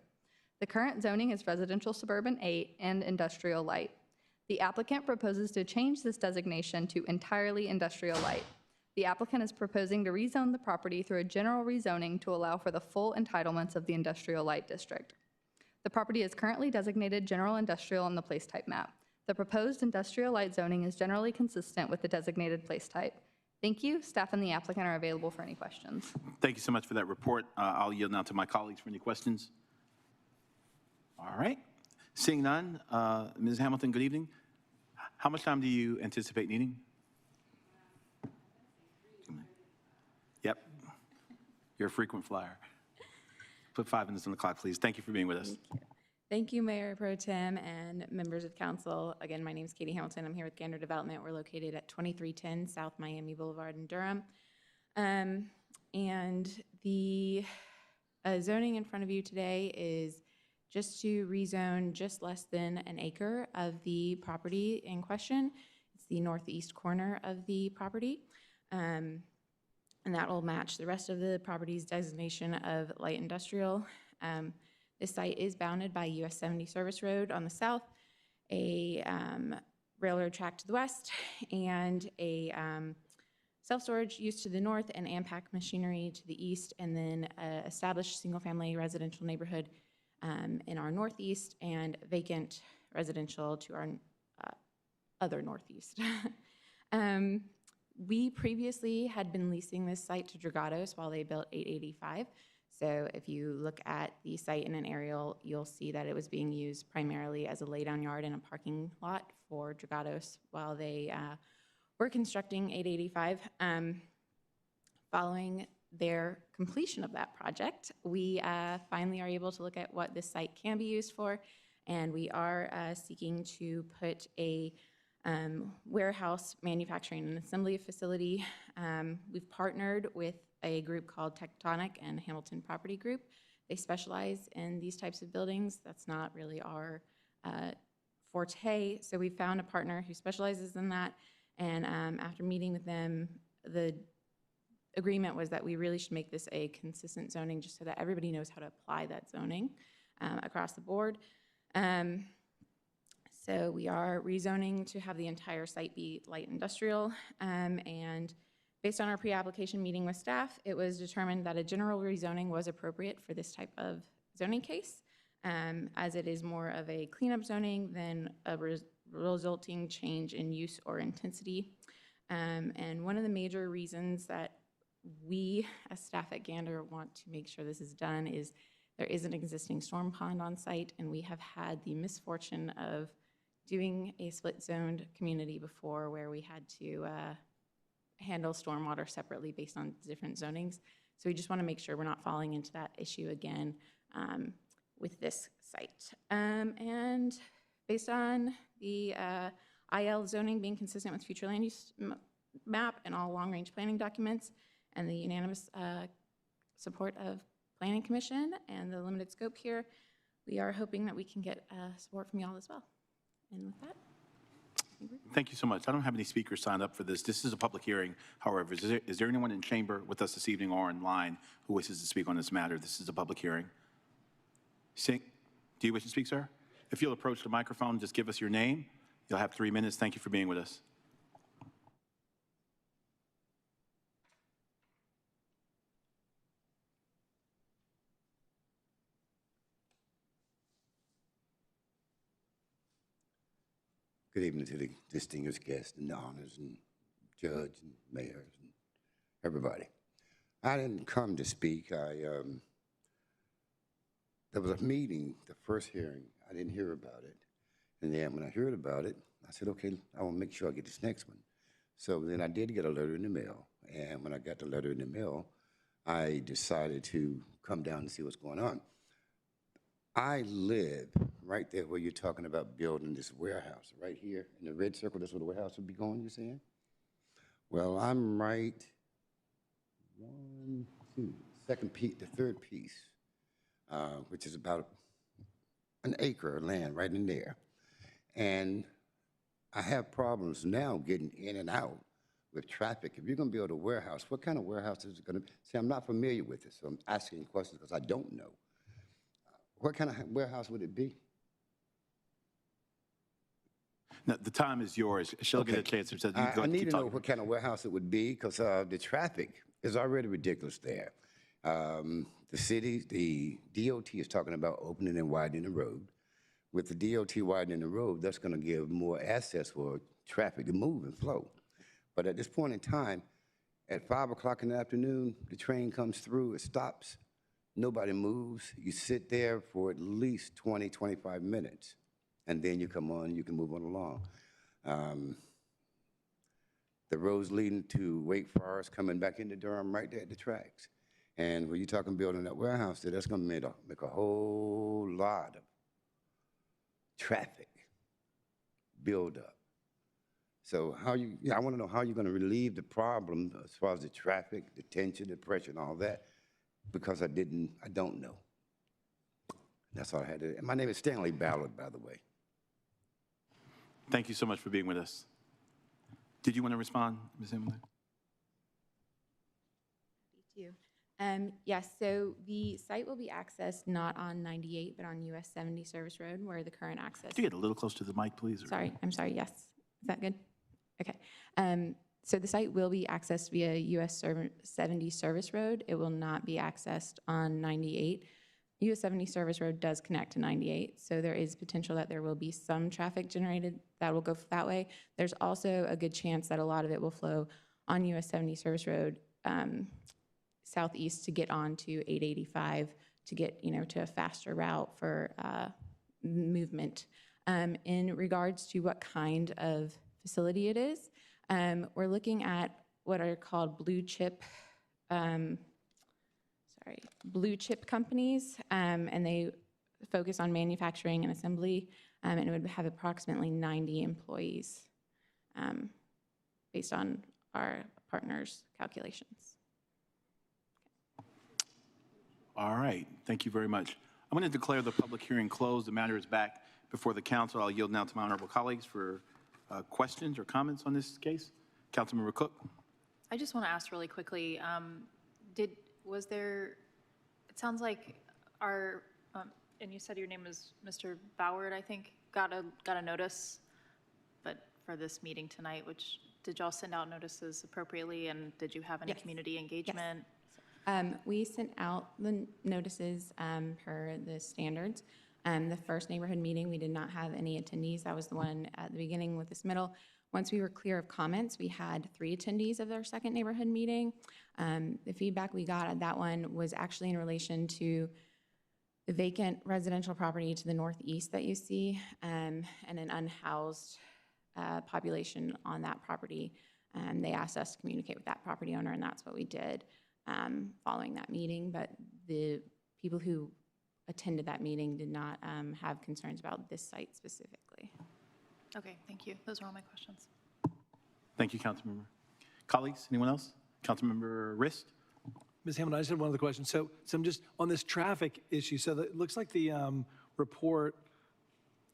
The current zoning is residential suburban 8 and industrial light. The applicant proposes to change this designation to entirely industrial light. The applicant is proposing to rezone the property through a general rezoning to allow for the full entitlements of the industrial light district. The property is currently designated general industrial on the place type map. The proposed industrial light zoning is generally consistent with the designated place type. Thank you. Staff and the applicant are available for any questions. Thank you so much for that report. I'll yield now to my colleagues for any questions. All right. Seeing none, Ms. Hamilton, good evening. How much time do you anticipate needing? Yep. You're a frequent flyer. Put 5 minutes on the clock, please. Thank you for being with us. Thank you, Mayor Pro Tem and members of council. Again, my name is Katie Hamilton. I'm here with Gander Development. We're located at 2310 South Miami Boulevard in Durham. And the zoning in front of you today is just to rezone just less than an acre of the property in question. It's the northeast corner of the property. And that will match the rest of the property's designation of light industrial. This site is bounded by US 70 Service Road on the south, a railroad track to the west, and a self-storage use to the north, and AMPAC machinery to the east, and then established single-family residential neighborhood in our northeast, and vacant residential to our other northeast. We previously had been leasing this site to Dragados while they built 885. So if you look at the site in an aerial, you'll see that it was being used primarily as a laydown yard and a parking lot for Dragados while they were constructing 885. Following their completion of that project, we finally are able to look at what this site can be used for, and we are seeking to put a warehouse, manufacturing, and assembly facility. We've partnered with a group called Tectonic and Hamilton Property Group. They specialize in these types of buildings. That's not really our forte, so we found a partner who specializes in that, and after meeting with them, the agreement was that we really should make this a consistent zoning just so that everybody knows how to apply that zoning across the board. So we are rezoning to have the entire site be light industrial, and based on our pre-application meeting with staff, it was determined that a general rezoning was appropriate for this type of zoning case, as it is more of a cleanup zoning than a resulting change in use or intensity. And one of the major reasons that we, as staff at Gander, want to make sure this is done is there is an existing storm pond on site, and we have had the misfortune of doing a split-zoned community before where we had to handle stormwater separately based on different zonings. So we just want to make sure we're not falling into that issue again with this site. And based on the IL zoning being consistent with future land use map and all long-range planning documents, and the unanimous support of Planning Commission and the limited scope here, we are hoping that we can get support from y'all as well. And with that, Thank you so much. I don't have any speakers signed up for this. This is a public hearing. However, is there anyone in chamber with us this evening or online who wishes to speak on this matter? This is a public hearing. Do you wish to speak, sir? If you'll approach the microphone, just give us your name. You'll have 3 minutes. Thank you for being with us. Good evening to the distinguished guests and the honors and judge and mayors and everybody. I didn't come to speak. There was a meeting, the first hearing. I didn't hear about it. And then when I heard about it, I said, okay, I want to make sure I get this next one. So then I did get a letter in the mail. And when I got the letter in the mail, I decided to come down and see what's going on. I live right there where you're talking about building this warehouse, right here in the red circle. That's where the warehouse would be going, you're saying? Well, I'm right, the third piece, which is about an acre of land right in there. And I have problems now getting in and out with traffic. If you're going to build a warehouse, what kind of warehouse is it going to be? See, I'm not familiar with it, so I'm asking questions because I don't know. What kind of warehouse would it be? Now, the time is yours. She'll get a chance to I need to know what kind of warehouse it would be because the traffic is already ridiculous there. The city, the DOT is talking about opening and widening the road. With the DOT widening the road, that's going to give more access for traffic to move and flow. But at this point in time, at 5 o'clock in the afternoon, the train comes through, it stops. Nobody moves. You sit there for at least 20, 25 minutes, and then you come on, you can move on along. The roads leading to Wake Forest coming back into Durham right there at the tracks. And when you're talking building that warehouse there, that's going to make a whole lot of traffic build up. So I want to know how you're going to relieve the problem as far as the traffic, the tension, the pressure, and all that. Because I don't know. That's all I had to. And my name is Stanley Ballard, by the way. Thank you so much for being with us. Did you want to respond, Ms. Emily? Yes, so the site will be accessed not on 98, but on US 70 Service Road, where the current access. Could you get a little closer to the mic, please? Sorry, I'm sorry, yes. Is that good? Okay. So the site will be accessed via US 70 Service Road. It will not be accessed on 98. US 70 Service Road does connect to 98, so there is potential that there will be some traffic generated that will go that way. There's also a good chance that a lot of it will flow on US 70 Service Road southeast to get on to 885 to get, to a faster route for movement. In regards to what kind of facility it is, we're looking at what are called blue chip companies, and they focus on manufacturing and assembly, and it would have approximately 90 employees based on our partners' calculations. All right, thank you very much. I'm going to declare the public hearing closed. The matter is back before the council. I'll yield now to my honorable colleagues for questions or comments on this case. Councilmember Cook. I just want to ask really quickly, it sounds like our, and you said your name was Mr. Boward, I think, got a notice, but for this meeting tonight, did y'all send out notices appropriately, and did you have any community engagement? Yes. We sent out the notices per the standards. The first neighborhood meeting, we did not have any attendees. That was the one at the beginning with this middle. Once we were clear of comments, we had 3 attendees of our second neighborhood meeting. The feedback we got at that one was actually in relation to the vacant residential property to the northeast that you see, and an unhoused population on that property. They asked us to communicate with that property owner, and that's what we did following that meeting. But the people who attended that meeting did not have concerns about this site specifically. Okay, thank you. Those are all my questions. Thank you, Councilmember. Colleagues, anyone else? Councilmember Rist. Ms. Hammond, I just had one other question. So I'm just on this traffic issue. So it looks like the report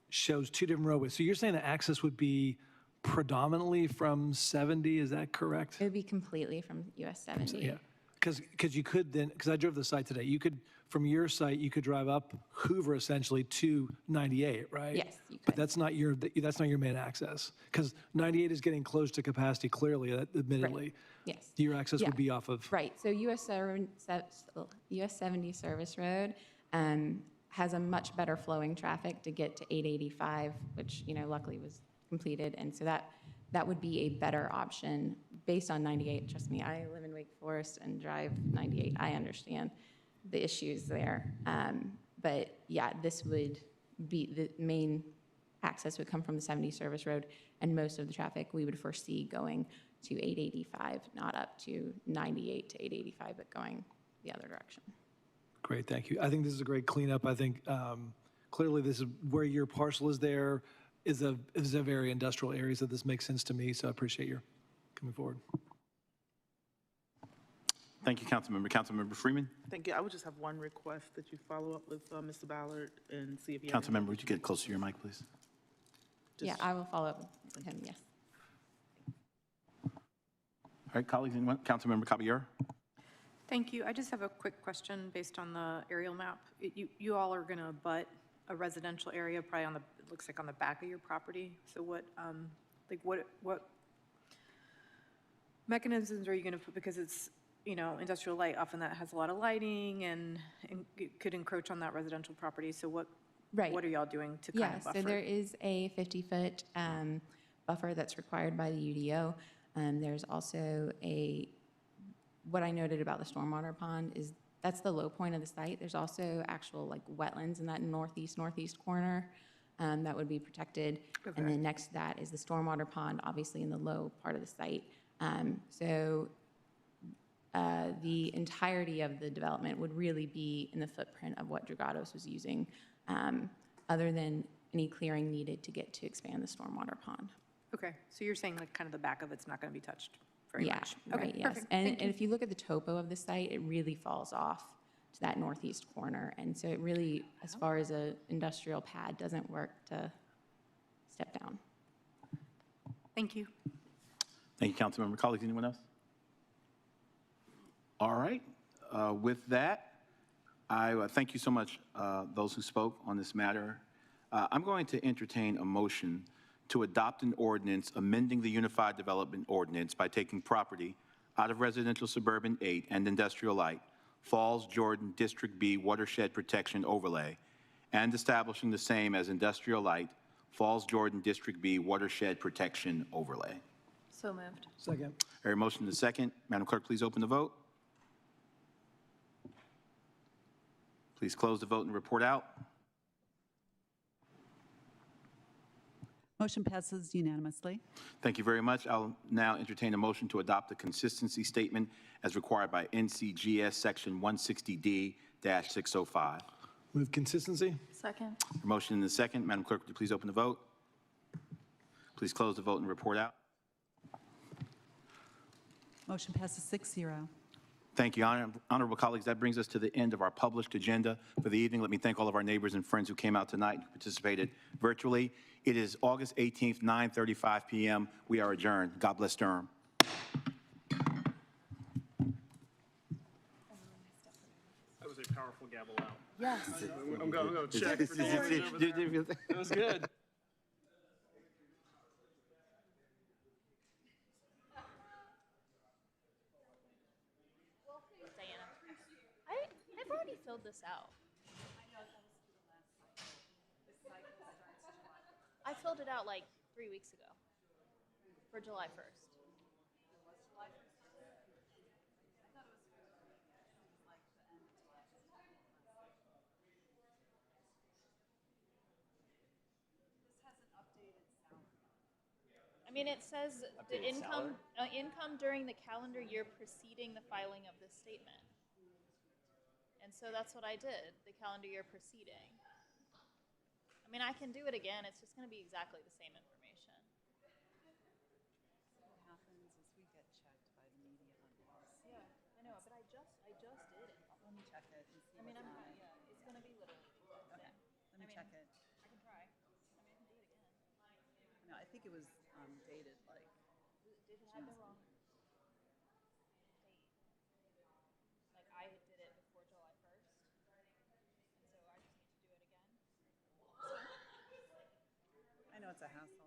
shows 2 different roadways. So you're saying the access would be predominantly from 70, is that correct? It would be completely from US 70. Yeah, because you could then, because I drove the site today, you could, from your site, you could drive up Hoover essentially to 98, right? Yes, you could. But that's not your main access, because 98 is getting close to capacity clearly, admittedly. Right. Yes. Your access would be off of. Right, so US 70 Service Road has a much better flowing traffic to get to 885, which, luckily was completed. And so that would be a better option based on 98. Trust me, I live in Wake Forest and drive 98. I understand the issues there. But yeah, this would be the main access would come from the 70 Service Road, and most of the traffic we would foresee going to 885, not up to 98 to 885, but going the other direction. Great, thank you. I think this is a great cleanup. I think clearly this is where your parcel is there is a very industrial area, so this makes sense to me, so I appreciate your coming forward. Thank you, Councilmember. Councilmember Freeman. Thank you. I would just have one request that you follow up with Mr. Ballard and see if he has. Councilmember, would you get closer to your mic, please? Yeah, I will follow up with him, yes. All right, colleagues, anyone? Councilmember Caballero. Thank you. I just have a quick question based on the aerial map. You all are going to abut a residential area probably on it looks like on the back of your property. So what mechanisms are you going to put, because it's, industrial light, often that has a lot of lighting and it could encroach on that residential property. So what are y'all doing to kind of buffer? So there is a 50-foot buffer that's required by the UDO. There's also what I noted about the stormwater pond is that's the low point of the site. There's also actual wetlands in that northeast the that would be protected. Okay. And then next to that is the stormwater pond, obviously in the low part of the site. The entirety of the development would really be in the footprint of what Dragados was using, other than any clearing needed to get to expand the stormwater pond. Okay, so you're saying kind of the back of it's not going to be touched very much? Right, okay, yes. Perfect. And if you look at the topo of the site, it really falls off to that northeast corner. And so it really, as far as an industrial pad, doesn't work to step down. Thank you. Thank you, Councilmember. Colleagues, anyone else? All right. With that, I thank you so much, those who spoke on this matter. I'm going to entertain a motion to adopt an ordinance amending the Unified Development Ordinance by taking property out of residential suburban 8 and industrial light Falls Jordan District B Watershed Protection Overlay, and establishing the same as Industrial Light, Falls Jordan District B Watershed Protection Overlay. So moved. Second. I hear a motion to second. Madam Clerk, please open the vote. Please close the vote and report out. Motion passes unanimously. Thank you very much. I'll now entertain a motion to adopt the consistency statement as required by NCGS Section 160D-605. Move consistency. Second. A motion and a second. Madam Clerk, would you please open the vote? Please close the vote and report out. Motion passes 6-0. Thank you, honorable colleagues. That brings us to the end of our published agenda for the evening. Let me thank all of our neighbors and friends who came out tonight and participated virtually. It is August 18th, 9:35 p.m. We are adjourned. God bless Durham. That was a powerful gavel out. Yes. I'm going to check for damage over there. That was good. Diana, I've already filled this out. I filled it out like 3 weeks ago for July 1st. I mean, it says the income during the calendar year preceding the filing of this statement. And so that's what I did, the calendar year preceding. I mean, I can do it again. It's just going to be exactly the same information. What happens is we get checked by the media on this. Yeah, I know, but I just did it. Let me check it and see. I mean, yeah, it's going to be literally the same. Okay, let me check it. I can try. I mean, I can do it again. No, I think it was dated like. Did it have the wrong date? Like, I did it before July 1st, and so I just need to do it again. I know it's a hassle.